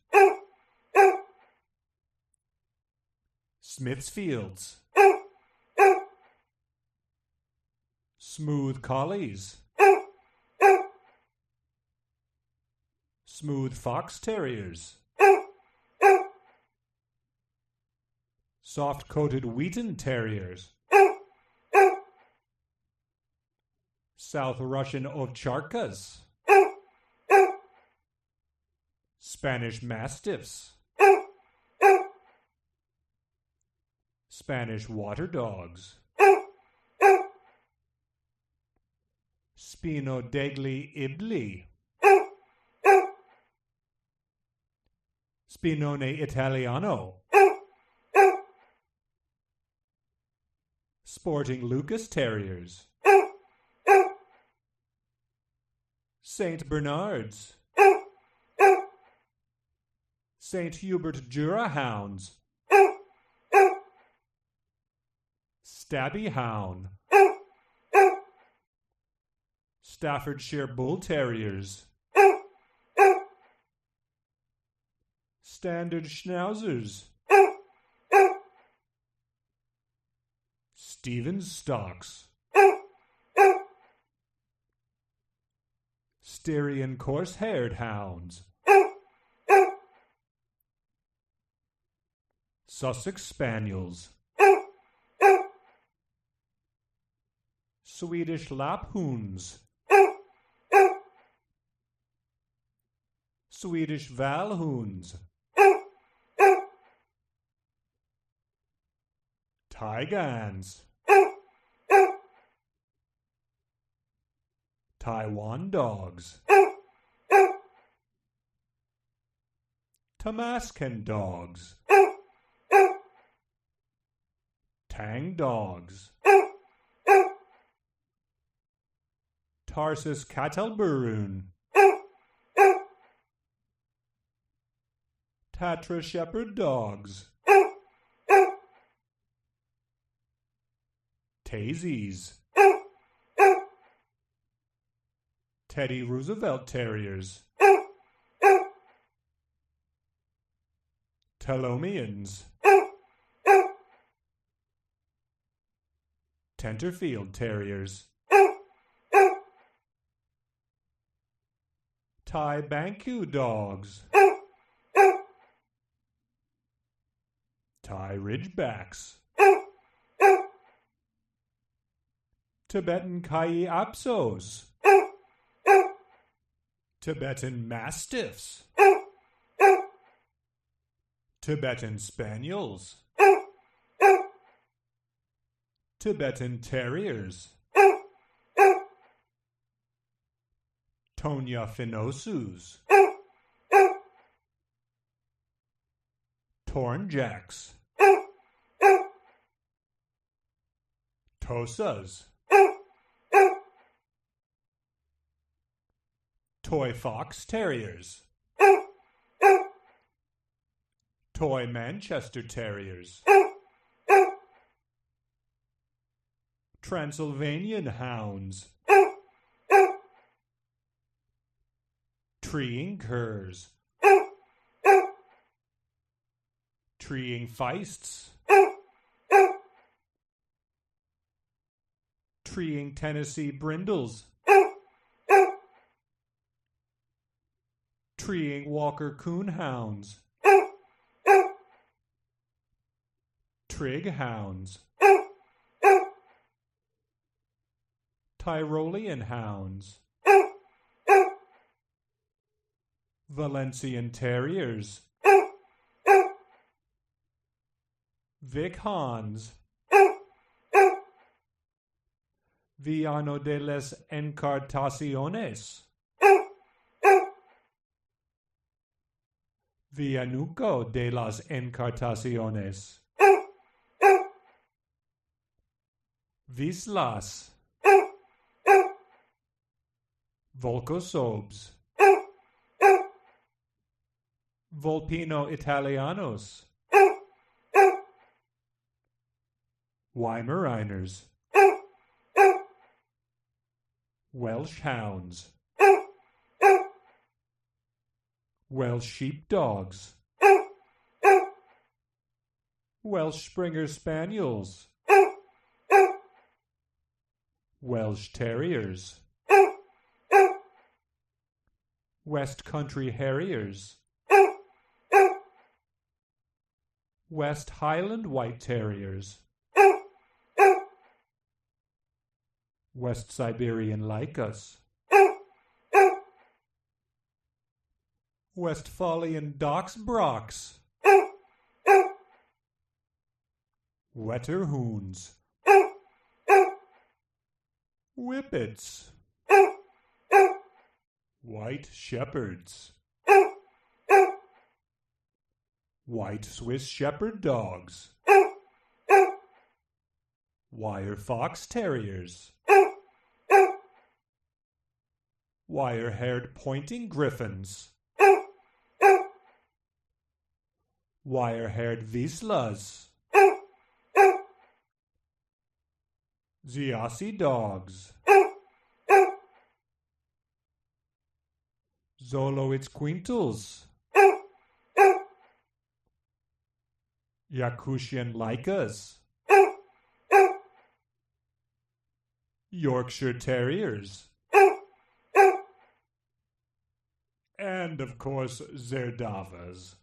Smithfields, Smooth Collies, Smooth Fox Terriers, Soft-coated Wheaton Terriers, South Russian Ovcharkas, Spanish Mastiffs, Spanish Water Dogs, Spino degli Ibli, Spinone Italiano, Sporting Lucas Terriers, St. Bernards, St. Hubert Jura Hounds, Stabby Hound, Staffordshire Bull Terriers, Standard Schnauzers, Stevens Stocks, Styrian Coarse-haired Hounds, Sussex Spaniels, Swedish Laphounds, Swedish Valhounds, Taigans, Taiwan Dogs, Tamaskan Dogs, Tang Dogs, Tarsus Catalburun, Tatra Shepherd Dogs, Tazies, Teddy Roosevelt Terriers, Telomians, Tenterfield Terriers, Thai Banku Dogs, Thai Ridgebacks, Tibetan Kai Apsos, Tibetan Mastiffs, Tibetan Spaniels, Tibetan Terriers, Tonya Finosus, Tornjacks, Tosas, Toy Fox Terriers, Toy Manchester Terriers, Transylvanian Hounds, Treeing Curs, Treeing Feists, Treeing Tennessee Brindles, Treeing Walker Coonhounds, Trig Hounds, Tyrolean Hounds, Valencian Terriers, Vic Hans, Villano de las Encartaciones, Villanuco de las Encartaciones, Vislas, Volcosobes, Volpino Italianos, Weimaraners, Welsh Hounds, Welsh Sheepdogs, Welsh Springer Spaniels, Welsh Terriers, West Country Harriers, West Highland White Terriers, West Siberian Lycas, Westphalian Dachsbrachs, Wetterhounds, Whippets, White Shepherds, White Swiss Shepherd Dogs, Wire Fox Terriers, Wire-haired Pointing Griffons, Wire-haired Wislas, Ziasi Dogs, Zoloitz Quintals, Yakushian Lycas, Yorkshire Terriers, and, of course, Zerdavas.